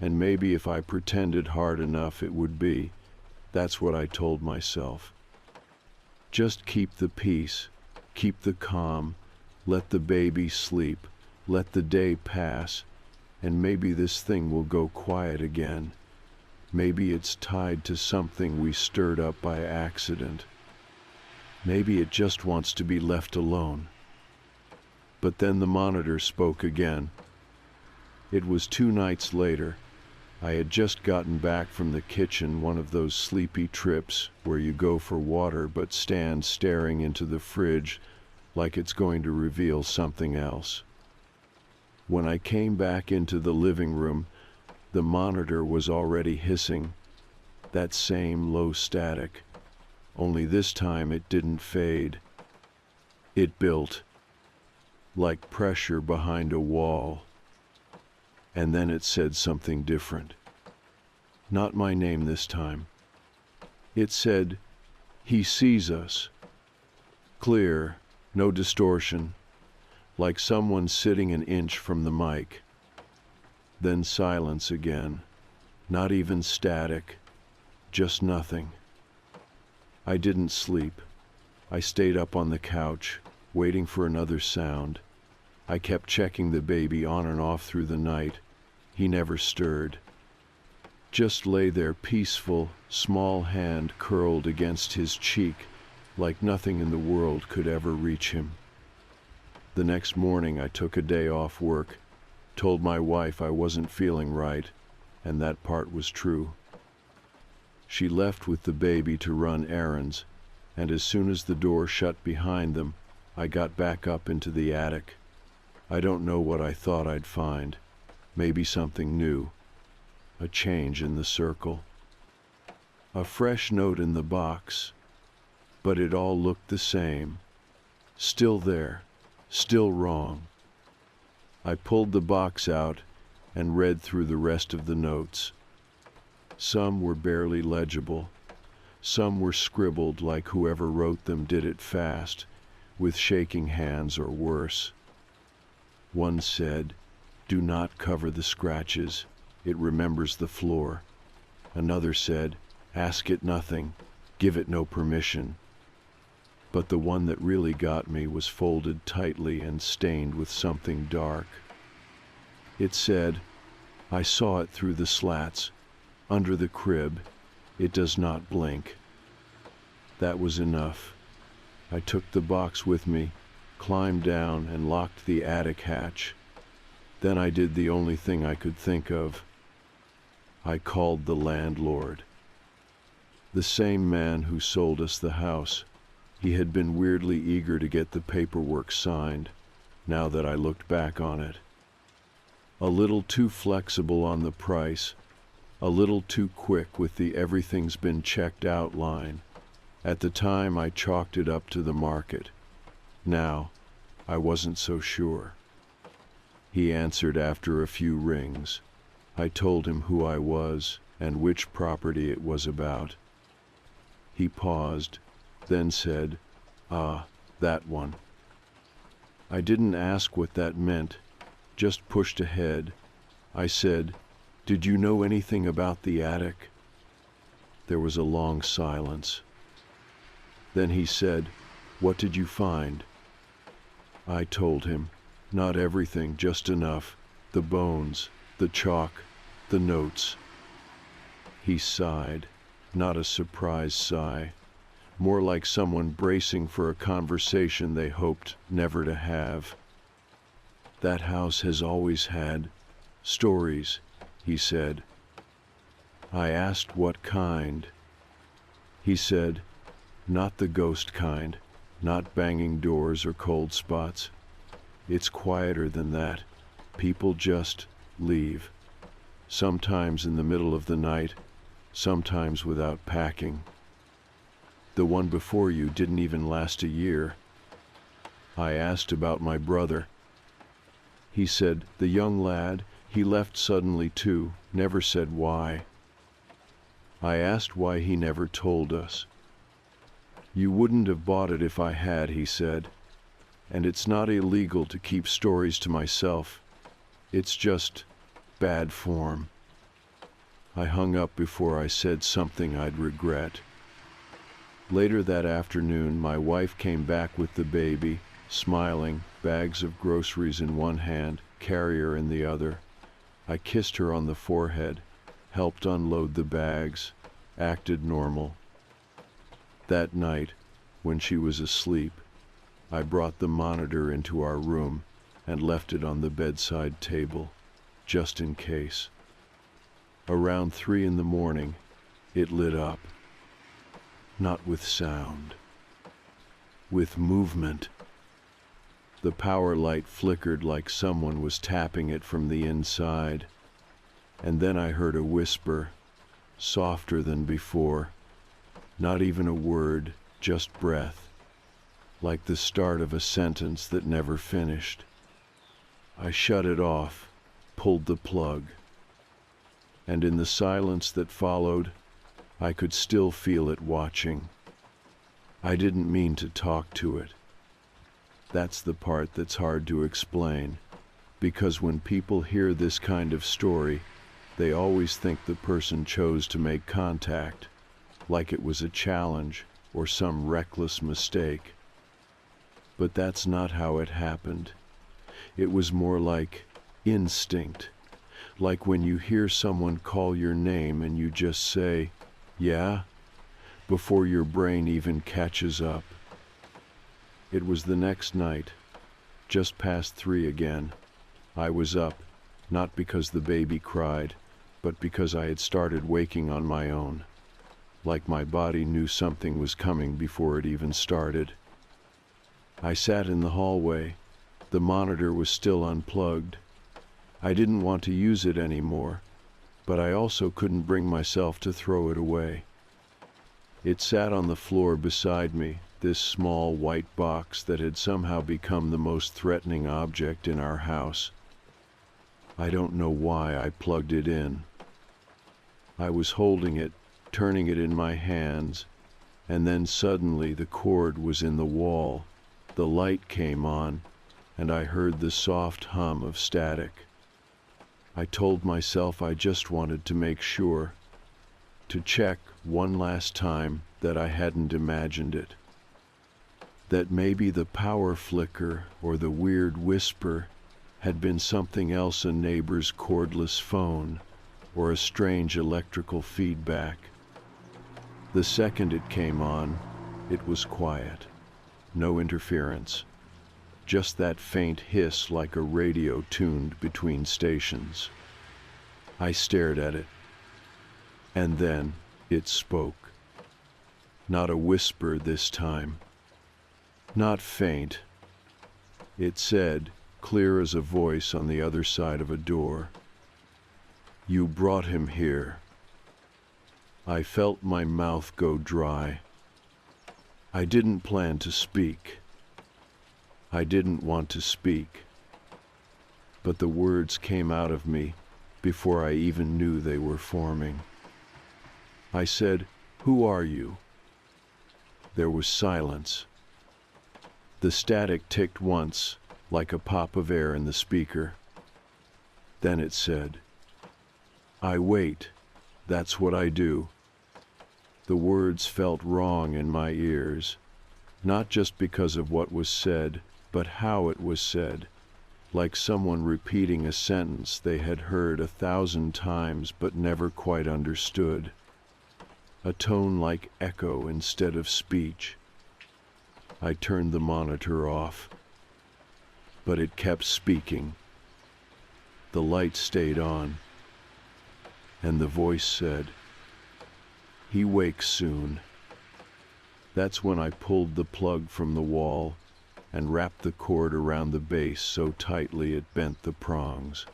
and maybe if I pretended hard enough it would be. That's what I told myself. Just keep the peace, keep the calm, let the baby sleep, let the day pass, and maybe this thing will go quiet again. Maybe it's tied to something we stirred up by accident. Maybe it just wants to be left alone. But then the monitor spoke again. It was 2 nights later. I had just gotten back from the kitchen, one of those sleepy trips where you go for water but stand staring into the fridge like it's going to reveal something else. When I came back into the living room, the monitor was already hissing, that same low static, only this time it didn't fade. It built, like pressure behind a wall. And then it said something different. Not my name this time. It said, "He sees us." Clear, no distortion, like someone sitting an inch from the mic. Then silence again, not even static, just nothing. I didn't sleep. I stayed up on the couch, waiting for another sound. I kept checking the baby on and off through the night. He never stirred. Just lay there, peaceful, small hand curled against his cheek, like nothing in the world could ever reach him. The next morning I took a day off work, told my wife I wasn't feeling right, and that part was true. She left with the baby to run errands, and as soon as the door shut behind them, I got back up into the attic. I don't know what I thought I'd find. Maybe something new. A change in the circle. A fresh note in the box. But it all looked the same. Still there. Still wrong. I pulled the box out and read through the rest of the notes. Some were barely legible. Some were scribbled like whoever wrote them did it fast, with shaking hands or worse. One said, "Do not cover the scratches. It remembers the floor." Another said, "Ask it nothing. Give it no permission." But the one that really got me was folded tightly and stained with something dark. It said, "I saw it through the slats. Under the crib. It does not blink." That was enough. I took the box with me, climbed down and locked the attic hatch. Then I did the only thing I could think of. I called the landlord. The same man who sold us the house. He had been weirdly eager to get the paperwork signed, now that I looked back on it. A little too flexible on the price, a little too quick with the "everything's been checked out" line. At the time I chalked it up to the market. Now, I wasn't so sure. He answered after a few rings. I told him who I was and which property it was about. He paused, then said, "Ah, that one." I didn't ask what that meant, just pushed ahead. I said, "Did you know anything about the attic?" There was a long silence. Then he said, "What did you find?" I told him, not everything, just enough, the bones, the chalk, the notes. He sighed, not a surprised sigh, more like someone bracing for a conversation they hoped never to have. "That house has always had stories," he said. I asked what kind. He said, "Not the ghost kind, not banging doors or cold spots. It's quieter than that. People just leave. Sometimes in the middle of the night, sometimes without packing. The one before you didn't even last a year." I asked about my brother. He said, "The young lad, he left suddenly too, never said why." I asked why he never told us. You wouldn't have bought it if I had, he said. And it's not illegal to keep stories to myself. It's just bad form. I hung up before I said something I'd regret. Later that afternoon, my wife came back with the baby, smiling, bags of groceries in one hand, carrier in the other. I kissed her on the forehead, helped unload the bags, acted normal. That night, when she was asleep, I brought the monitor into our room and left it on the bedside table, just in case. Around 3 in the morning, it lit up. Not with sound, with movement. The power light flickered like someone was tapping it from the inside. And then I heard a whisper, softer than before. Not even a word, just breath, like the start of a sentence that never finished. I shut it off, pulled the plug, and in the silence that followed, I could still feel it watching. I didn't mean to talk to it. That's the part that's hard to explain, because when people hear this kind of story, they always think the person chose to make contact, like it was a challenge or some reckless mistake. But that's not how it happened. It was more like instinct, like when you hear someone call your name and you just say, "Yeah?" before your brain even catches up. It was the next night, just past 3 again. I was up, not because the baby cried, but because I had started waking on my own. Like my body knew something was coming before it even started. I sat in the hallway. The monitor was still unplugged. I didn't want to use it anymore, but I also couldn't bring myself to throw it away. It sat on the floor beside me, this small white box that had somehow become the most threatening object in our house. I don't know why I plugged it in. I was holding it, turning it in my hands, and then suddenly the cord was in the wall. The light came on, and I heard the soft hum of static. I told myself I just wanted to make sure, to check one last time that I hadn't imagined it. That maybe the power flicker or the weird whisper had been something else, a neighbor's cordless phone or a strange electrical feedback. The second it came on, it was quiet. No interference. Just that faint hiss like a radio tuned between stations. I stared at it. And then it spoke. Not a whisper this time. Not faint. It said, clear as a voice on the other side of a door, "You brought him here." I felt my mouth go dry. I didn't plan to speak. I didn't want to speak. But the words came out of me before I even knew they were forming. I said, "Who are you?" There was silence. The static ticked once, like a pop of air in the speaker. Then it said, "I wait. That's what I do." The words felt wrong in my ears, not just because of what was said, but how it was said, like someone repeating a sentence they had heard 1,000 times but never quite understood. A tone like echo instead of speech. I turned the monitor off, but it kept speaking. The light stayed on, and the voice said, "He wakes soon." That's when I pulled the plug from the wall and wrapped the cord around the base so tightly it bent the prongs.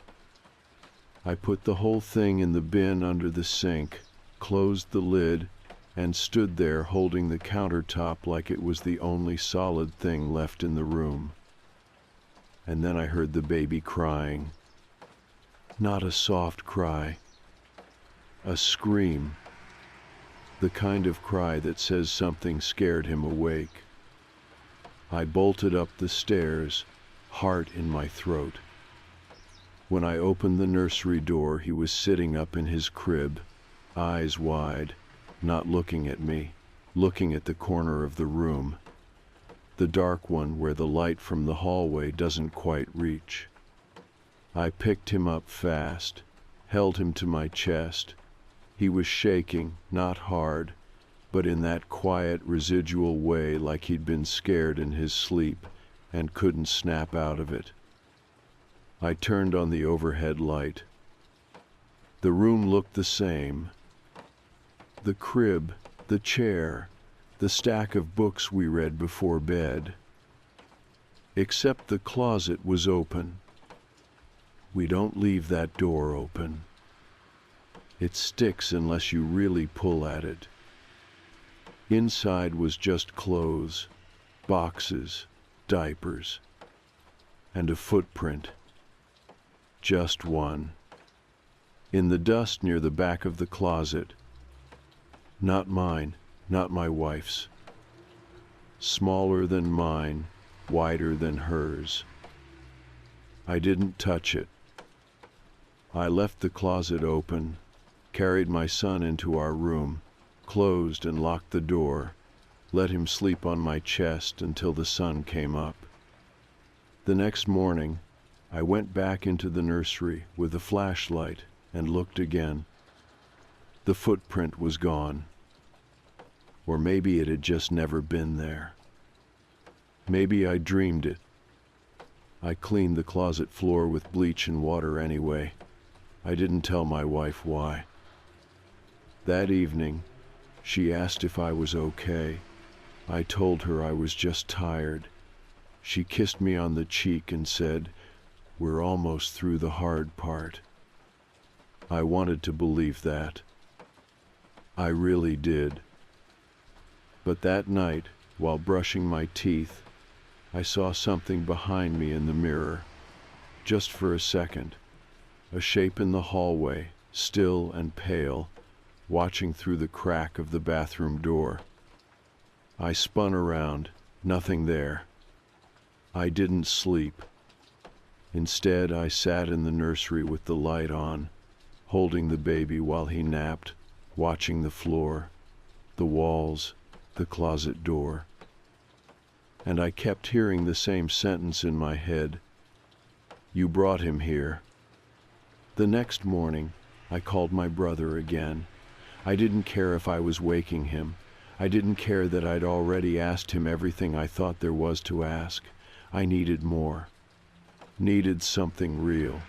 I put the whole thing in the bin under the sink, closed the lid, and stood there holding the countertop like it was the only solid thing left in the room. And then I heard the baby crying. Not a soft cry, a scream. the kind of cry that says something scared him awake. I bolted up the stairs, heart in my throat. When I opened the nursery door, he was sitting up in his crib, eyes wide, not looking at me, looking at the corner of the room, the dark one where the light from the hallway doesn't quite reach. I picked him up fast, held him to my chest. He was shaking, not hard, but in that quiet residual way, like he'd been scared in his sleep and couldn't snap out of it. I turned on the overhead light. The room looked the same. The crib, the chair, the stack of books we read before bed. Except the closet was open. We don't leave that door open. It sticks unless you really pull at it. Inside was just clothes, boxes, diapers, and a footprint. Just one. In the dust near the back of the closet. Not mine, not my wife's. Smaller than mine, wider than hers. I didn't touch it. I left the closet open, carried my son into our room, closed and locked the door, let him sleep on my chest until the sun came up. The next morning, I went back into the nursery with a flashlight and looked again. The footprint was gone. Or maybe it had just never been there. Maybe I dreamed it. I cleaned the closet floor with bleach and water anyway. I didn't tell my wife why. That evening, she asked if I was okay. I told her I was just tired. She kissed me on the cheek and said, "We're almost through the hard part." I wanted to believe that. I really did. But that night, while brushing my teeth, I saw something behind me in the mirror. Just for a second. A shape in the hallway, still and pale, watching through the crack of the bathroom door. I spun around, nothing there. I didn't sleep. Instead, I sat in the nursery with the light on, holding the baby while he napped, watching the floor, the walls, the closet door. And I kept hearing the same sentence in my head. "You brought him here." The next morning, I called my brother again. I didn't care if I was waking him. I didn't care that I'd already asked him everything I thought there was to ask. I needed more. Needed something real.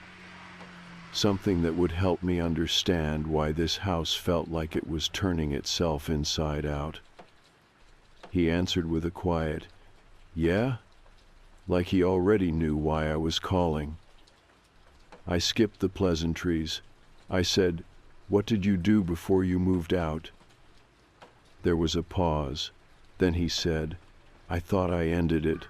Something that would help me understand why this house felt like it was turning itself inside out. He answered with a quiet, "Yeah?" Like he already knew why I was calling. I skipped the pleasantries. I said, "What did you do before you moved out?" There was a pause. Then he said, "I thought I ended it."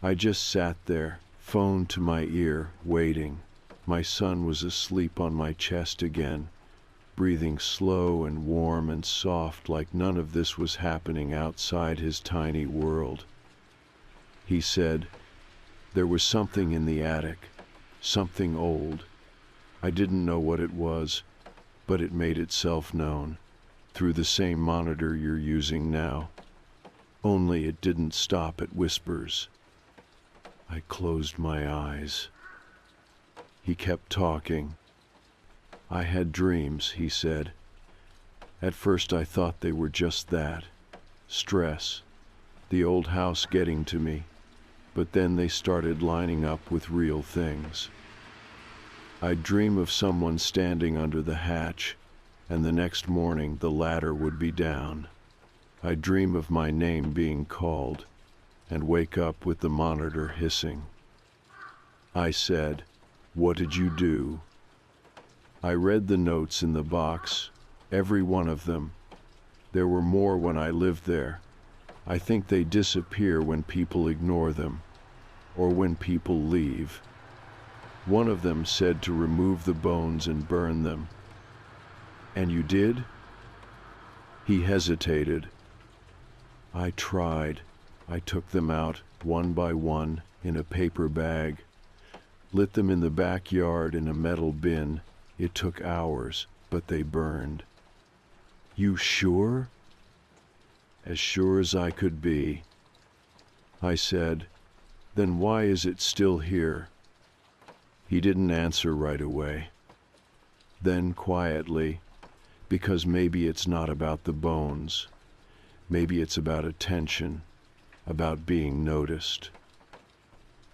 I just sat there, phone to my ear, waiting. My son was asleep on my chest again, breathing slow and warm and soft, like none of this was happening outside his tiny world. He said, "There was something in the attic, something old. I didn't know what it was, but it made itself known, through the same monitor you're using now. Only it didn't stop at whispers." I closed my eyes. He kept talking. "I had dreams," he said. "At first I thought they were just that. Stress. The old house getting to me. But then they started lining up with real things. I'd dream of someone standing under the hatch, and the next morning the ladder would be down. I'd dream of my name being called, and wake up with the monitor hissing. I said, "What did you do?" I read the notes in the box, every one of them. There were more when I lived there. I think they disappear when people ignore them, or when people leave. One of them said to remove the bones and burn them. "And you did?" He hesitated. I tried. I took them out, one by one, in a paper bag. Lit them in the backyard in a metal bin. It took hours, but they burned. You sure? As sure as I could be. I said, then why is it still here? He didn't answer right away. Then quietly, because maybe it's not about the bones. Maybe it's about attention, about being noticed.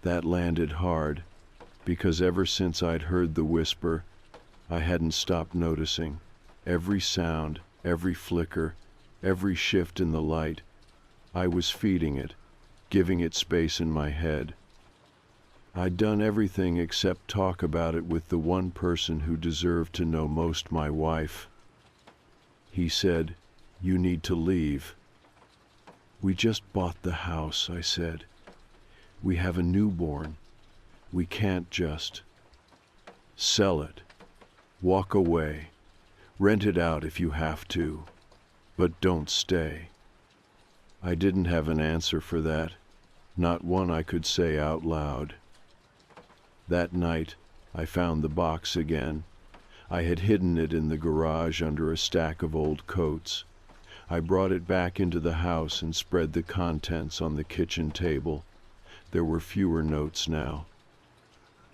That landed hard, because ever since I'd heard the whisper, I hadn't stopped noticing. Every sound, every flicker, every shift in the light, I was feeding it, giving it space in my head. I'd done everything except talk about it with the one person who deserved to know most, my wife. He said, "You need to leave." "We just bought the house," I said. "We have a newborn. We can't just sell it. Walk away. Rent it out if you have to. But don't stay." I didn't have an answer for that, not one I could say out loud. That night, I found the box again. I had hidden it in the garage under a stack of old coats. I brought it back into the house and spread the contents on the kitchen table. There were fewer notes now.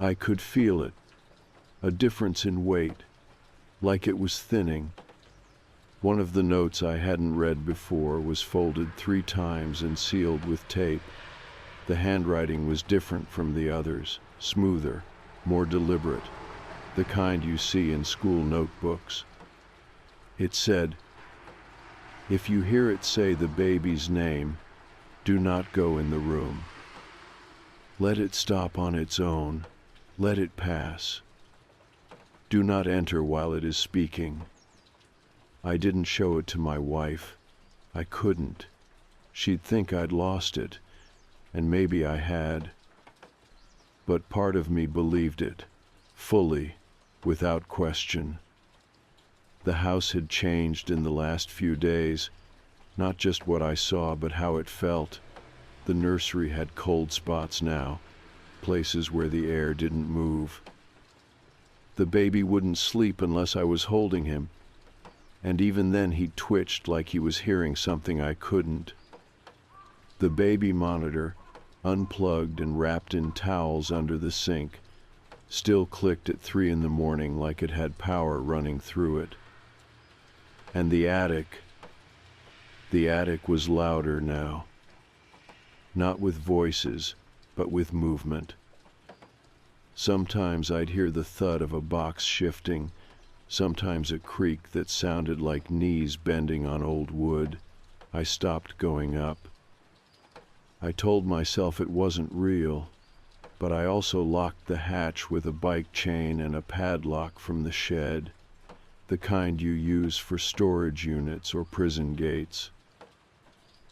I could feel it, a difference in weight, like it was thinning. One of the notes I hadn't read before was folded 3 times and sealed with tape. The handwriting was different from the others, smoother, more deliberate, the kind you see in school notebooks. It said, "If you hear it say the baby's name, do not go in the room. Let it stop on its own. Let it pass. Do not enter while it is speaking." I didn't show it to my wife. I couldn't. She'd think I'd lost it, and maybe I had. But part of me believed it, fully, without question. The house had changed in the last few days, not just what I saw, but how it felt. The nursery had cold spots now, places where the air didn't move. The baby wouldn't sleep unless I was holding him, and even then he twitched like he was hearing something I couldn't. The baby monitor, unplugged and wrapped in towels under the sink, still clicked at 3 in the morning like it had power running through it. And the attic was louder now. Not with voices, but with movement. Sometimes I'd hear the thud of a box shifting, sometimes a creak that sounded like knees bending on old wood. I stopped going up. I told myself it wasn't real, but I also locked the hatch with a bike chain and a padlock from the shed, the kind you use for storage units or prison gates.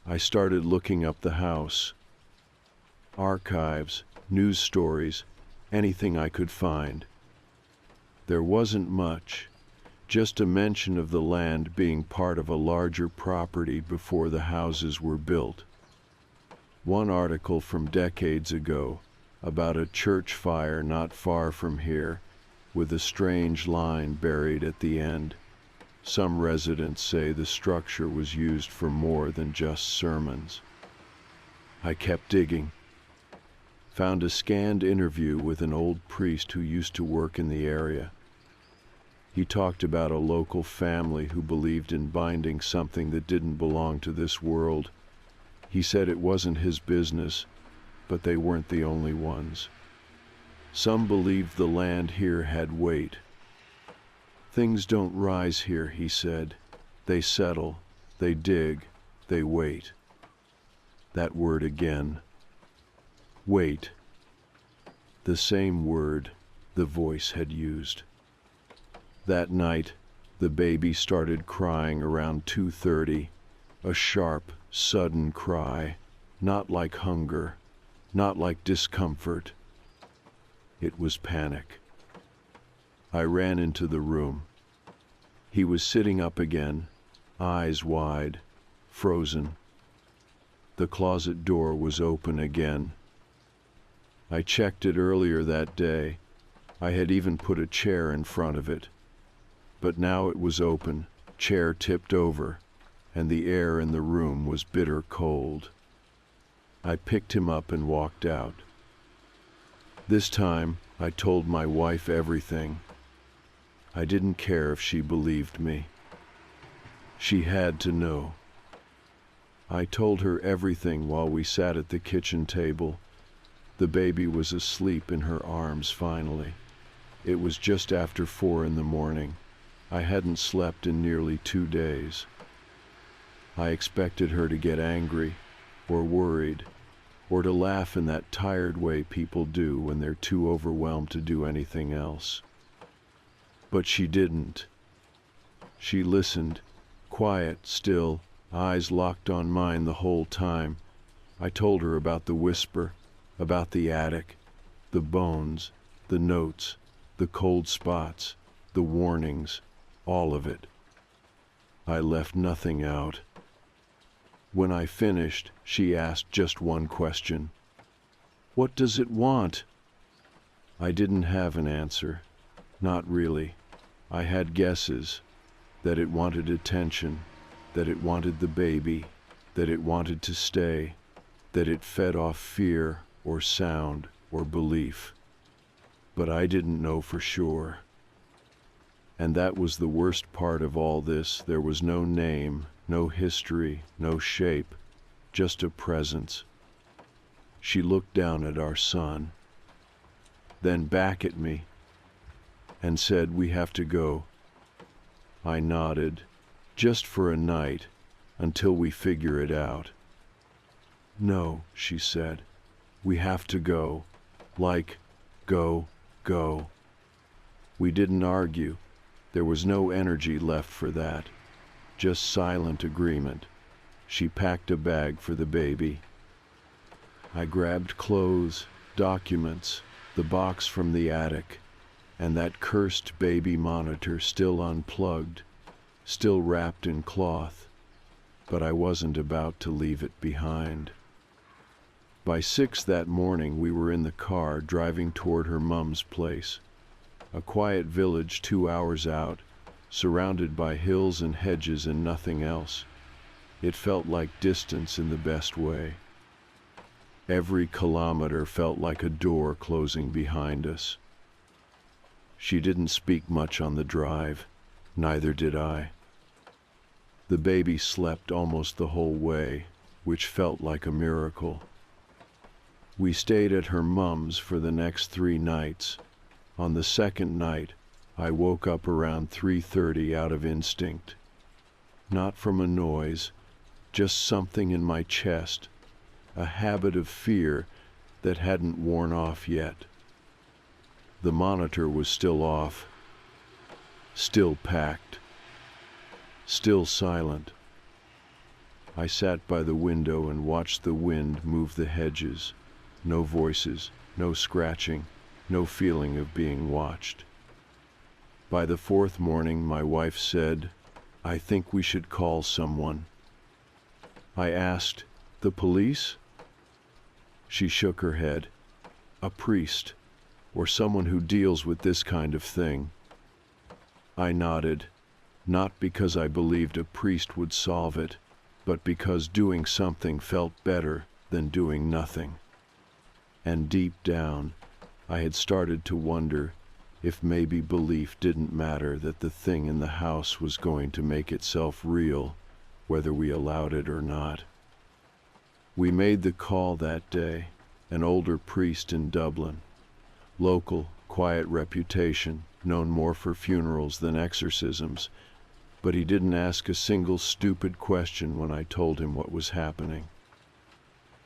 I started looking up the house. Archives, news stories, anything I could find. There wasn't much, just a mention of the land being part of a larger property before the houses were built. One article from decades ago about a church fire not far from here, with a strange line buried at the end. Some residents say the structure was used for more than just sermons. I kept digging. Found a scanned interview with an old priest who used to work in the area. He talked about a local family who believed in binding something that didn't belong to this world. He said it wasn't his business, but they weren't the only ones. Some believed the land here had weight. "Things don't rise here," he said. "They settle, they dig, they wait." That word again. Wait. The same word the voice had used. That night, the baby started crying around 2:30, a sharp, sudden cry, not like hunger, not like discomfort. It was panic. I ran into the room. He was sitting up again, eyes wide, frozen. The closet door was open again. I checked it earlier that day. I had even put a chair in front of it. But now it was open, chair tipped over, and the air in the room was bitter cold. I picked him up and walked out. This time, I told my wife everything. I didn't care if she believed me. She had to know. I told her everything while we sat at the kitchen table. The baby was asleep in her arms finally. It was just after 4 in the morning. I hadn't slept in nearly 2 days. I expected her to get angry, or worried, or to laugh in that tired way people do when they're too overwhelmed to do anything else. But she didn't. She listened, quiet, still, eyes locked on mine the whole time. I told her about the whisper, about the attic, the bones, the notes, the cold spots, the warnings, all of it. I left nothing out. When I finished, she asked just one question. "What does it want?" I didn't have an answer. Not really. I had guesses. That it wanted attention, that it wanted the baby, that it wanted to stay, that it fed off fear or sound or belief. But I didn't know for sure. And that was the worst part of all this. There was no name, no history, no shape, just a presence. She looked down at our son, then back at me, and said, "We have to go." I nodded, "Just for a night, until we figure it out." "No," she said, "we have to go. Like, go, go." We didn't argue. There was no energy left for that. Just silent agreement. She packed a bag for the baby. I grabbed clothes, documents, the box from the attic, and that cursed baby monitor still unplugged, still wrapped in cloth, but I wasn't about to leave it behind. By 6 that morning we were in the car driving toward her mum's place, a quiet village 2 hours out, surrounded by hills and hedges and nothing else. It felt like distance in the best way. Every kilometer felt like a door closing behind us. She didn't speak much on the drive, neither did I. The baby slept almost the whole way, which felt like a miracle. We stayed at her mum's for the next 3 nights. On the second night, I woke up around 3:30 out of instinct. Not from a noise, just something in my chest, a habit of fear that hadn't worn off yet. The monitor was still off, still packed, still silent. I sat by the window and watched the wind move the hedges. No voices, no scratching, no feeling of being watched. By the 4th morning, my wife said, "I think we should call someone." I asked, "The police?" She shook her head. "A priest, or someone who deals with this kind of thing." I nodded, not because I believed a priest would solve it, but because doing something felt better than doing nothing. And deep down, I had started to wonder if maybe belief didn't matter, that the thing in the house was going to make itself real, whether we allowed it or not. We made the call that day, an older priest in Dublin. Local, quiet reputation, known more for funerals than exorcisms, but he didn't ask a single stupid question when I told him what was happening.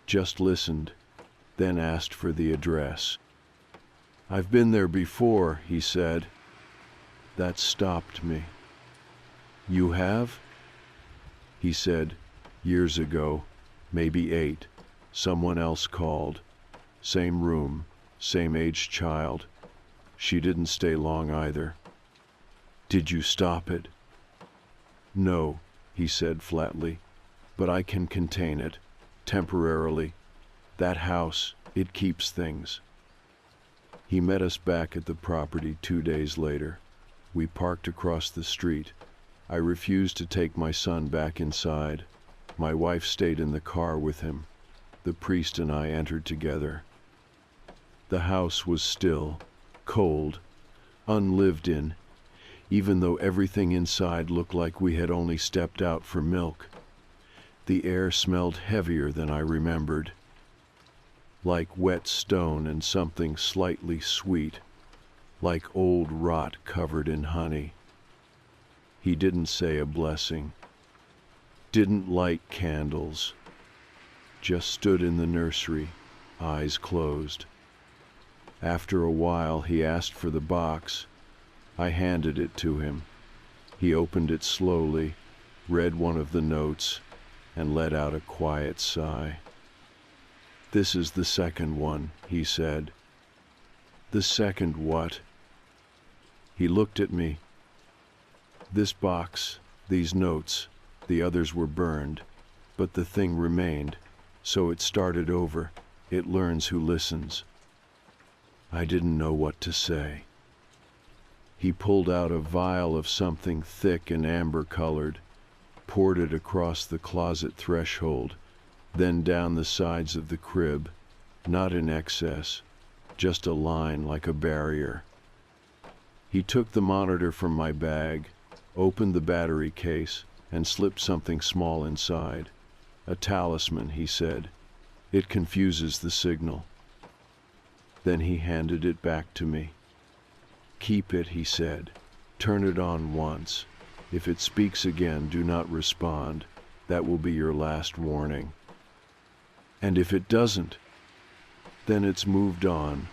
Just listened, then asked for the address. "I've been there before," he said. That stopped me. "You have?" He said, "Years ago, maybe 8, someone else called. Same room, same age child. She didn't stay long either." "Did you stop it?" "No," he said flatly, but I can contain it, temporarily. That house, it keeps things. He met us back at the property 2 days later. We parked across the street. I refused to take my son back inside. My wife stayed in the car with him. The priest and I entered together. The house was still, cold, unlived in, even though everything inside looked like we had only stepped out for milk. The air smelled heavier than I remembered, like wet stone and something slightly sweet, like old rot covered in honey. He didn't say a blessing, didn't light candles, just stood in the nursery, eyes closed. After a while, he asked for the box. I handed it to him. He opened it slowly, read one of the notes, and let out a quiet sigh. "This is the second one," he said. "The second what?" He looked at me. "This box, these notes, the others were burned, but the thing remained, so it started over. It learns who listens." I didn't know what to say. He pulled out a vial of something thick and amber-colored, poured it across the closet threshold, then down the sides of the crib, not in excess, just a line like a barrier. He took the monitor from my bag, opened the battery case, and slipped something small inside. "A talisman," he said. "It confuses the signal." Then he handed it back to me. "Keep it," he said. "Turn it on once. If it speaks again, do not respond. That will be your last warning. And if it doesn't, then it's moved on.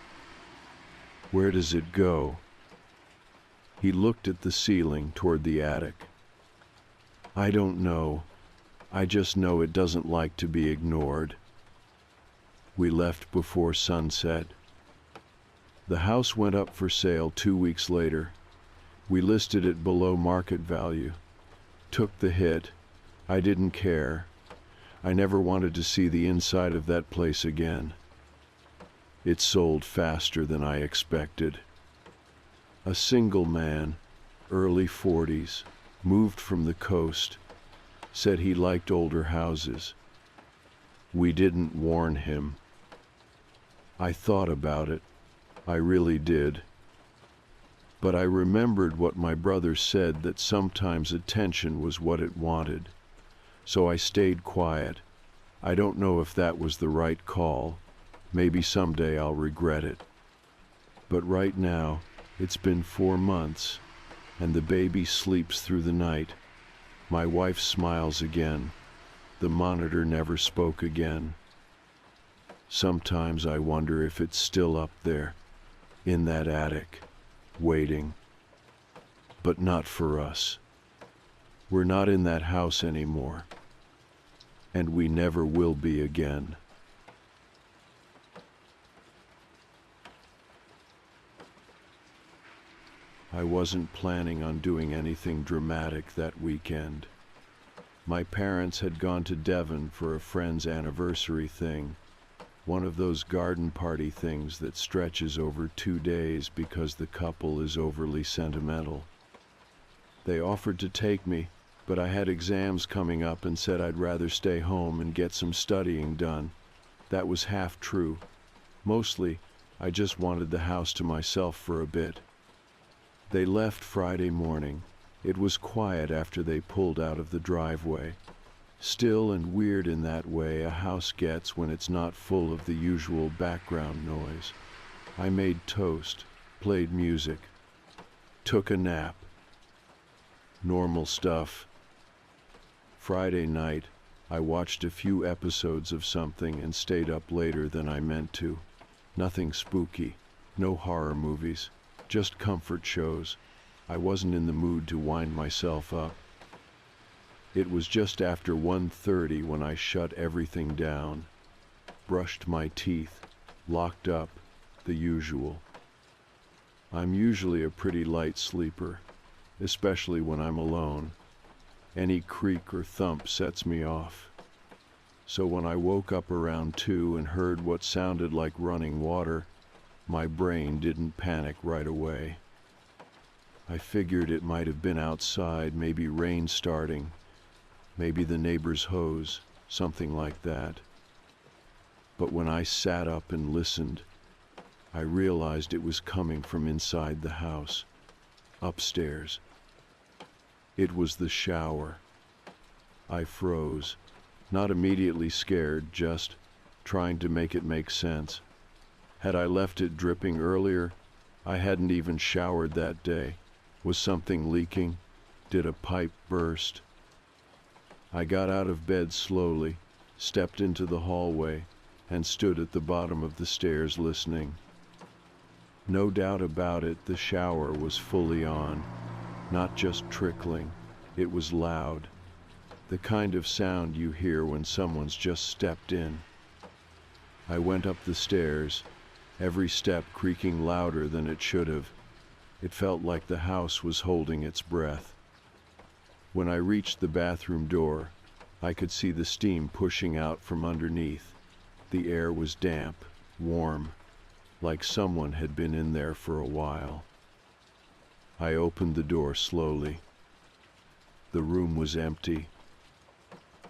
Where does it go?" He looked at the ceiling toward the attic. "I don't know. I just know it doesn't like to be ignored." We left before sunset. The house went up for sale 2 weeks later. We listed it below market value. Took the hit. I didn't care. I never wanted to see the inside of that place again. It sold faster than I expected. A single man, early 40s, moved from the coast, said he liked older houses. We didn't warn him. I thought about it. I really did. But I remembered what my brother said, that sometimes attention was what it wanted. So I stayed quiet. I don't know if that was the right call. Maybe someday I'll regret it. But right now, it's been 4 months, and the baby sleeps through the night. My wife smiles again. The monitor never spoke again. Sometimes I wonder if it's still up there, in that attic, waiting. But not for us. We're not in that house anymore, and we never will be again. I wasn't planning on doing anything dramatic that weekend. My parents had gone to Devon for a friend's anniversary thing, one of those garden party things that stretches over 2 days because the couple is overly sentimental. They offered to take me, but I had exams coming up and said I'd rather stay home and get some studying done. That was half true. Mostly, I just wanted the house to myself for a bit. They left Friday morning. It was quiet after they pulled out of the driveway. Still and weird in that way a house gets when it's not full of the usual background noise. I made toast, played music, took a nap. Normal stuff. Friday night, I watched a few episodes of something and stayed up later than I meant to. Nothing spooky, no horror movies, just comfort shows. I wasn't in the mood to wind myself up. It was just after 1:30 when I shut everything down, brushed my teeth, locked up, the usual. I'm usually a pretty light sleeper, especially when I'm alone. Any creak or thump sets me off. So when I woke up around 2 and heard what sounded like running water, my brain didn't panic right away. I figured it might have been outside, maybe rain starting, maybe the neighbor's hose, something like that. But when I sat up and listened, I realized it was coming from inside the house, upstairs. It was the shower. I froze, not immediately scared, just trying to make it make sense. Had I left it dripping earlier? I hadn't even showered that day. Was something leaking? Did a pipe burst? I got out of bed slowly, stepped into the hallway, and stood at the bottom of the stairs listening. No doubt about it, the shower was fully on, not just trickling. It was loud, the kind of sound you hear when someone's just stepped in. I went up the stairs, every step creaking louder than it should have. It felt like the house was holding its breath. When I reached the bathroom door, I could see the steam pushing out from underneath. The air was damp, warm, like someone had been in there for a while. I opened the door slowly. The room was empty.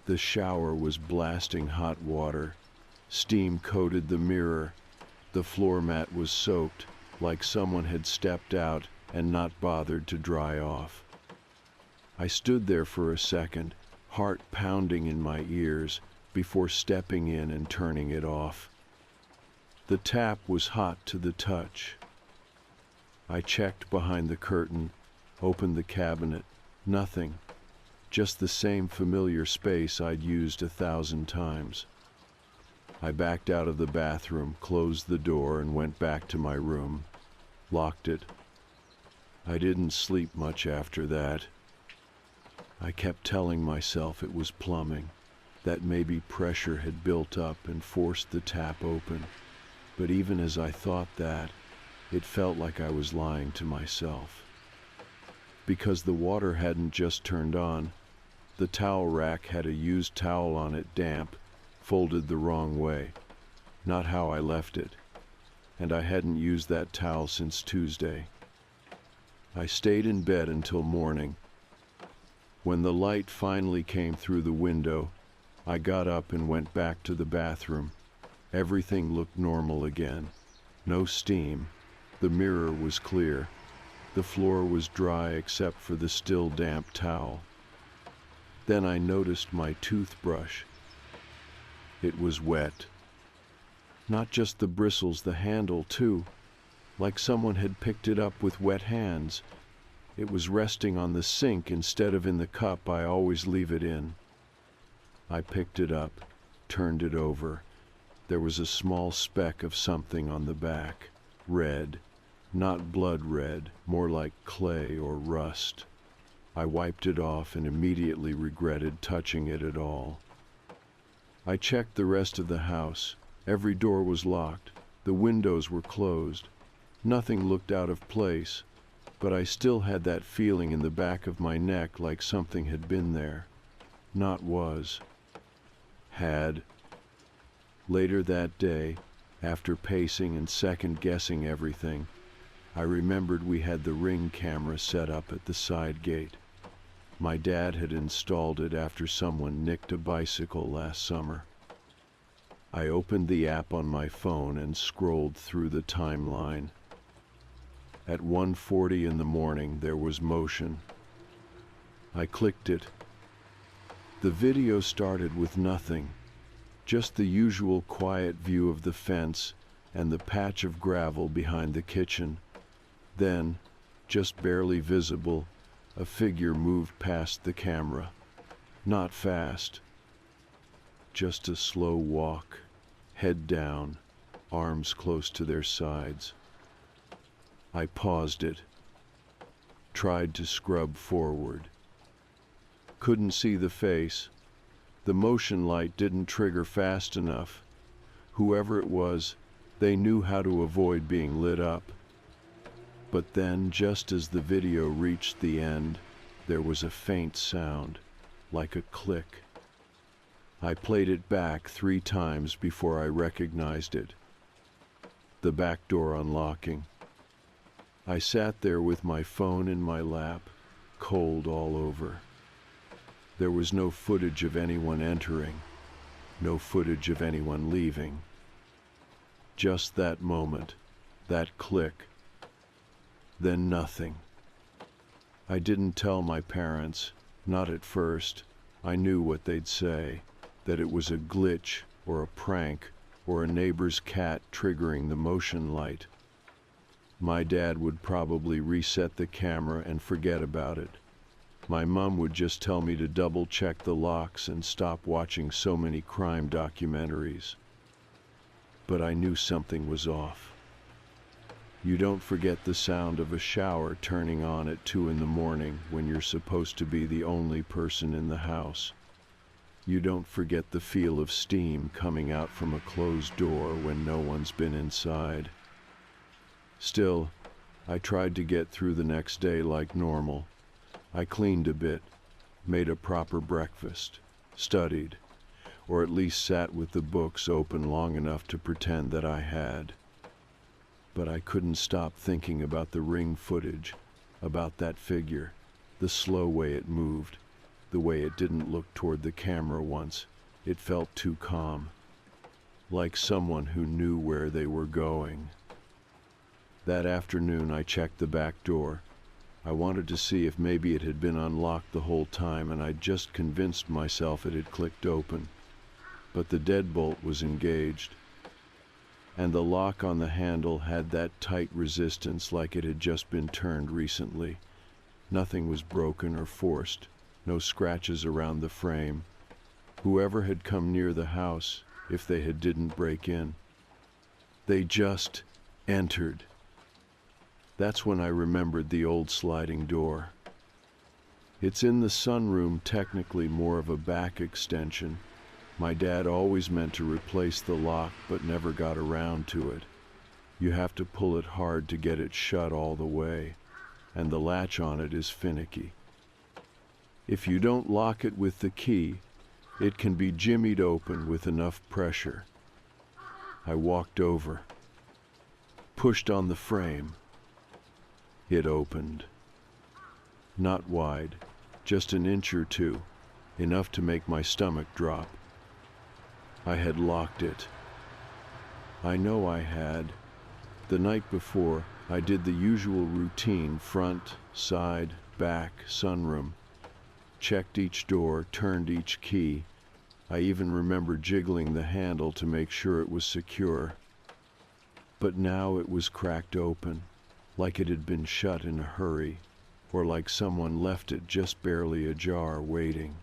The shower was blasting hot water. Steam coated the mirror. The floor mat was soaked, like someone had stepped out and not bothered to dry off. I stood there for a second, heart pounding in my ears, before stepping in and turning it off. The tap was hot to the touch. I checked behind the curtain, opened the cabinet. Nothing. Just the same familiar space I'd used 1,000 times. I backed out of the bathroom, closed the door, and went back to my room. Locked it. I didn't sleep much after that. I kept telling myself it was plumbing, that maybe pressure had built up and forced the tap open. But even as I thought that, it felt like I was lying to myself. Because the water hadn't just turned on, the towel rack had a used towel on it, damp, folded the wrong way, not how I left it, and I hadn't used that towel since Tuesday. I stayed in bed until morning. When the light finally came through the window, I got up and went back to the bathroom. Everything looked normal again. No steam. The mirror was clear. The floor was dry except for the still damp towel. Then I noticed my toothbrush. It was wet. Not just the bristles, the handle too. Like someone had picked it up with wet hands. It was resting on the sink instead of in the cup I always leave it in. I picked it up, turned it over. There was a small speck of something on the back. Red. Not blood red, more like clay or rust. I wiped it off and immediately regretted touching it at all. I checked the rest of the house. Every door was locked. The windows were closed. Nothing looked out of place, but I still had that feeling in the back of my neck like something had been there. Not was. Had. Later that day, after pacing and second-guessing everything, I remembered we had the Ring camera set up at the side gate. My dad had installed it after someone nicked a bicycle last summer. I opened the app on my phone and scrolled through the timeline. At 1:40 in the morning, there was motion. I clicked it. The video started with nothing, just the usual quiet view of the fence and the patch of gravel behind the kitchen. Then, just barely visible, a figure moved past the camera. Not fast. Just a slow walk, head down, arms close to their sides. I paused it, tried to scrub forward. Couldn't see the face. The motion light didn't trigger fast enough. Whoever it was, they knew how to avoid being lit up. But then, just as the video reached the end, there was a faint sound, like a click. I played it back 3 times before I recognized it. The back door unlocking. I sat there with my phone in my lap, cold all over. There was no footage of anyone entering, no footage of anyone leaving. Just that moment, that click, then nothing. I didn't tell my parents, not at first. I knew what they'd say, that it was a glitch or a prank or a neighbor's cat triggering the motion light. My dad would probably reset the camera and forget about it. My mom would just tell me to double check the locks and stop watching so many crime documentaries. But I knew something was off. You don't forget the sound of a shower turning on at 2 in the morning when you're supposed to be the only person in the house. You don't forget the feel of steam coming out from a closed door when no one's been inside. Still, I tried to get through the next day like normal. I cleaned a bit, made a proper breakfast, studied, or at least sat with the books open long enough to pretend that I had. But I couldn't stop thinking about the Ring footage, about that figure, the slow way it moved, the way it didn't look toward the camera once. It felt too calm, like someone who knew where they were going. That afternoon I checked the back door. I wanted to see if maybe it had been unlocked the whole time, and I just convinced myself it had clicked open. But the deadbolt was engaged, and the lock on the handle had that tight resistance like it had just been turned recently. Nothing was broken or forced, no scratches around the frame. Whoever had come near the house, if they didn't break in, they just entered. That's when I remembered the old sliding door. It's in the sunroom, technically more of a back extension. My dad always meant to replace the lock, but never got around to it. You have to pull it hard to get it shut all the way, and the latch on it is finicky. If you don't lock it with the key, it can be jimmied open with enough pressure. I walked over, pushed on the frame. It opened. Not wide, just an inch or two, enough to make my stomach drop. I had locked it. I know I had. The night before, I did the usual routine: front, side, back, sunroom. Checked each door, turned each key. I even remember jiggling the handle to make sure it was secure. But now it was cracked open, like it had been shut in a hurry, or like someone left it just barely ajar, waiting.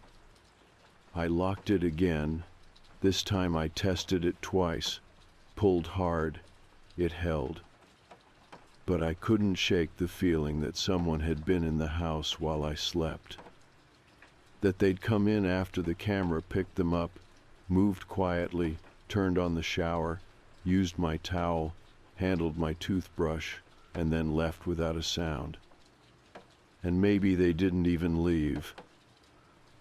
I locked it again. This time I tested it twice, pulled hard. It held. But I couldn't shake the feeling that someone had been in the house while I slept. That they'd come in after the camera picked them up, moved quietly, turned on the shower, used my towel, handled my toothbrush, and then left without a sound. And maybe they didn't even leave.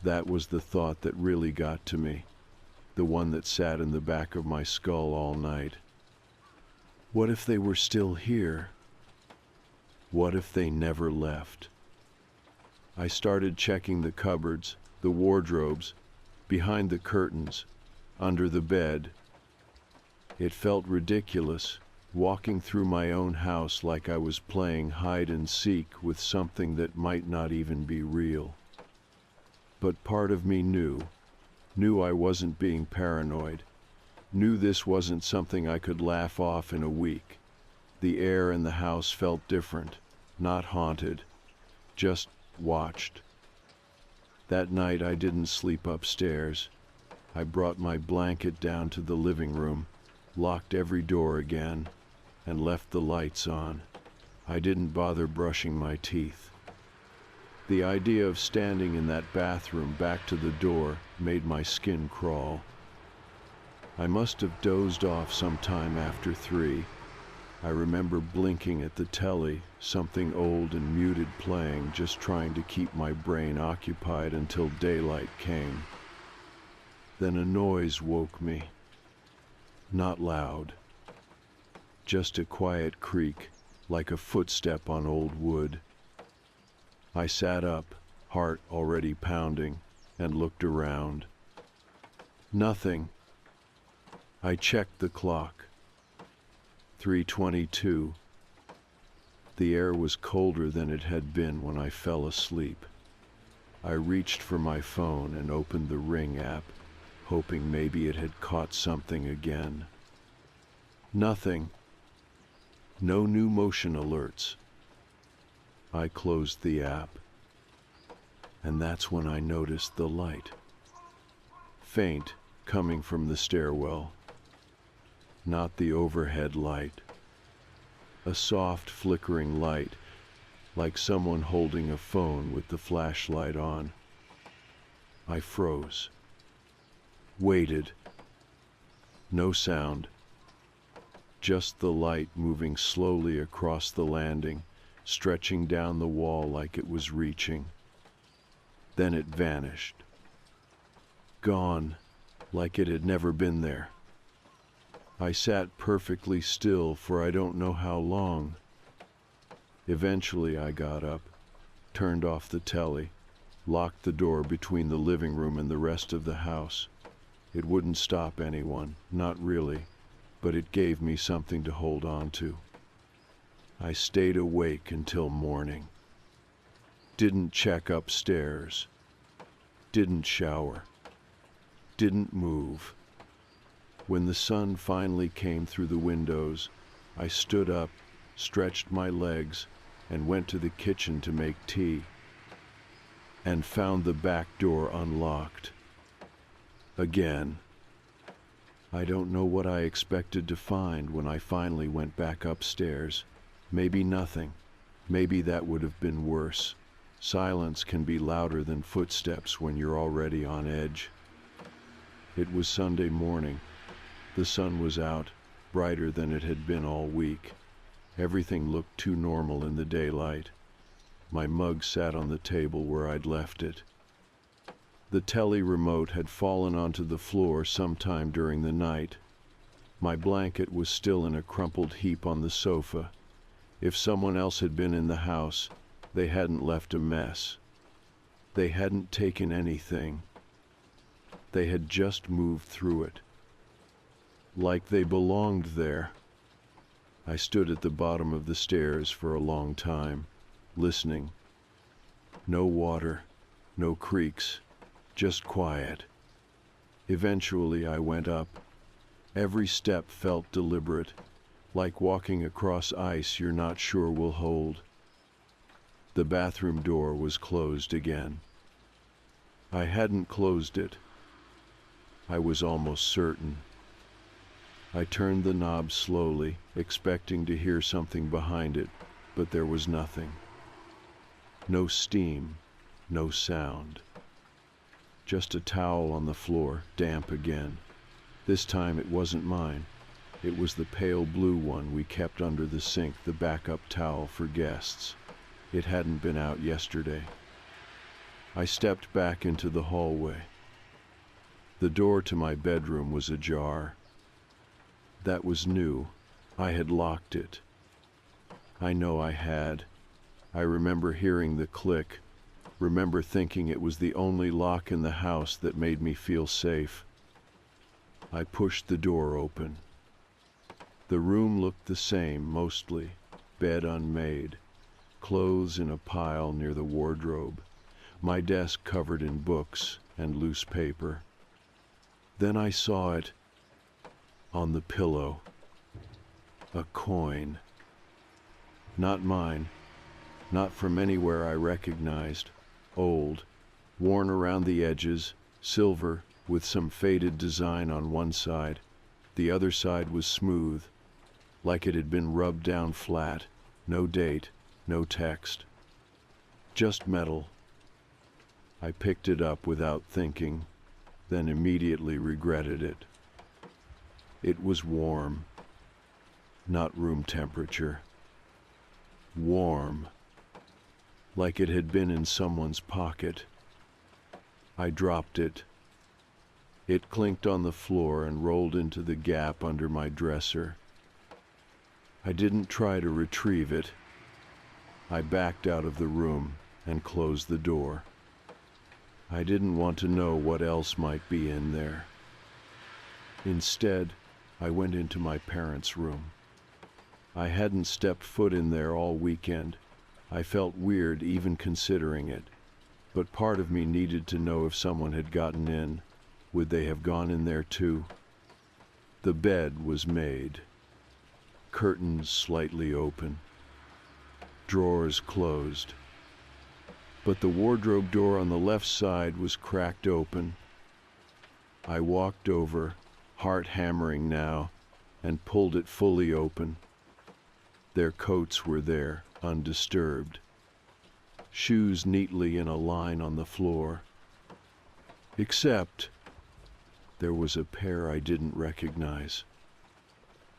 That was the thought that really got to me, the one that sat in the back of my skull all night. What if they were still here? What if they never left? I started checking the cupboards, the wardrobes, behind the curtains, under the bed. It felt ridiculous, walking through my own house like I was playing hide and seek with something that might not even be real. But part of me knew I wasn't being paranoid, knew this wasn't something I could laugh off in a week. The air in the house felt different, not haunted, just watched. That night I didn't sleep upstairs. I brought my blanket down to the living room, locked every door again, and left the lights on. I didn't bother brushing my teeth. The idea of standing in that bathroom back to the door made my skin crawl. I must have dozed off sometime after 3. I remember blinking at the telly, something old and muted playing, just trying to keep my brain occupied until daylight came. Then a noise woke me. Not loud. Just a quiet creak, like a footstep on old wood. I sat up, heart already pounding, and looked around. Nothing. I checked the clock. 3:22. The air was colder than it had been when I fell asleep. I reached for my phone and opened the Ring app, hoping maybe it had caught something again. Nothing. No new motion alerts. I closed the app, and that's when I noticed the light. Faint, coming from the stairwell. Not the overhead light. A soft, flickering light, like someone holding a phone with the flashlight on. I froze. Waited. No sound. Just the light moving slowly across the landing, stretching down the wall like it was reaching. Then it vanished. Gone, like it had never been there. I sat perfectly still for I don't know how long. Eventually I got up, turned off the telly, locked the door between the living room and the rest of the house. It wouldn't stop anyone, not really, but it gave me something to hold on to. I stayed awake until morning. Didn't check upstairs. Didn't shower. Didn't move. When the sun finally came through the windows, I stood up, stretched my legs, and went to the kitchen to make tea, and found the back door unlocked. Again. I don't know what I expected to find when I finally went back upstairs. Maybe nothing. Maybe that would have been worse. Silence can be louder than footsteps when you're already on edge. It was Sunday morning. The sun was out, brighter than it had been all week. Everything looked too normal in the daylight. My mug sat on the table where I'd left it. The telly remote had fallen onto the floor sometime during the night. My blanket was still in a crumpled heap on the sofa. If someone else had been in the house, they hadn't left a mess. They hadn't taken anything. They had just moved through it. Like they belonged there. I stood at the bottom of the stairs for a long time, listening. No water, no creaks, just quiet. Eventually I went up. Every step felt deliberate, like walking across ice you're not sure will hold. The bathroom door was closed again. I hadn't closed it. I was almost certain. I turned the knob slowly, expecting to hear something behind it, but there was nothing. No steam, no sound. Just a towel on the floor, damp again. This time it wasn't mine. It was the pale blue one we kept under the sink, the backup towel for guests. It hadn't been out yesterday. I stepped back into the hallway. The door to my bedroom was ajar. That was new. I had locked it. I know I had. I remember hearing the click, remember thinking it was the only lock in the house that made me feel safe. I pushed the door open. The room looked the same, mostly. Bed unmade. Clothes in a pile near the wardrobe. My desk covered in books and loose paper. Then I saw it. On the pillow. A coin. Not mine. Not from anywhere I recognized. Old. Worn around the edges. Silver, with some faded design on one side. The other side was smooth. Like it had been rubbed down flat. No date. No text. Just metal. I picked it up without thinking, then immediately regretted it. It was warm. not room temperature. Warm, like it had been in someone's pocket. I dropped it. It clinked on the floor and rolled into the gap under my dresser. I didn't try to retrieve it. I backed out of the room and closed the door. I didn't want to know what else might be in there. Instead, I went into my parents' room. I hadn't stepped foot in there all weekend. I felt weird even considering it, but part of me needed to know if someone had gotten in. Would they have gone in there too? The bed was made. Curtains slightly open. Drawers closed. But the wardrobe door on the left side was cracked open. I walked over, heart hammering now, and pulled it fully open. Their coats were there, undisturbed. Shoes neatly in a line on the floor. Except there was a pair I didn't recognize.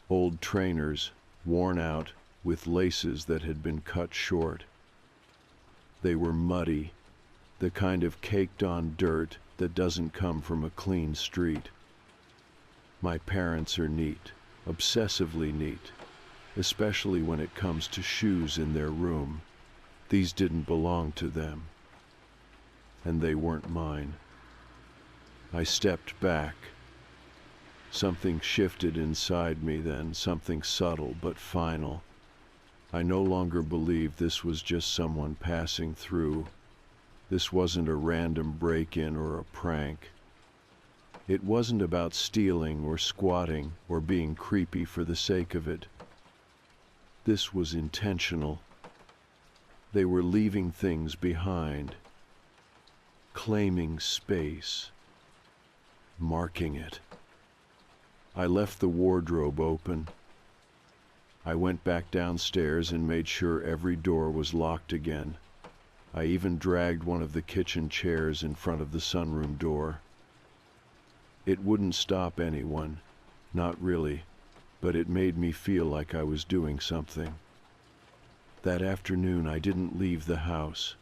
Old trainers, worn out, with laces that had been cut short. They were muddy, the kind of caked-on dirt that doesn't come from a clean street. My parents are neat, obsessively neat, especially when it comes to shoes in their room. These didn't belong to them, and they weren't mine. I stepped back. Something shifted inside me then, something subtle but final. I no longer believed this was just someone passing through. This wasn't a random break-in or a prank. It wasn't about stealing or squatting or being creepy for the sake of it. This was intentional. They were leaving things behind, claiming space, marking it. I left the wardrobe open. I went back downstairs and made sure every door was locked again. I even dragged one of the kitchen chairs in front of the sunroom door. It wouldn't stop anyone, not really, but it made me feel like I was doing something. That afternoon I didn't leave the house,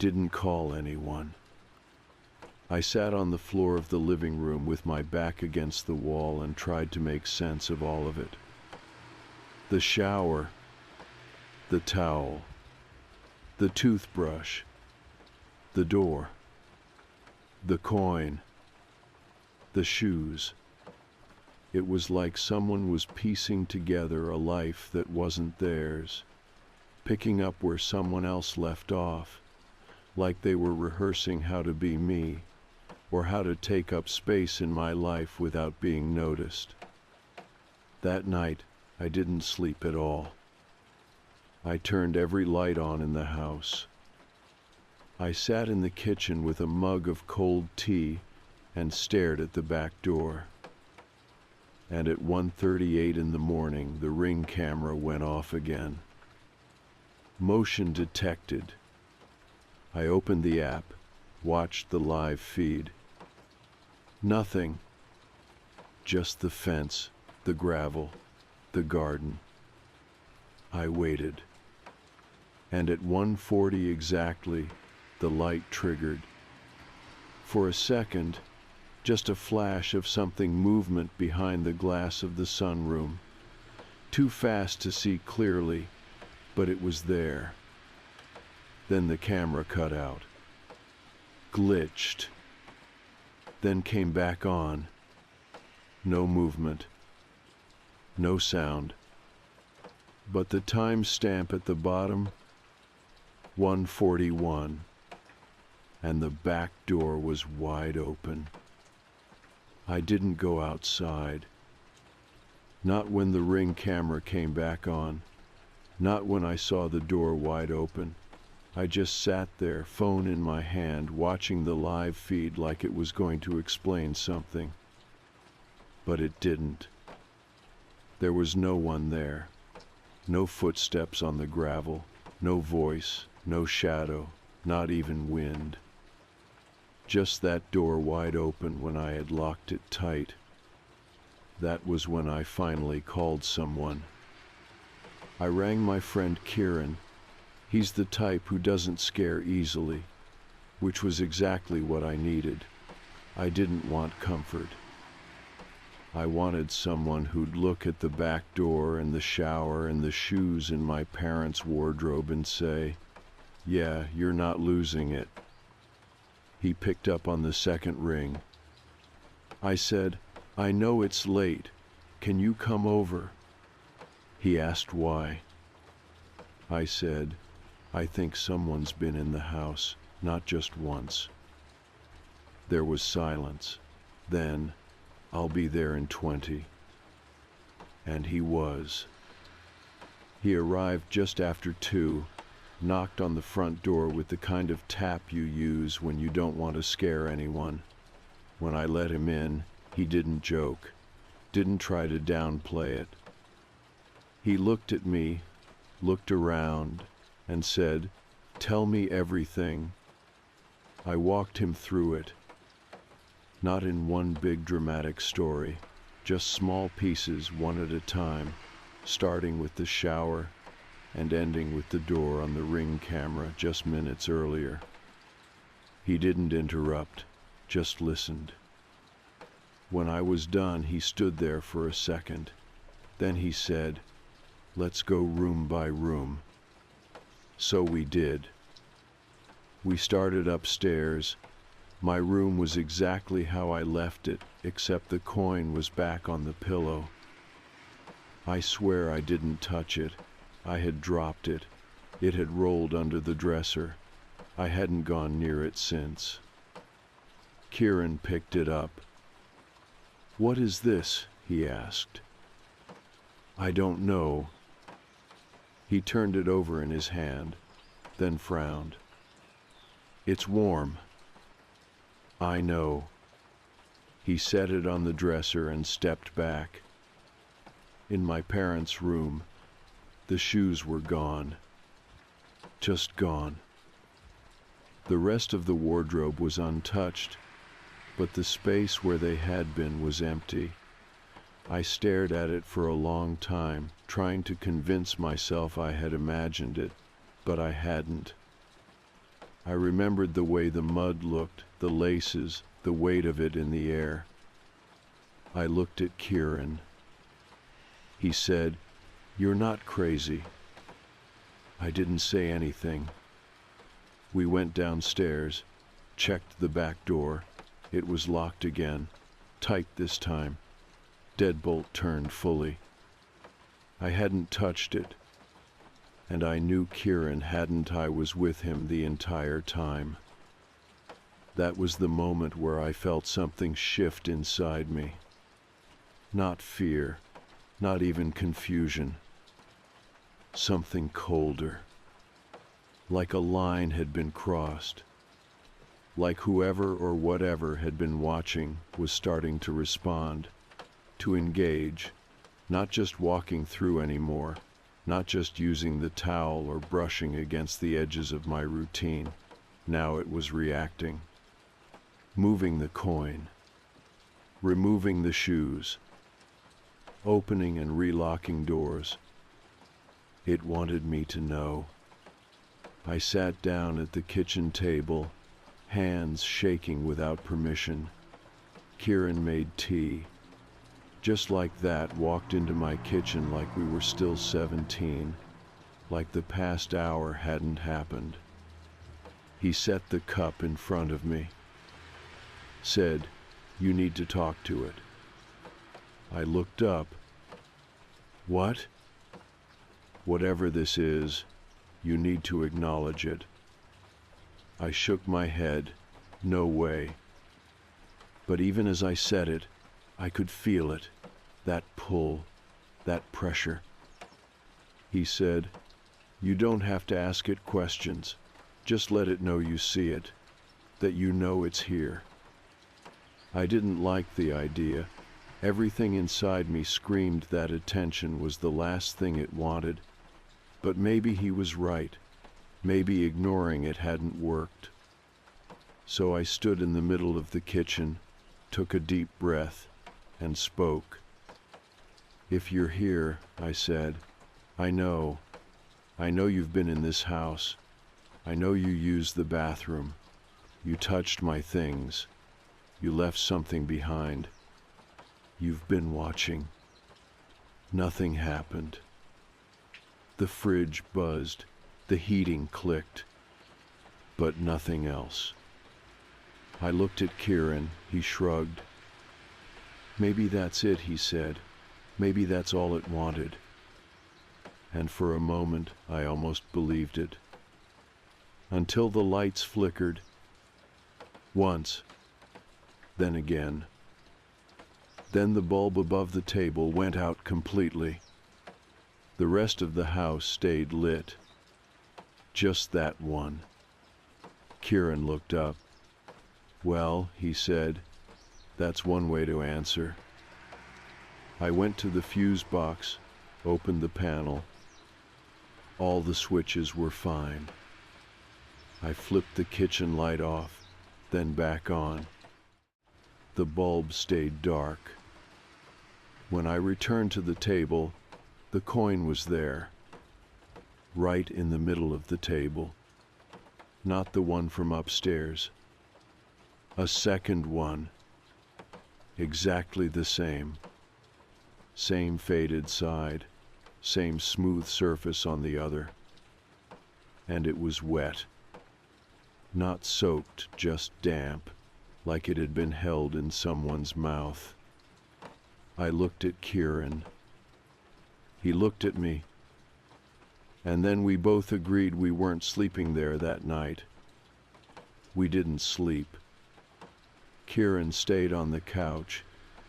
didn't call anyone. I sat on the floor of the living room with my back against the wall and tried to make sense of all of it. The shower, the towel, the toothbrush, the door, the coin, the shoes. It was like someone was piecing together a life that wasn't theirs, picking up where someone else left off, like they were rehearsing how to be me, or how to take up space in my life without being noticed. That night, I didn't sleep at all. I turned every light on in the house. I sat in the kitchen with a mug of cold tea and stared at the back door. And at 1:38 in the morning, the Ring camera went off again. Motion detected. I opened the app, watched the live feed. Nothing. Just the fence, the gravel, the garden. I waited. And at 1:40 exactly, the light triggered. For a second, just a flash of something movement behind the glass of the sunroom. Too fast to see clearly, but it was there. Then the camera cut out. Glitched. Then came back on. No movement. No sound. But the time stamp at the bottom, 1:41. And the back door was wide open. I didn't go outside. Not when the Ring camera came back on. Not when I saw the door wide open. I just sat there, phone in my hand, watching the live feed like it was going to explain something. But it didn't. There was no one there. No footsteps on the gravel. No voice. No shadow. Not even wind. Just that door wide open when I had locked it tight. That was when I finally called someone. I rang my friend Kieran. He's the type who doesn't scare easily, which was exactly what I needed. I didn't want comfort. I wanted someone who'd look at the back door and the shower and the shoes in my parents' wardrobe and say, "Yeah, you're not losing it." He picked up on the second ring. I said, "I know it's late. Can you come over?" He asked why. I said, "I think someone's been in the house, not just once." There was silence. Then, "I'll be there in 20. And he was. He arrived just after 2, knocked on the front door with the kind of tap you use when you don't want to scare anyone. When I let him in, he didn't joke, didn't try to downplay it. He looked at me, looked around, and said, "Tell me everything." I walked him through it. Not in one big dramatic story, just small pieces one at a time, starting with the shower and ending with the door on the Ring camera just minutes earlier. He didn't interrupt, just listened. When I was done, he stood there for a second. Then he said, "Let's go room by room." So we did. We started upstairs. My room was exactly how I left it, except the coin was back on the pillow. I swear I didn't touch it. I had dropped it. It had rolled under the dresser. I hadn't gone near it since. Kieran picked it up. "What is this?" he asked. "I don't know." He turned it over in his hand, then frowned. "It's warm." "I know." He set it on the dresser and stepped back. In my parents' room, the shoes were gone. Just gone. The rest of the wardrobe was untouched, but the space where they had been was empty. I stared at it for a long time, trying to convince myself I had imagined it, but I hadn't. I remembered the way the mud looked, the laces, the weight of it in the air. I looked at Kieran. He said, "You're not crazy." I didn't say anything. We went downstairs, checked the back door. It was locked again, tight this time. Deadbolt turned fully. I hadn't touched it, and I knew Kieran hadn't. I was with him the entire time. That was the moment where I felt something shift inside me. Not fear, not even confusion. Something colder. Like a line had been crossed. Like whoever or whatever had been watching was starting to respond, to engage, not just walking through anymore, not just using the towel or brushing against the edges of my routine. Now it was reacting. Moving the coin. Removing the shoes. Opening and relocking doors. It wanted me to know. I sat down at the kitchen table, hands shaking without permission. Kieran made tea. Just like that, walked into my kitchen like we were still 17, like the past hour hadn't happened. He set the cup in front of me. Said, "You need to talk to it." I looked up. "What?" "Whatever this is, you need to acknowledge it." I shook my head. No way. But even as I said it, I could feel it, that pull, that pressure. He said, "You don't have to ask it questions. Just let it know you see it, that you know it's here." I didn't like the idea. Everything inside me screamed that attention was the last thing it wanted. But maybe he was right. Maybe ignoring it hadn't worked. So I stood in the middle of the kitchen, took a deep breath, and spoke. "If you're here," I said, I know you've been in this house. I know you used the bathroom. You touched my things. You left something behind. You've been watching. Nothing happened. The fridge buzzed, the heating clicked, but nothing else. I looked at Kieran. He shrugged. "Maybe that's it," he said. "Maybe that's all it wanted." And for a moment, I almost believed it. Until the lights flickered. Once. Then again. Then the bulb above the table went out completely. The rest of the house stayed lit. Just that one. Kieran looked up. "Well," he said, "that's one way to answer." I went to the fuse box, opened the panel. All the switches were fine. I flipped the kitchen light off, then back on. The bulb stayed dark. When I returned to the table, the coin was there, right in the middle of the table. Not the one from upstairs. A second one. Exactly the same. Same faded side, same smooth surface on the other. And it was wet. Not soaked, just damp, like it had been held in someone's mouth. I looked at Kieran. He looked at me. And then we both agreed we weren't sleeping there that night. We didn't sleep. Kieran stayed on the couch,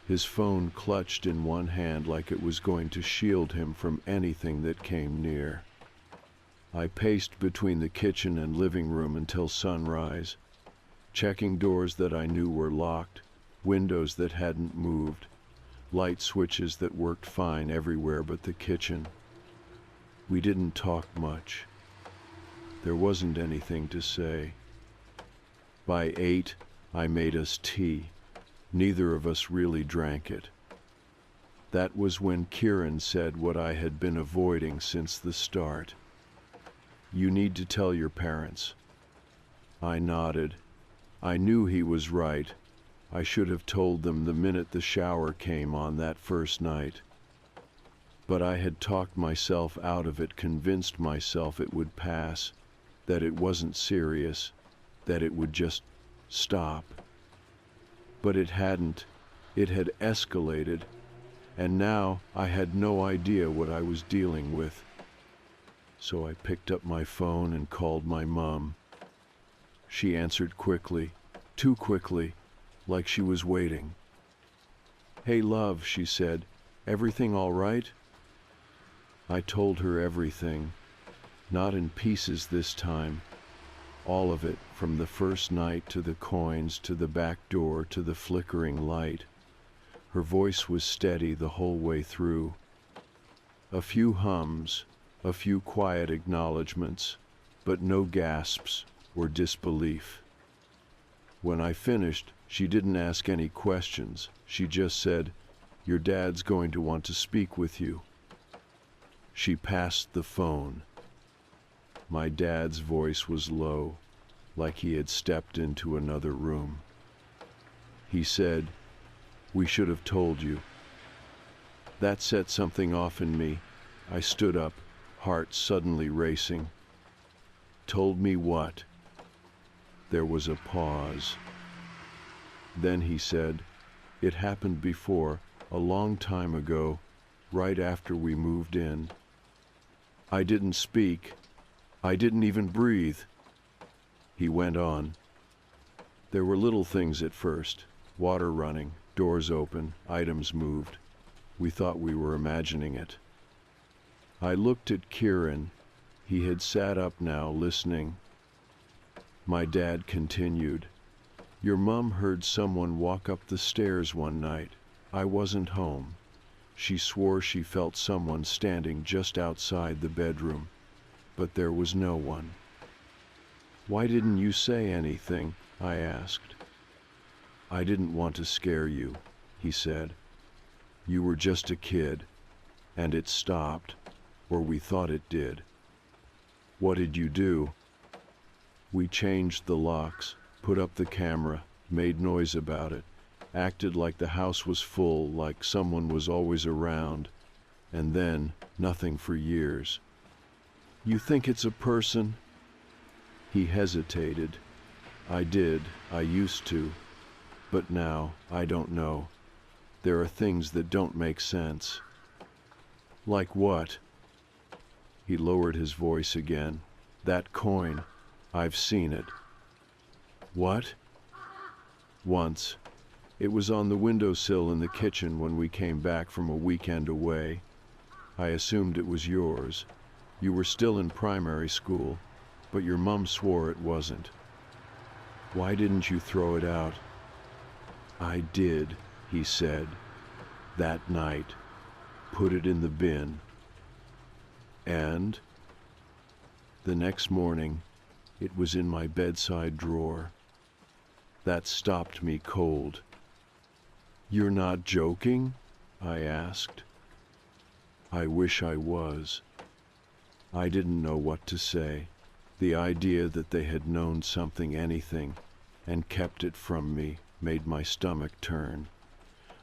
his phone clutched in one hand like it was going to shield him from anything that came near. I paced between the kitchen and living room until sunrise, checking doors that I knew were locked, windows that hadn't moved, light switches that worked fine everywhere but the kitchen. We didn't talk much. There wasn't anything to say. By 8, I made us tea. Neither of us really drank it. That was when Kieran said what I had been avoiding since the start. "You need to tell your parents." I nodded. I knew he was right. I should have told them the minute the shower came on that first night. But I had talked myself out of it, convinced myself it would pass, that it wasn't serious, that it would just stop. But it hadn't. It had escalated, and now I had no idea what I was dealing with. So I picked up my phone and called my mom. She answered quickly, too quickly, like she was waiting. "Hey, love," she said, "everything all right?" I told her everything, not in pieces this time. All of it, from the first night to the coins, to the back door, to the flickering light. Her voice was steady the whole way through. A few hums, a few quiet acknowledgments, but no gasps or disbelief. When I finished, she didn't ask any questions. She just said, "Your dad's going to want to speak with you." She passed the phone. My dad's voice was low, like he had stepped into another room. He said, "We should have told you." That set something off in me. I stood up, heart suddenly racing. "Told me what?" There was a pause. Then he said, "It happened before, a long time ago, right after we moved in." I didn't speak. I didn't even breathe. He went on. "There were little things at first. Water running, doors open, items moved. We thought we were imagining it." I looked at Kieran. He had sat up now, listening. My dad continued, "Your mom heard someone walk up the stairs one night. I wasn't home. She swore she felt someone standing just outside the bedroom, but there was no one." "Why didn't you say anything?" I asked. "I didn't want to scare you," he said. "You were just a kid. and it stopped, or we thought it did. What did you do? We changed the locks, put up the camera, made noise about it, acted like the house was full, like someone was always around, and then nothing for years. You think it's a person? He hesitated. I did, I used to, but now I don't know. There are things that don't make sense. Like what? He lowered his voice again. That coin, I've seen it. What? Once. It was on the windowsill in the kitchen when we came back from a weekend away. I assumed it was yours. You were still in primary school, but your mom swore it wasn't. Why didn't you throw it out? I did, he said. That night. Put it in the bin. And? The next morning, it was in my bedside drawer. That stopped me cold. You're not joking? I asked. I wish I was. I didn't know what to say. The idea that they had known something, anything, and kept it from me made my stomach turn.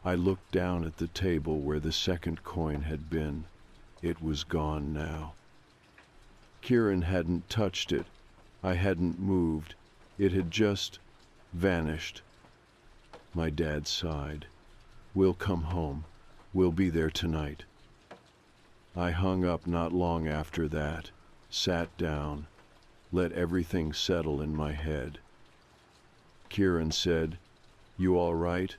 I looked down at the table where the second coin had been. It was gone now. Kieran hadn't touched it. I hadn't moved. It had just vanished. My dad sighed. We'll come home. We'll be there tonight. I hung up not long after that, sat down, let everything settle in my head. Kieran said, You all right?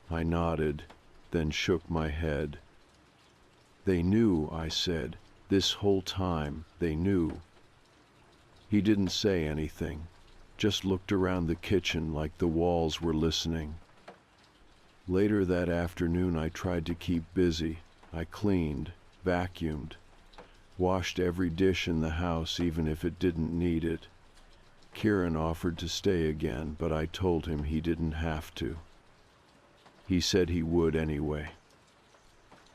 I nodded, then shook my head. They knew, I said. This whole time, they knew. He didn't say anything, just looked around the kitchen like the walls were listening. Later that afternoon, I tried to keep busy. I cleaned, vacuumed, washed every dish in the house even if it didn't need it. Kieran offered to stay again, but I told him he didn't have to. He said he would anyway.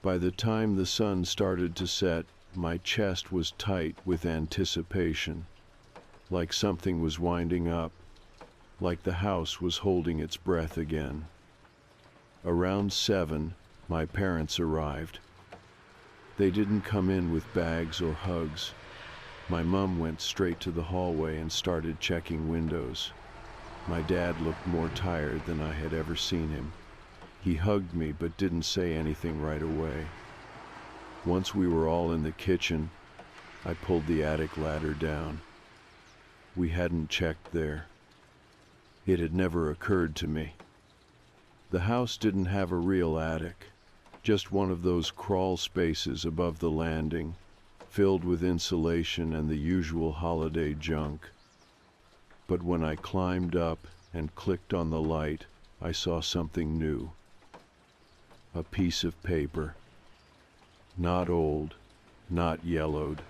By the time the sun started to set, my chest was tight with anticipation, like something was winding up, like the house was holding its breath again. Around 7, my parents arrived. They didn't come in with bags or hugs. My mom went straight to the hallway and started checking windows. My dad looked more tired than I had ever seen him. He hugged me but didn't say anything right away. Once we were all in the kitchen, I pulled the attic ladder down. We hadn't checked there. It had never occurred to me. The house didn't have a real attic, just one of those crawl spaces above the landing, filled with insulation and the usual holiday junk. But when I climbed up and clicked on the light, I saw something new. A piece of paper. Not old, not yellowed.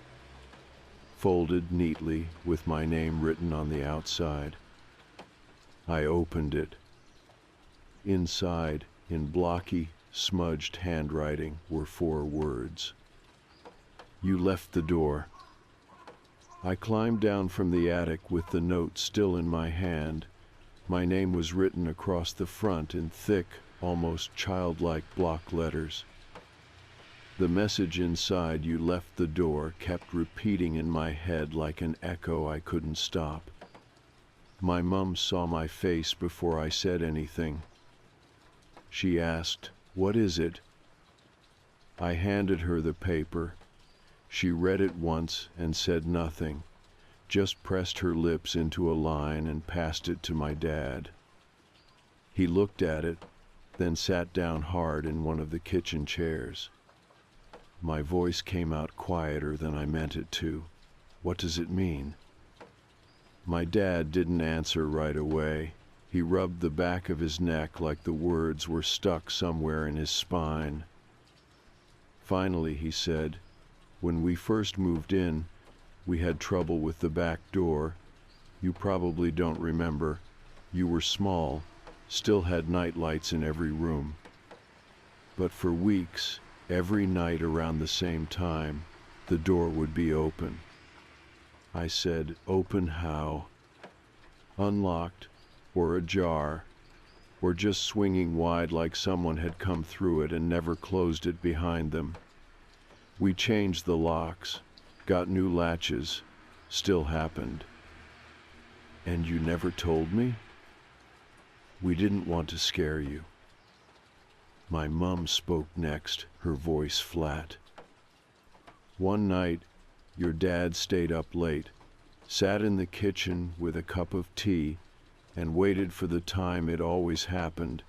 Folded neatly with my name written on the outside. I opened it. Inside, in blocky, smudged handwriting, were 4 words. You left the door. I climbed down from the attic with the note still in my hand. My name was written across the front in thick, almost childlike block letters. The message inside, you left the door, kept repeating in my head like an echo I couldn't stop. My mom saw my face before I said anything. She asked, What is it? I handed her the paper. She read it once and said nothing, just pressed her lips into a line and passed it to my dad. He looked at it, then sat down hard in one of the kitchen chairs. My voice came out quieter than I meant it to. What does it mean? My dad didn't answer right away. He rubbed the back of his neck like the words were stuck somewhere in his spine. Finally, he said, When we first moved in, we had trouble with the back door. You probably don't remember. You were small, still had night lights in every room. But for weeks, Every night around the same time, the door would be open. I said, "Open how?" Unlocked, or ajar, or just swinging wide like someone had come through it and never closed it behind them. We changed the locks, got new latches, still happened. "And you never told me?" "We didn't want to scare you." My mum spoke next, her voice flat. "One night, your dad stayed up late, sat in the kitchen with a cup of tea, and waited for the time it always happened,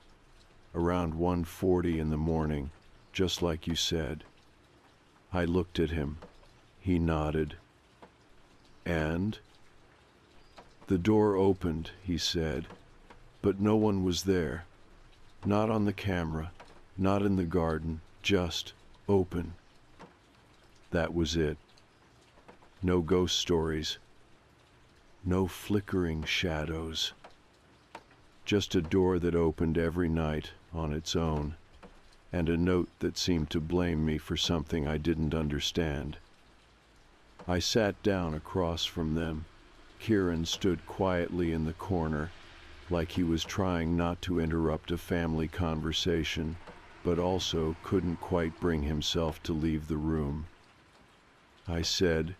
around 1:40 in the morning, just like you said." I looked at him. He nodded. "And?" "The door opened," he said, "but no one was there. Not on the camera, not in the garden, just open." That was it. No ghost stories. No flickering shadows. Just a door that opened every night on its own, and a note that seemed to blame me for something I didn't understand. I sat down across from them. Kieran stood quietly in the corner, like he was trying not to interrupt a family conversation, but also couldn't quite bring himself to leave the room. I said,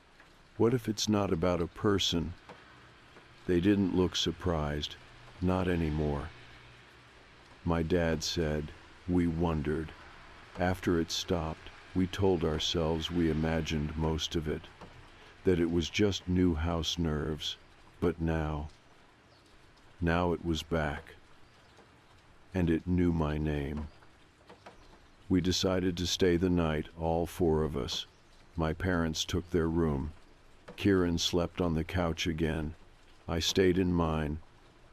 "What if it's not about a person?" They didn't look surprised, not anymore. My dad said, "We wondered. After it stopped, we told ourselves we imagined most of it, that it was just new house nerves, but now it was back, and it knew my name." We decided to stay the night, all four of us. My parents took their room. Kieran slept on the couch again. I stayed in mine,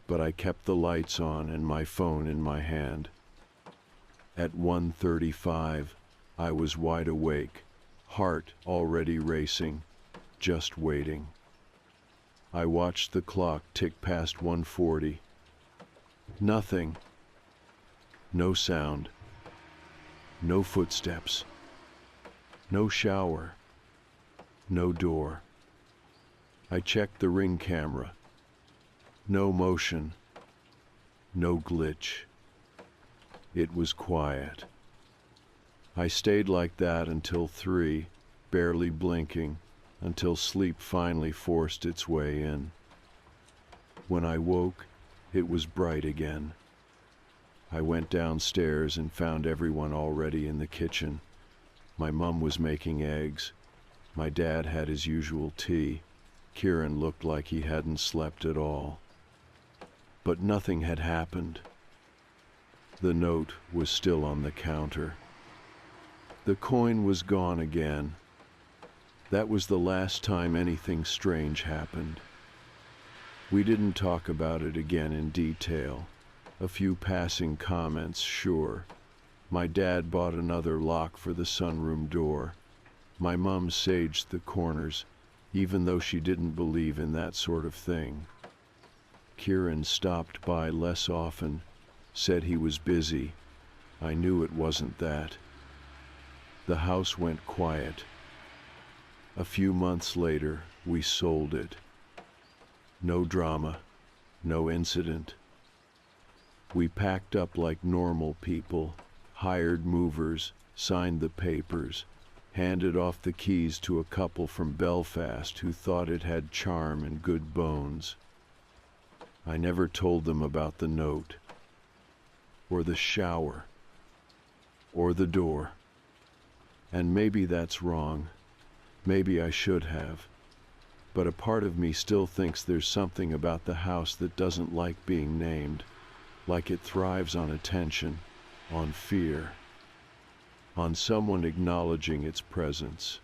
but I kept the lights on and my phone in my hand. At 1:35, I was wide awake, heart already racing, just waiting. I watched the clock tick past 1:40. Nothing. No sound. No footsteps. No shower. No door. I checked the Ring camera. No motion. No glitch. It was quiet. I stayed like that until 3, barely blinking, until sleep finally forced its way in. When I woke, it was bright again. I went downstairs and found everyone already in the kitchen. My mum was making eggs. My dad had his usual tea. Kieran looked like he hadn't slept at all. But nothing had happened. The note was still on the counter. The coin was gone again. That was the last time anything strange happened. We didn't talk about it again in detail. A few passing comments, sure. My dad bought another lock for the sunroom door. My mum saged the corners, even though she didn't believe in that sort of thing. Kieran stopped by less often, said he was busy. I knew it wasn't that. The house went quiet. A few months later, we sold it. No drama, no incident. We packed up like normal people, hired movers, signed the papers, handed off the keys to a couple from Belfast who thought it had charm and good bones. I never told them about the note, or the shower, or the door. And maybe that's wrong. Maybe I should have. But a part of me still thinks there's something about the house that doesn't like being named, like it thrives on attention, on fear, on someone acknowledging its presence.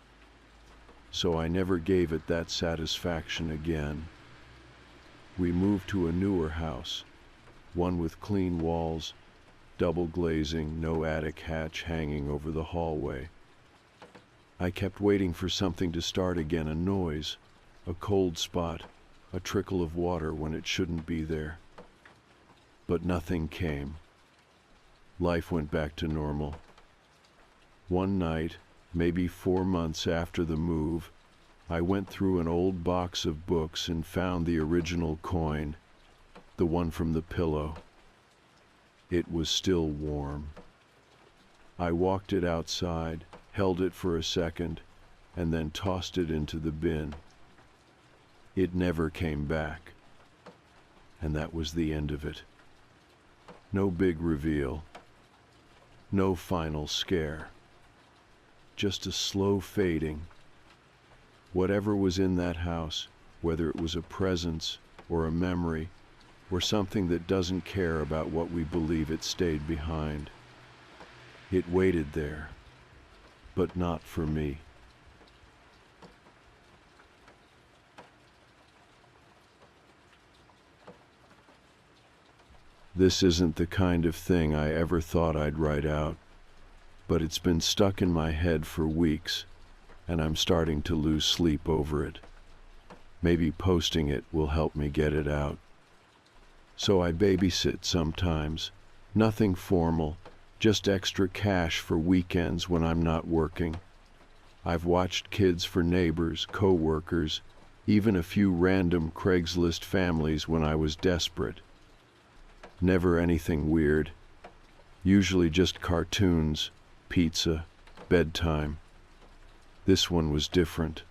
So I never gave it that satisfaction again. We moved to a newer house, one with clean walls, double glazing, no attic hatch hanging over the hallway. I kept waiting for something to start again, a noise, a cold spot, a trickle of water when it shouldn't be there. But nothing came. Life went back to normal. One night, maybe 4 months after the move, I went through an old box of books and found the original coin, the one from the pillow. It was still warm. I walked it outside, held it for a second, and then tossed it into the bin. It never came back. And that was the end of it. No big reveal. No final scare. Just a slow fading. Whatever was in that house, whether it was a presence or a memory or something that doesn't care about what we believe it stayed behind. It waited there, but not for me. This isn't the kind of thing I ever thought I'd write out, but it's been stuck in my head for weeks, and I'm starting to lose sleep over it. Maybe posting it will help me get it out. So I babysit sometimes, nothing formal, just extra cash for weekends when I'm not working. I've watched kids for neighbors, co-workers, even a few random Craigslist families when I was desperate. Never anything weird. Usually just cartoons, pizza, bedtime. This one was different.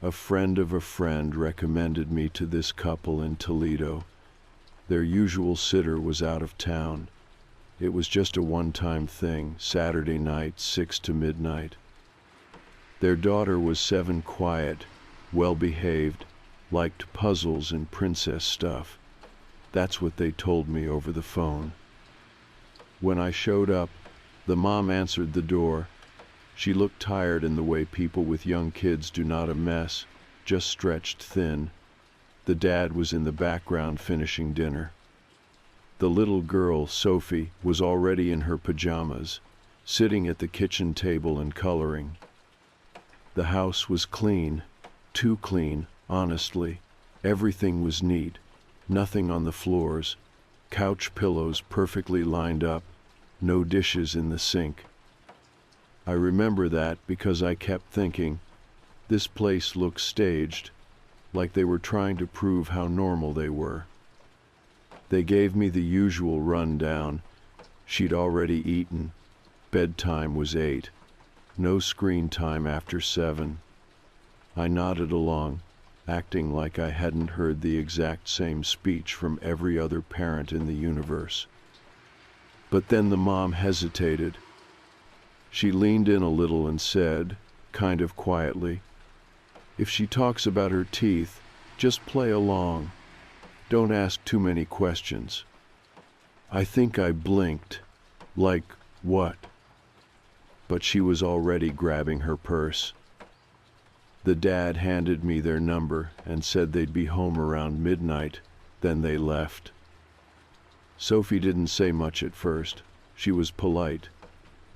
A friend of a friend recommended me to this couple in Toledo. Their usual sitter was out of town. It was just a one-time thing, Saturday night, 6 to midnight. Their daughter was 7, quiet, well-behaved, liked puzzles and princess stuff. That's what they told me over the phone. When I showed up, the mom answered the door. She looked tired in the way people with young kids do, not a mess, just stretched thin. The dad was in the background finishing dinner. The little girl, Sophie, was already in her pajamas, sitting at the kitchen table and coloring. The house was clean, too clean, honestly. Everything was neat, nothing on the floors, couch pillows perfectly lined up, no dishes in the sink. I remember that because I kept thinking, this place looks staged, like they were trying to prove how normal they were. They gave me the usual rundown. She'd already eaten. Bedtime was 8. No screen time after 7. I nodded along, acting like I hadn't heard the exact same speech from every other parent in the universe. But then the mom hesitated. She leaned in a little and said, kind of quietly, "If she talks about her teeth, just play along. Don't ask too many questions." I think I blinked. Like, what? But she was already grabbing her purse. The dad handed me their number and said they'd be home around midnight, then they left. Sophie didn't say much at first. She was polite.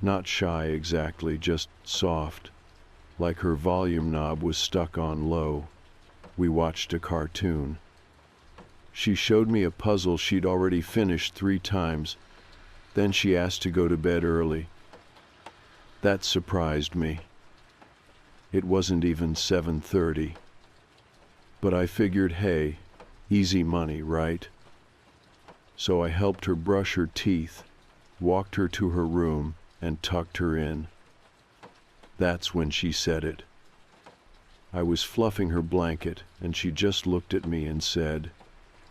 Not shy exactly, just soft. Like her volume knob was stuck on low. We watched a cartoon. She showed me a puzzle she'd already finished 3 times. Then she asked to go to bed early. That surprised me. It wasn't even 7:30. But I figured, hey, easy money, right? So I helped her brush her teeth, walked her to her room, and tucked her in. That's when she said it. I was fluffing her blanket, and she just looked at me and said,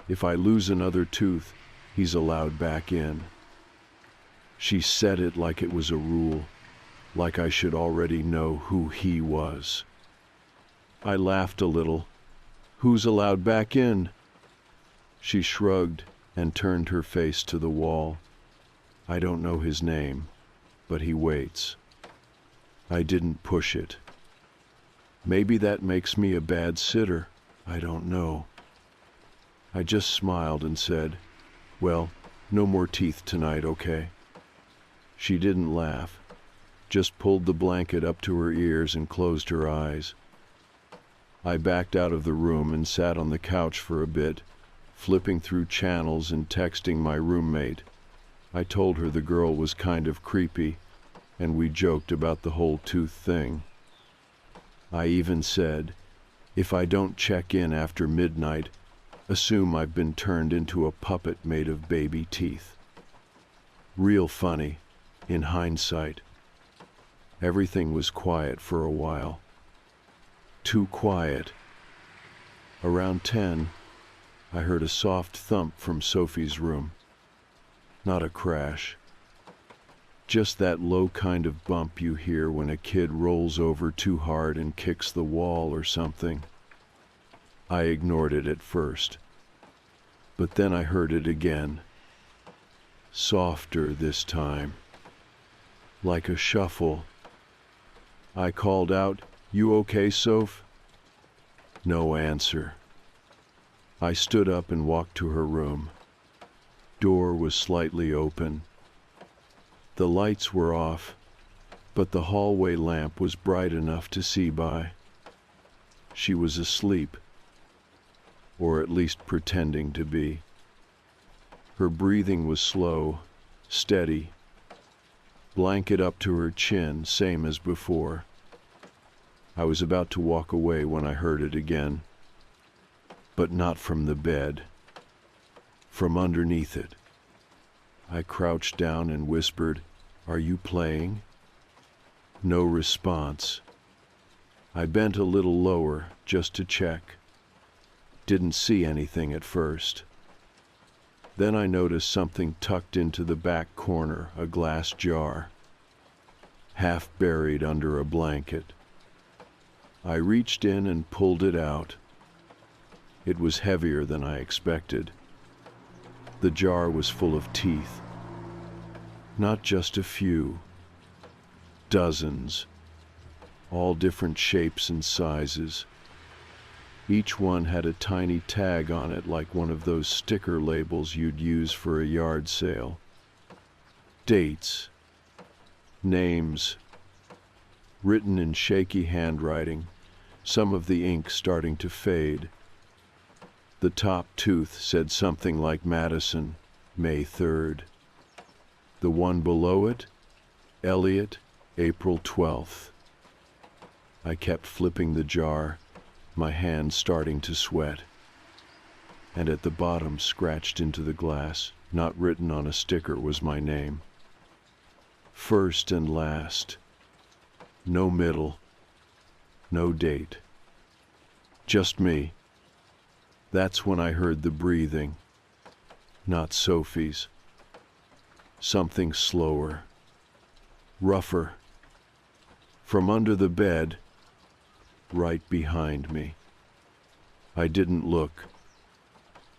"If I lose another tooth, he's allowed back in." She said it like it was a rule, like I should already know who he was. I laughed a little. "Who's allowed back in?" She shrugged and turned her face to the wall. "I don't know his name, but he waits." I didn't push it. Maybe that makes me a bad sitter. I don't know. I just smiled and said, "Well, no more teeth tonight, okay?" She didn't laugh, just pulled the blanket up to her ears and closed her eyes. I backed out of the room and sat on the couch for a bit, flipping through channels and texting my roommate. I told her the girl was kind of creepy, and we joked about the whole tooth thing. I even said, if I don't check in after midnight, assume I've been turned into a puppet made of baby teeth. Real funny, in hindsight. Everything was quiet for a while. Too quiet. Around 10, I heard a soft thump from Sophie's room. Not a crash. Just that low kind of bump you hear when a kid rolls over too hard and kicks the wall or something. I ignored it at first. But then I heard it again. Softer this time. Like a shuffle. I called out, "You okay, Soph?" No answer. I stood up and walked to her room. Door was slightly open. The lights were off, but the hallway lamp was bright enough to see by. She was asleep, or at least pretending to be. Her breathing was slow, steady, blanket up to her chin, same as before. I was about to walk away when I heard it again, but not from the bed, from underneath it. I crouched down and whispered, "Are you playing?" No response. I bent a little lower just to check. Didn't see anything at first. Then I noticed something tucked into the back corner, a glass jar, half buried under a blanket. I reached in and pulled it out. It was heavier than I expected. The jar was full of teeth. Not just a few. Dozens. All different shapes and sizes. Each one had a tiny tag on it like one of those sticker labels you'd use for a yard sale. Dates. Names. Written in shaky handwriting, some of the ink starting to fade. The top tooth said something like Madison, May 3rd. The one below it, Elliot, April 12th. I kept flipping the jar, my hand starting to sweat. And at the bottom, scratched into the glass, not written on a sticker, was my name. First and last. No middle. No date. Just me. That's when I heard the breathing. Not Sophie's. Something slower. Rougher. From under the bed, right behind me. I didn't look.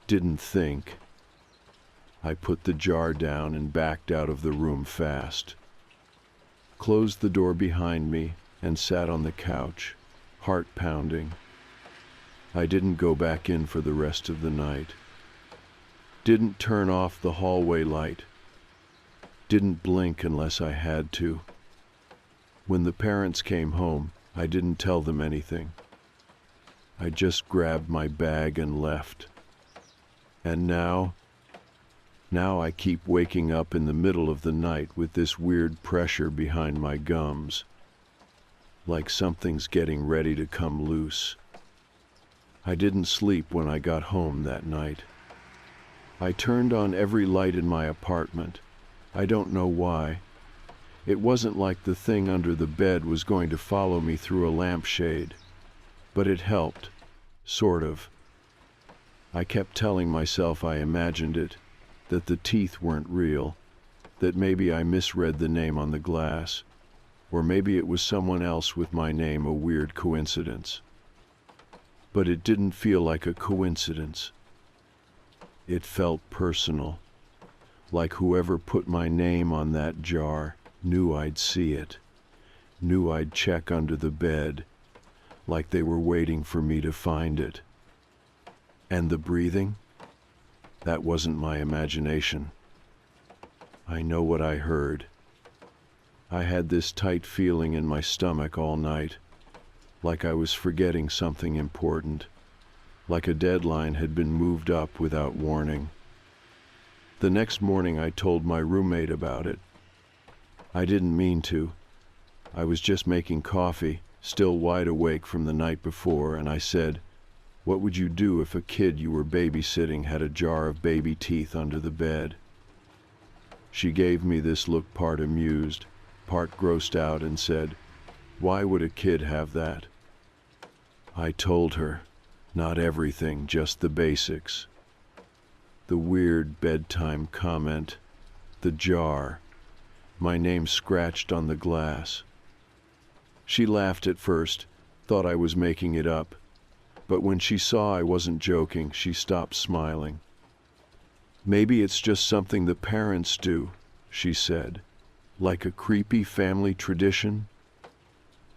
Didn't think. I put the jar down and backed out of the room fast. Closed the door behind me and sat on the couch, heart pounding. I didn't go back in for the rest of the night. Didn't turn off the hallway light. Didn't blink unless I had to. When the parents came home, I didn't tell them anything. I just grabbed my bag and left. And now I keep waking up in the middle of the night with this weird pressure behind my gums, like something's getting ready to come loose. I didn't sleep when I got home that night. I turned on every light in my apartment. I don't know why. It wasn't like the thing under the bed was going to follow me through a lampshade, but it helped, sort of. I kept telling myself I imagined it, that the teeth weren't real, that maybe I misread the name on the glass, or maybe it was someone else with my name, a weird coincidence. But it didn't feel like a coincidence. It felt personal, like whoever put my name on that jar knew I'd see it, knew I'd check under the bed, like they were waiting for me to find it. And the breathing? That wasn't my imagination. I know what I heard. I had this tight feeling in my stomach all night, like I was forgetting something important, like a deadline had been moved up without warning. The next morning I told my roommate about it. I didn't mean to. I was just making coffee, still wide awake from the night before, and I said, "What would you do if a kid you were babysitting had a jar of baby teeth under the bed?" She gave me this look, part amused, part grossed out, and said, "Why would a kid have that?" I told her, not everything, just the basics. The weird bedtime comment, the jar, my name scratched on the glass. She laughed at first, thought I was making it up, but when she saw I wasn't joking, she stopped smiling. "Maybe it's just something the parents do," she said, "like a creepy family tradition."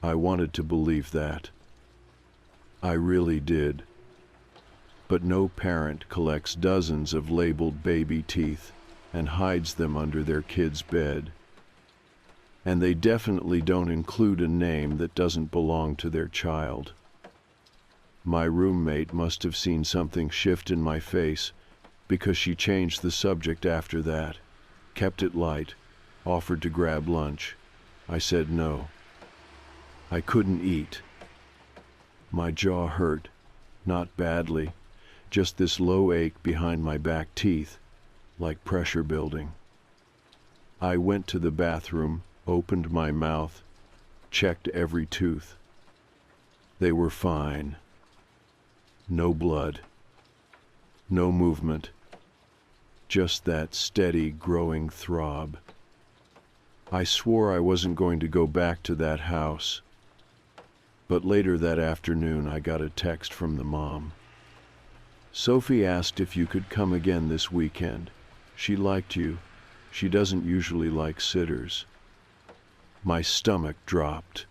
I wanted to believe that. I really did. But no parent collects dozens of labeled baby teeth and hides them under their kid's bed. And they definitely don't include a name that doesn't belong to their child. My roommate must have seen something shift in my face, because she changed the subject after that, kept it light, offered to grab lunch. I said no. I couldn't eat. My jaw hurt, not badly, just this low ache behind my back teeth, like pressure building. I went to the bathroom, opened my mouth, checked every tooth. They were fine. No blood. No movement. Just that steady, growing throb. I swore I wasn't going to go back to that house. But later that afternoon, I got a text from the mom. "Sophie asked if you could come again this weekend. She liked you. She doesn't usually like sitters." My stomach dropped.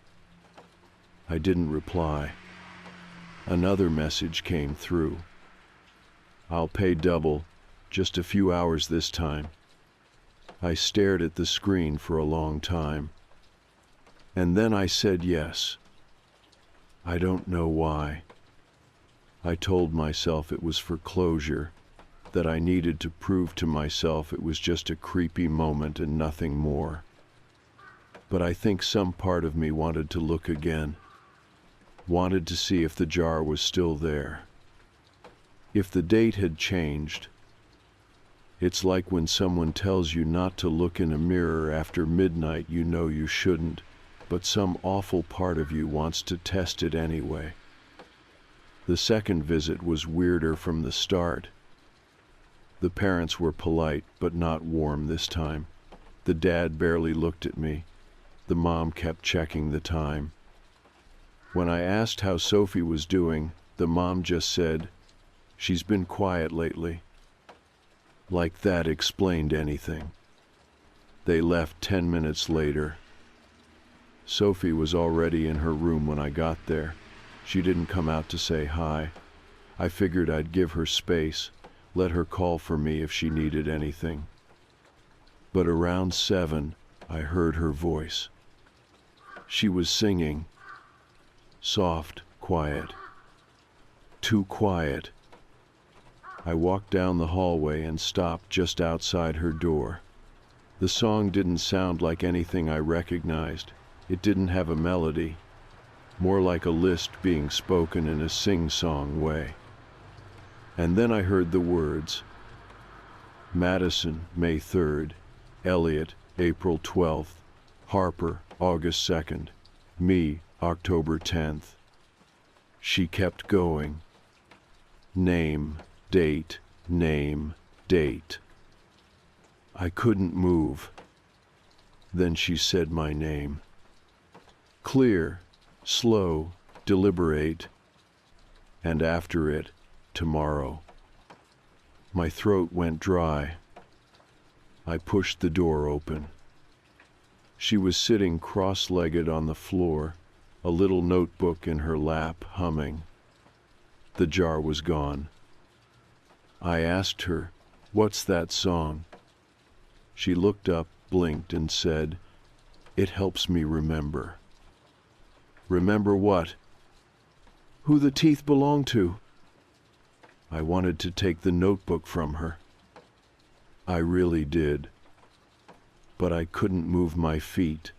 I didn't reply. Another message came through. "I'll pay double, just a few hours this time." I stared at the screen for a long time. And then I said yes. I don't know why. I told myself it was for closure, that I needed to prove to myself it was just a creepy moment and nothing more. But I think some part of me wanted to look again, wanted to see if the jar was still there, if the date had changed. It's like when someone tells you not to look in a mirror after midnight. You know you shouldn't, but some awful part of you wants to test it anyway. The second visit was weirder from the start. The parents were polite, but not warm this time. The dad barely looked at me. The mom kept checking the time. When I asked how Sophie was doing, the mom just said, "She's been quiet lately." Like that explained anything. They left 10 minutes later. Sophie was already in her room when I got there. She didn't come out to say hi. I figured I'd give her space, let her call for me if she needed anything. But around 7, I heard her voice. She was singing. Soft, quiet. Too quiet. I walked down the hallway and stopped just outside her door. The song didn't sound like anything I recognized. It didn't have a melody, more like a list being spoken in a sing-song way. And then I heard the words: Madison, May 3rd, Elliot, April 12th, Harper, August 2nd, me, October 10th. She kept going. Name, date, name, date. I couldn't move. Then she said my name. Clear, slow, deliberate, and after it, tomorrow. My throat went dry. I pushed the door open. She was sitting cross-legged on the floor, a little notebook in her lap, humming. The jar was gone. I asked her, "What's that song?" She looked up, blinked, and said, "It helps me remember." Remember what? Who the teeth belong to. I wanted to take the notebook from her. I really did. but I couldn't move my feet.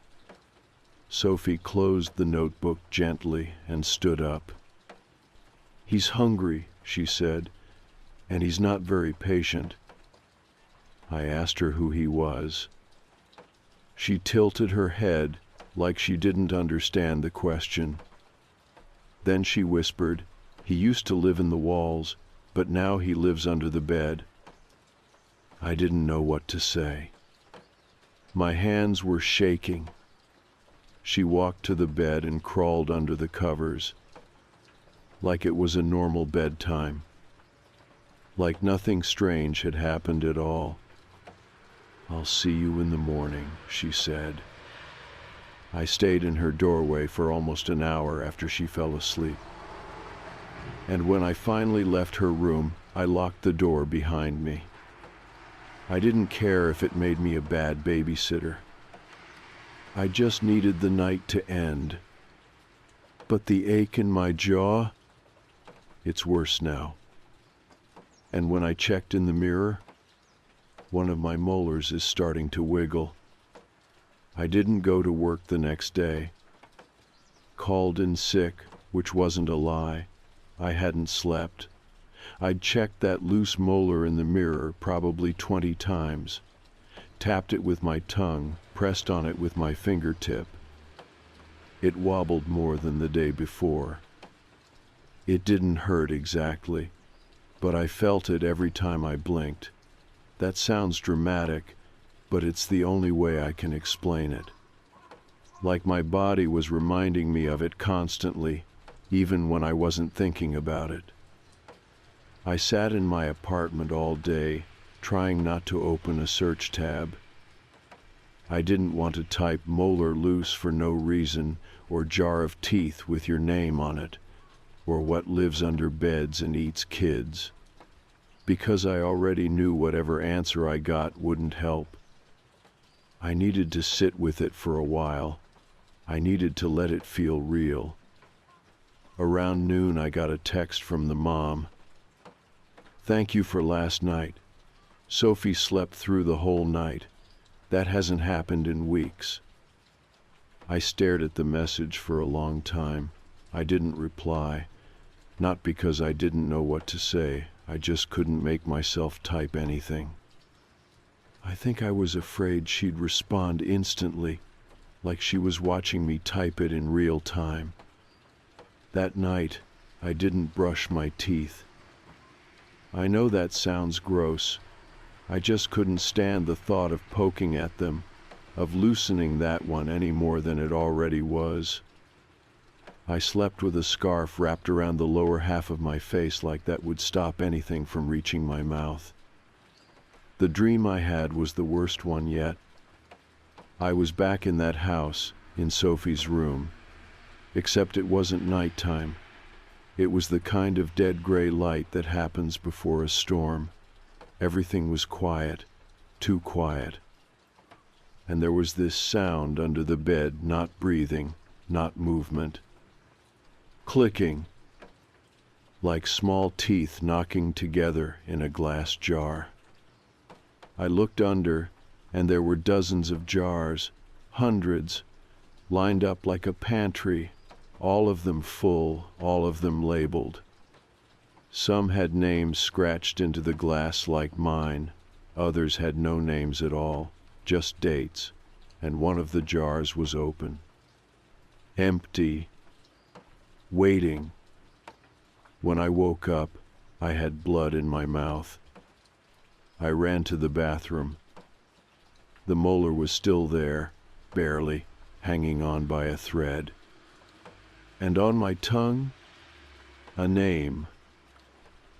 Sophie closed the notebook gently and stood up. "He's hungry," she said, "and he's not very patient." I asked her who he was. She tilted her head like she didn't understand the question. Then she whispered, "He used to live in the walls, but now he lives under the bed." I didn't know what to say. My hands were shaking. She walked to the bed and crawled under the covers, like it was a normal bedtime, like nothing strange had happened at all. "I'll see you in the morning," she said. I stayed in her doorway for almost an hour after she fell asleep. And when I finally left her room, I locked the door behind me. I didn't care if it made me a bad babysitter. I just needed the night to end. But the ache in my jaw, it's worse now. And when I checked in the mirror, one of my molars is starting to wiggle. I didn't go to work the next day. Called in sick, which wasn't a lie. I hadn't slept. I'd checked that loose molar in the mirror probably 20 times. Tapped it with my tongue, pressed on it with my fingertip. It wobbled more than the day before. It didn't hurt exactly, but I felt it every time I blinked. That sounds dramatic, but it's the only way I can explain it. Like my body was reminding me of it constantly, even when I wasn't thinking about it. I sat in my apartment all day, trying not to open a search tab. I didn't want to type "molar loose" for no reason, or "jar of teeth" with your name on it, or "what lives under beds and eats kids," because I already knew whatever answer I got wouldn't help. I needed to sit with it for a while. I needed to let it feel real. Around noon, I got a text from the mom. "Thank you for last night. Sophie slept through the whole night. That hasn't happened in weeks." I stared at the message for a long time. I didn't reply, not because I didn't know what to say. I just couldn't make myself type anything. I think I was afraid she'd respond instantly, like she was watching me type it in real time. That night, I didn't brush my teeth. I know that sounds gross. I just couldn't stand the thought of poking at them, of loosening that one any more than it already was. I slept with a scarf wrapped around the lower half of my face like that would stop anything from reaching my mouth. The dream I had was the worst one yet. I was back in that house, in Sophie's room, except it wasn't nighttime. It was the kind of dead gray light that happens before a storm. Everything was quiet, too quiet. And there was this sound under the bed, not breathing, not movement. Clicking, like small teeth knocking together in a glass jar. I looked under, and there were dozens of jars, hundreds, lined up like a pantry, all of them full, all of them labeled. Some had names scratched into the glass like mine, others had no names at all, just dates, and one of the jars was open. Empty. Waiting. When I woke up, I had blood in my mouth. I ran to the bathroom. The molar was still there, barely, hanging on by a thread. And on my tongue, a name.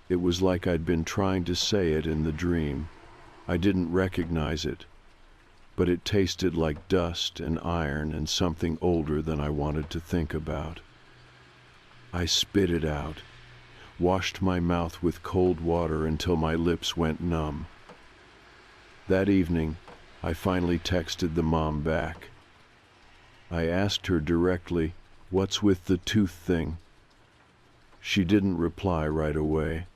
It was like I'd been trying to say it in the dream. I didn't recognize it, but it tasted like dust and iron and something older than I wanted to think about. I spit it out, washed my mouth with cold water until my lips went numb. That evening, I finally texted the mom back. I asked her directly, "What's with the tooth thing?" She didn't reply right away.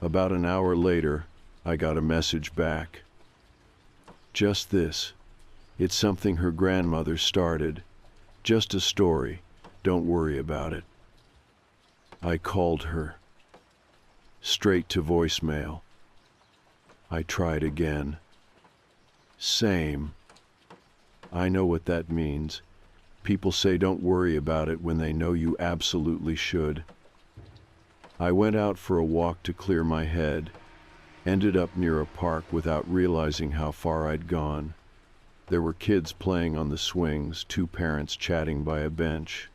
About an hour later, I got a message back. Just this. It's something her grandmother started. Just a story. Don't worry about it. I called her. Straight to voicemail. I tried again. Same. I know what that means. People say don't worry about it when they know you absolutely should. I went out for a walk to clear my head. Ended up near a park without realizing how far I'd gone. There were kids playing on the swings, two parents chatting by a bench.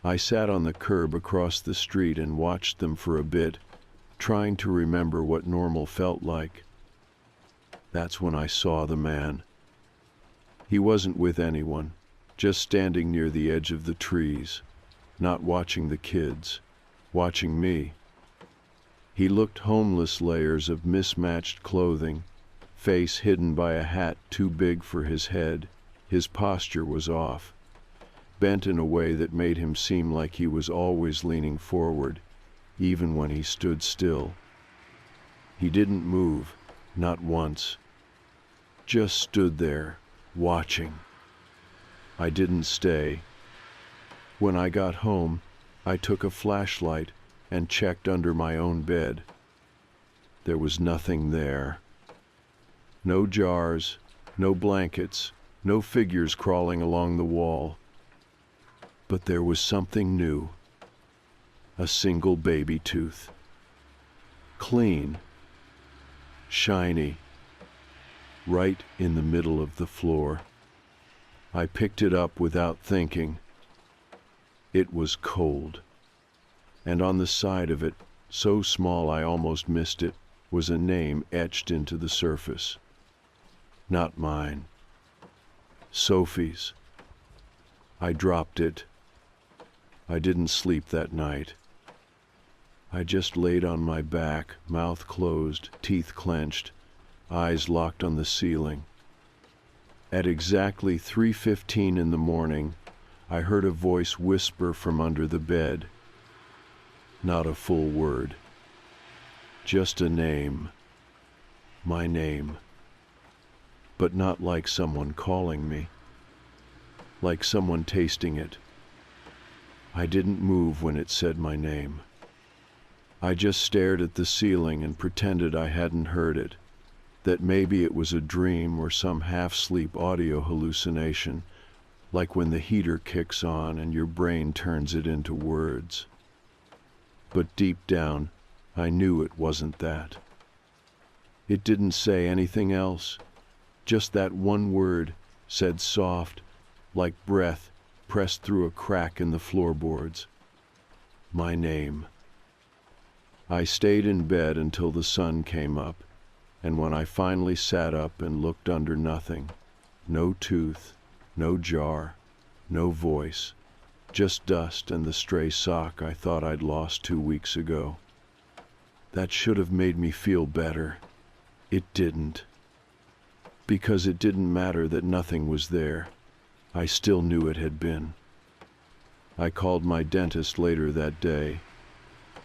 I sat on the curb across the street and watched them for a bit, trying to remember what normal felt like. That's when I saw the man. He wasn't with anyone, just standing near the edge of the trees, not watching the kids, watching me. He looked homeless, layers of mismatched clothing, face hidden by a hat too big for his head. His posture was off, bent in a way that made him seem like he was always leaning forward, even when he stood still. He didn't move, not once. Just stood there, watching. I didn't stay. When I got home, I took a flashlight and checked under my own bed. There was nothing there. No jars, no blankets, no figures crawling along the wall. But there was something new. A single baby tooth. Clean. Shiny. Right in the middle of the floor. I picked it up without thinking. It was cold. And on the side of it, so small I almost missed it, was a name etched into the surface. Not mine. Sophie's. I dropped it. I didn't sleep that night. I just laid on my back, mouth closed, teeth clenched, eyes locked on the ceiling. At exactly 3:15 in the morning, I heard a voice whisper from under the bed. Not a full word. Just a name. My name. But not like someone calling me. Like someone tasting it. I didn't move when it said my name. I just stared at the ceiling and pretended I hadn't heard it, that maybe it was a dream or some half-sleep audio hallucination, like when the heater kicks on and your brain turns it into words. But deep down, I knew it wasn't that. It didn't say anything else, just that one word, said soft, like breath pressed through a crack in the floorboards. My name. I stayed in bed until the sun came up, and when I finally sat up and looked under nothing, no tooth, no jar, no voice, just dust and the stray sock I thought I'd lost 2 weeks ago. That should have made me feel better. It didn't. Because it didn't matter that nothing was there. I still knew it had been. I called my dentist later that day,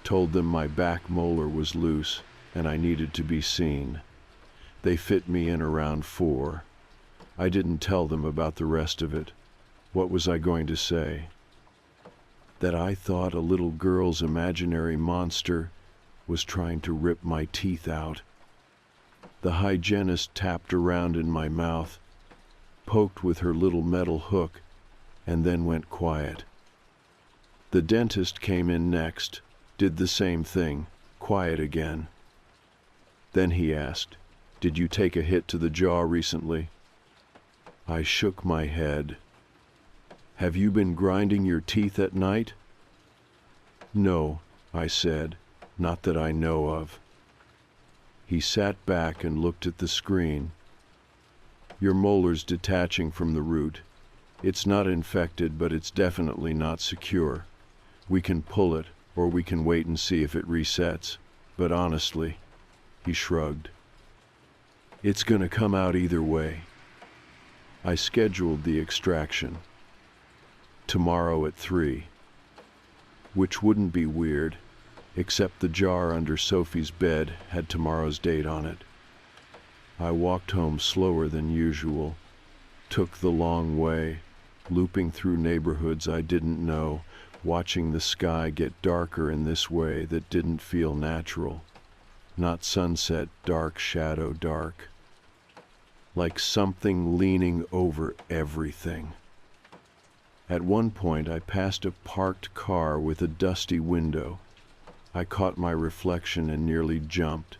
told them my back molar was loose and I needed to be seen. They fit me in around 4. I didn't tell them about the rest of it. What was I going to say? That I thought a little girl's imaginary monster was trying to rip my teeth out. The hygienist tapped around in my mouth, poked with her little metal hook, and then went quiet. The dentist came in next, did the same thing, quiet again. Then he asked, "Did you take a hit to the jaw recently?" I shook my head. "Have you been grinding your teeth at night?" "No," I said, "not that I know of." He sat back and looked at the screen. "Your molar's detaching from the root. It's not infected, but it's definitely not secure. We can pull it, or we can wait and see if it resets. But honestly," he shrugged, "it's gonna come out either way." I scheduled the extraction. Tomorrow at 3. Which wouldn't be weird, except the jar under Sophie's bed had tomorrow's date on it. I walked home slower than usual, took the long way, looping through neighborhoods I didn't know, watching the sky get darker in this way that didn't feel natural. Not sunset, dark shadow dark. Like something leaning over everything. At one point, I passed a parked car with a dusty window. I caught my reflection and nearly jumped,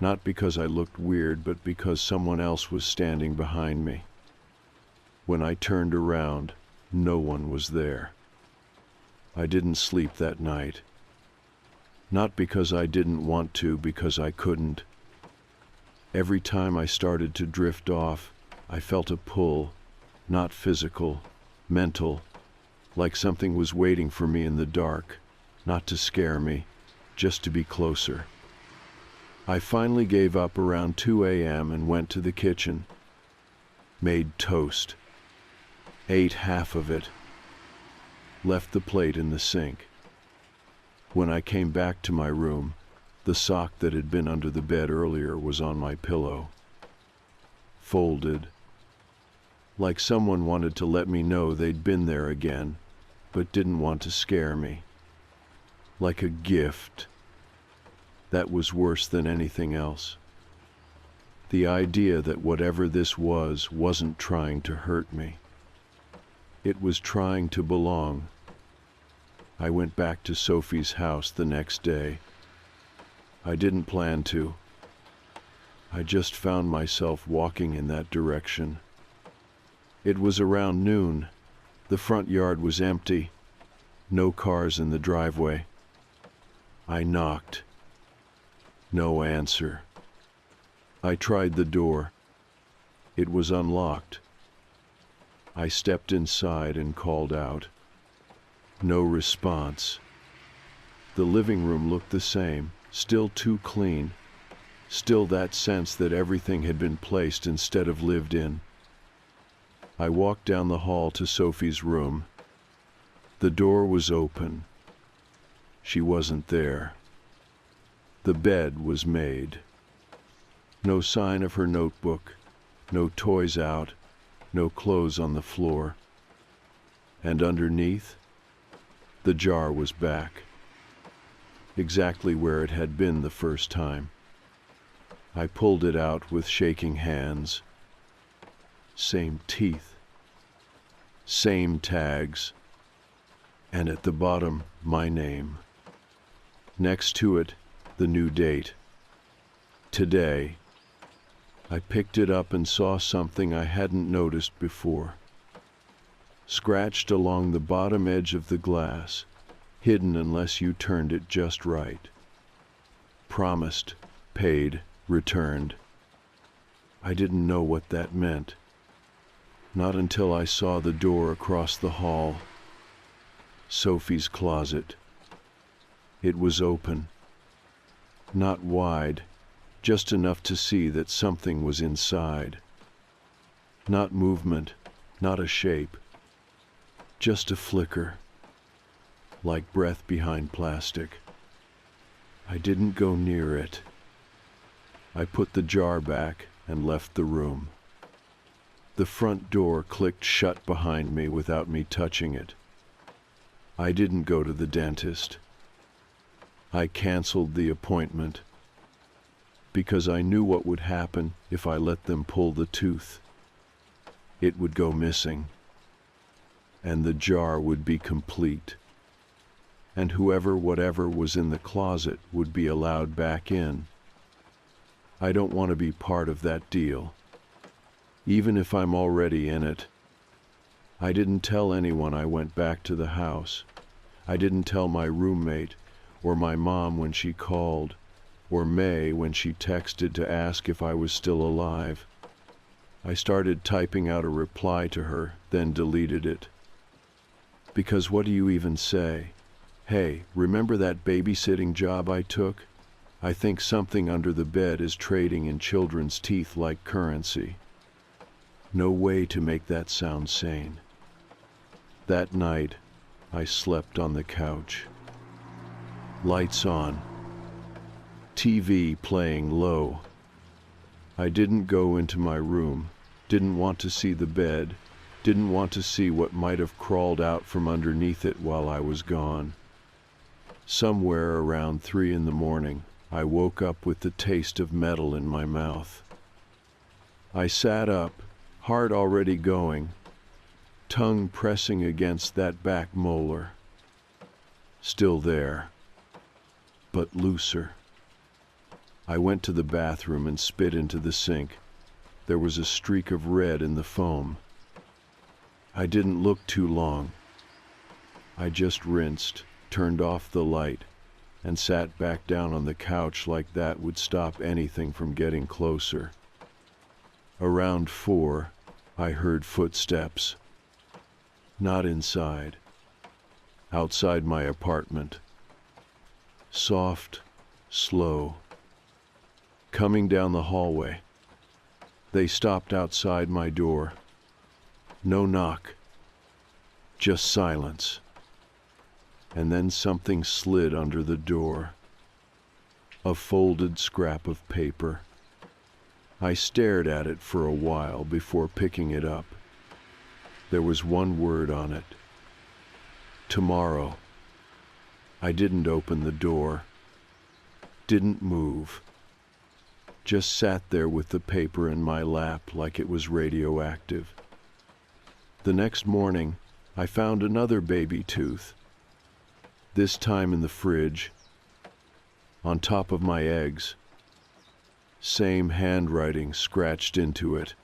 not because I looked weird, but because someone else was standing behind me. When I turned around, no one was there. I didn't sleep that night. Not because I didn't want to, because I couldn't. Every time I started to drift off, I felt a pull, not physical, mental, like something was waiting for me in the dark, not to scare me, just to be closer. I finally gave up around 2 a.m. and went to the kitchen. Made toast. Ate half of it. Left the plate in the sink. When I came back to my room, the sock that had been under the bed earlier was on my pillow. Folded. Like someone wanted to let me know they'd been there again, but didn't want to scare me. Like a gift. That was worse than anything else. The idea that whatever this was wasn't trying to hurt me. It was trying to belong. I went back to Sophie's house the next day. I didn't plan to. I just found myself walking in that direction. It was around noon. The front yard was empty. No cars in the driveway. I knocked. No answer. I tried the door. It was unlocked. I stepped inside and called out. No response. The living room looked the same, still too clean, still that sense that everything had been placed instead of lived in. I walked down the hall to Sophie's room. The door was open. She wasn't there. The bed was made. No sign of her notebook, no toys out, no clothes on the floor. And underneath, the jar was back, exactly where it had been the first time. I pulled it out with shaking hands. Same teeth, same tags, and at the bottom, my name. Next to it, the new date. Today. I picked it up and saw something I hadn't noticed before. Scratched along the bottom edge of the glass, hidden unless you turned it just right. Promised, paid, returned. I didn't know what that meant. Not until I saw the door across the hall. Sophie's closet. It was open. Not wide, just enough to see that something was inside. Not movement, not a shape. Just a flicker, like breath behind plastic. I didn't go near it. I put the jar back and left the room. The front door clicked shut behind me without me touching it. I didn't go to the dentist. I canceled the appointment because I knew what would happen if I let them pull the tooth. It would go missing, and the jar would be complete, and whatever was in the closet would be allowed back in. I don't want to be part of that deal, even if I'm already in it. I didn't tell anyone I went back to the house. I didn't tell my roommate, or my mom when she called, or May when she texted to ask if I was still alive. I started typing out a reply to her, then deleted it. Because what do you even say? Hey, remember that babysitting job I took? I think something under the bed is trading in children's teeth like currency. No way to make that sound sane. That night, I slept on the couch. Lights on. TV playing low. I didn't go into my room, didn't want to see the bed, didn't want to see what might have crawled out from underneath it while I was gone. Somewhere around 3 in the morning, I woke up with the taste of metal in my mouth. I sat up, heart already going, tongue pressing against that back molar. Still there, but looser. I went to the bathroom and spit into the sink. There was a streak of red in the foam. I didn't look too long. I just rinsed, turned off the light, and sat back down on the couch like that would stop anything from getting closer. Around 4, I heard footsteps. Not inside. Outside my apartment. Soft, slow. Coming down the hallway. They stopped outside my door. No knock. Just silence. And then something slid under the door. A folded scrap of paper. I stared at it for a while before picking it up. There was one word on it. Tomorrow. I didn't open the door. Didn't move. Just sat there with the paper in my lap like it was radioactive. The next morning, I found another baby tooth. This time in the fridge, on top of my eggs. Same handwriting scratched into it.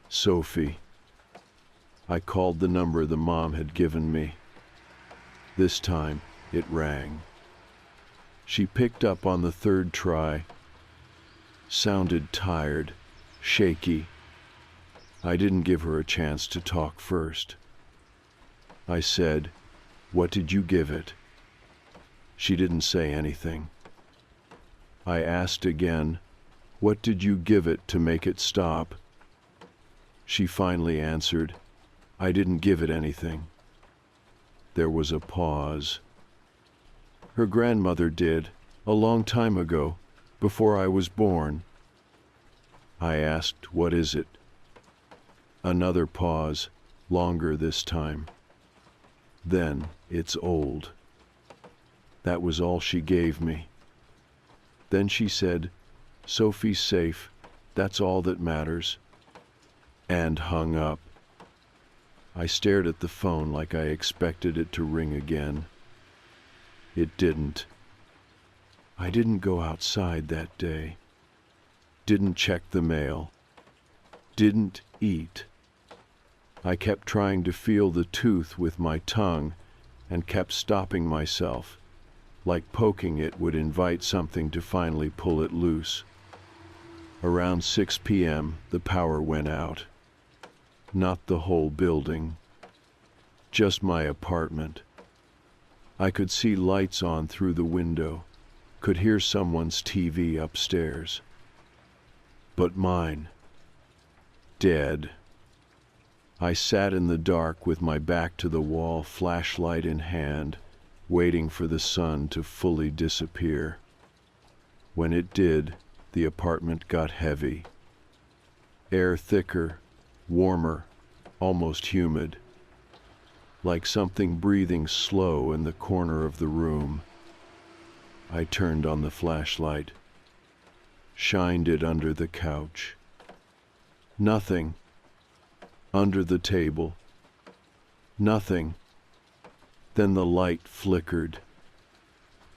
Sophie. I called the number the mom had given me. This time, it rang. She picked up on the 3rd try. Sounded tired, shaky. I didn't give her a chance to talk first. I said, "What did you give it?" She didn't say anything. I asked again, "What did you give it to make it stop?" She finally answered, "I didn't give it anything." There was a pause. Her grandmother did, a long time ago, before I was born. I asked, "What is it?" Another pause, longer this time. Then, "It's old." That was all she gave me. Then she said, "Sophie's safe, that's all that matters," and hung up. I stared at the phone like I expected it to ring again. It didn't. I didn't go outside that day. Didn't check the mail. Didn't eat. I kept trying to feel the tooth with my tongue and kept stopping myself, like poking it would invite something to finally pull it loose. Around 6 p.m., the power went out. Not the whole building. Just my apartment. I could see lights on through the window, could hear someone's TV upstairs. But mine. Dead. I sat in the dark with my back to the wall, flashlight in hand, waiting for the sun to fully disappear. When it did, the apartment got heavy. Air thicker, warmer, almost humid. Like something breathing slow in the corner of the room. I turned on the flashlight, shined it under the couch. Nothing. Under the table. Nothing. Then the light flickered.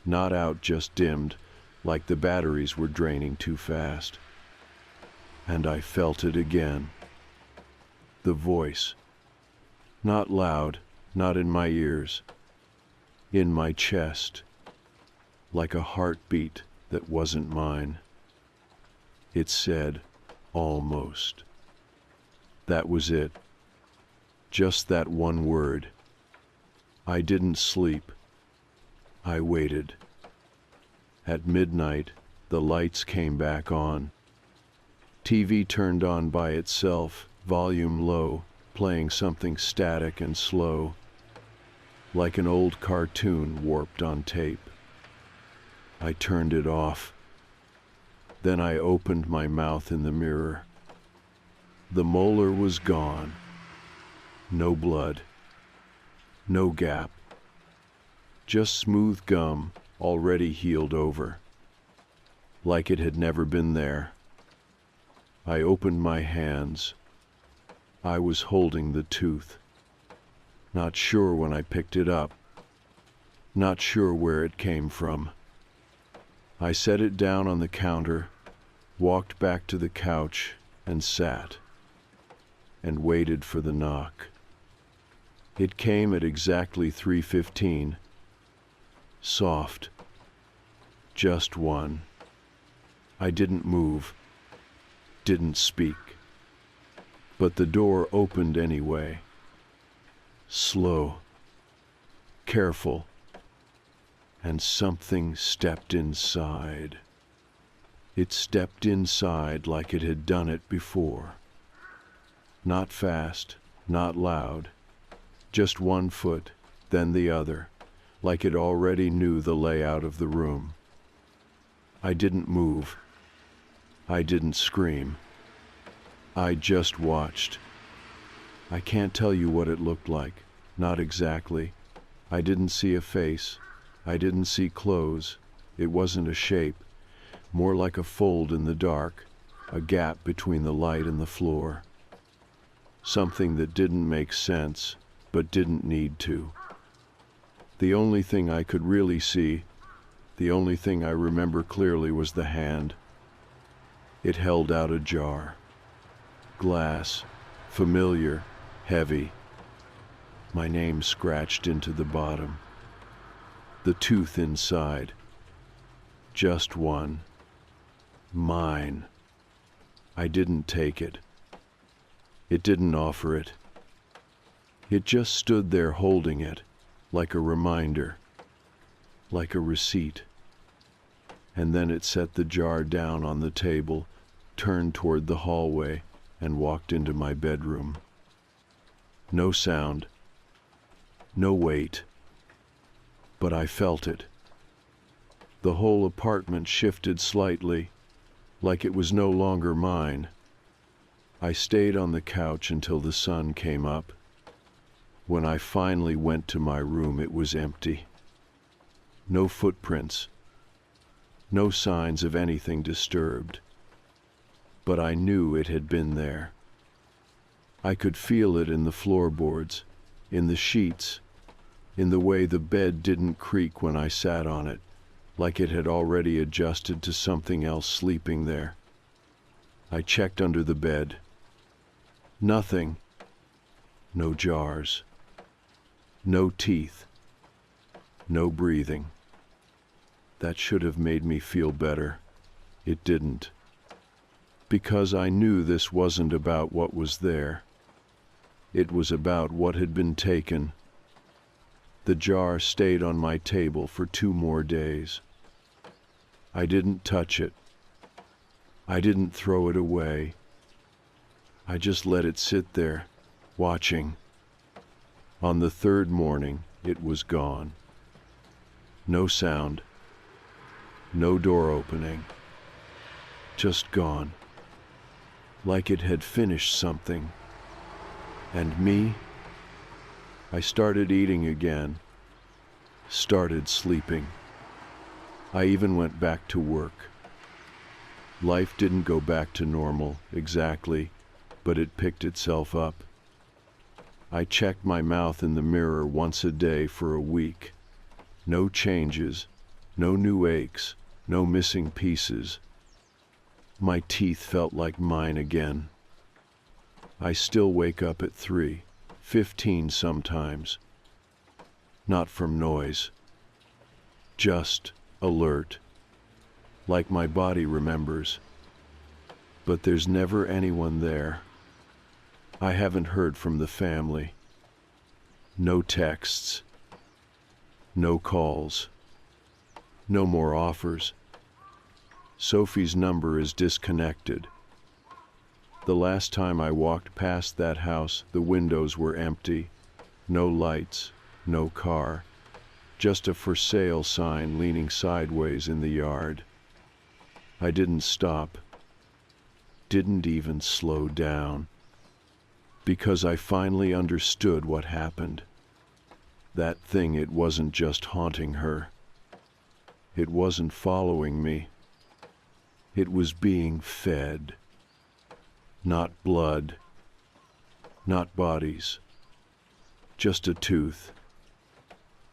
Not out, just dimmed, like the batteries were draining too fast. And I felt it again. The voice. Not loud, not in my ears. In my chest. Like a heartbeat that wasn't mine. It said, almost. That was it. Just that one word. I didn't sleep. I waited. At midnight, the lights came back on. TV turned on by itself, volume low, playing something static and slow, like an old cartoon warped on tape. I turned it off. Then I opened my mouth in the mirror. The molar was gone. No blood. No gap. Just smooth gum, already healed over. Like it had never been there. I opened my hands. I was holding the tooth. Not sure when I picked it up. Not sure where it came from. I set it down on the counter, walked back to the couch, and sat, and waited for the knock. It came at exactly 3:15. Soft. Just one. I didn't move, didn't speak. But the door opened anyway. Slow, careful, and something stepped inside. It stepped inside like it had done it before. Not fast, not loud, just one foot, then the other, like it already knew the layout of the room. I didn't move. I didn't scream. I just watched. I can't tell you what it looked like, not exactly. I didn't see a face. I didn't see clothes. It wasn't a shape, more like a fold in the dark, a gap between the light and the floor. Something that didn't make sense, but didn't need to. The only thing I could really see, the only thing I remember clearly was the hand. It held out a jar. Glass, familiar, heavy. My name scratched into the bottom. The tooth inside. Just one. Mine. I didn't take it. It didn't offer it. It just stood there holding it, like a reminder, like a receipt. And then it set the jar down on the table, turned toward the hallway, and walked into my bedroom. No sound. No weight. But I felt it. The whole apartment shifted slightly, like it was no longer mine. I stayed on the couch until the sun came up. When I finally went to my room, it was empty. No footprints. No signs of anything disturbed. But I knew it had been there. I could feel it in the floorboards, in the sheets, in the way the bed didn't creak when I sat on it, like it had already adjusted to something else sleeping there. I checked under the bed. Nothing. No jars. No teeth. No breathing. That should have made me feel better. It didn't. Because I knew this wasn't about what was there. It was about what had been taken. The jar stayed on my table for 2 more days. I didn't touch it. I didn't throw it away. I just let it sit there, watching. On the 3rd morning, it was gone. No sound. No door opening. Just gone. Like it had finished something. And me? I started eating again. Started sleeping. I even went back to work. Life didn't go back to normal, exactly, but it picked itself up. I checked my mouth in the mirror once a day for a week. No changes, no new aches, no missing pieces. My teeth felt like mine again. I still wake up at 3:15 sometimes. Not from noise. Just alert. Like my body remembers. But there's never anyone there. I haven't heard from the family. No texts. No calls. No more offers. Sophie's number is disconnected. The last time I walked past that house, the windows were empty. No lights, no car. Just a for sale sign leaning sideways in the yard. I didn't stop, didn't even slow down, because I finally understood what happened. That thing, it wasn't just haunting her. It wasn't following me. It was being fed. Not blood, not bodies, just a tooth.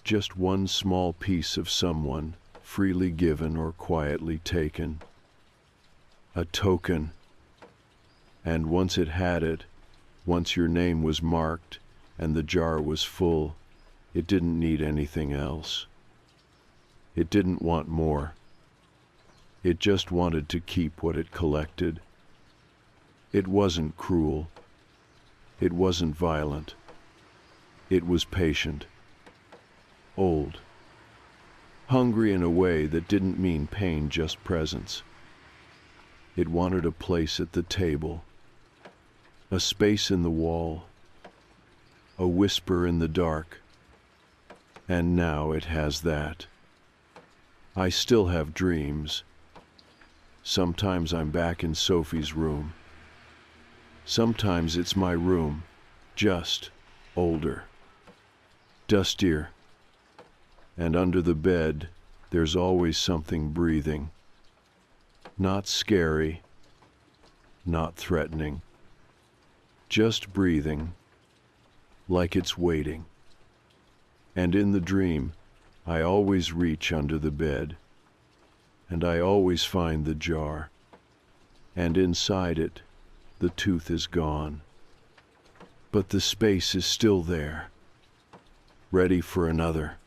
Just one small piece of someone, freely given or quietly taken. A token. And once it had it, once your name was marked and the jar was full, it didn't need anything else. It didn't want more. It just wanted to keep what it collected. It wasn't cruel. It wasn't violent. It was patient. Old. Hungry in a way that didn't mean pain, just presence. It wanted a place at the table, a space in the wall, a whisper in the dark. And now it has that. I still have dreams. Sometimes I'm back in Sophie's room. Sometimes it's my room, just older, dustier. And under the bed, there's always something breathing. Not scary, not threatening. Just breathing, like it's waiting. And in the dream, I always reach under the bed, and I always find the jar, and inside it, the tooth is gone. But the space is still there, ready for another.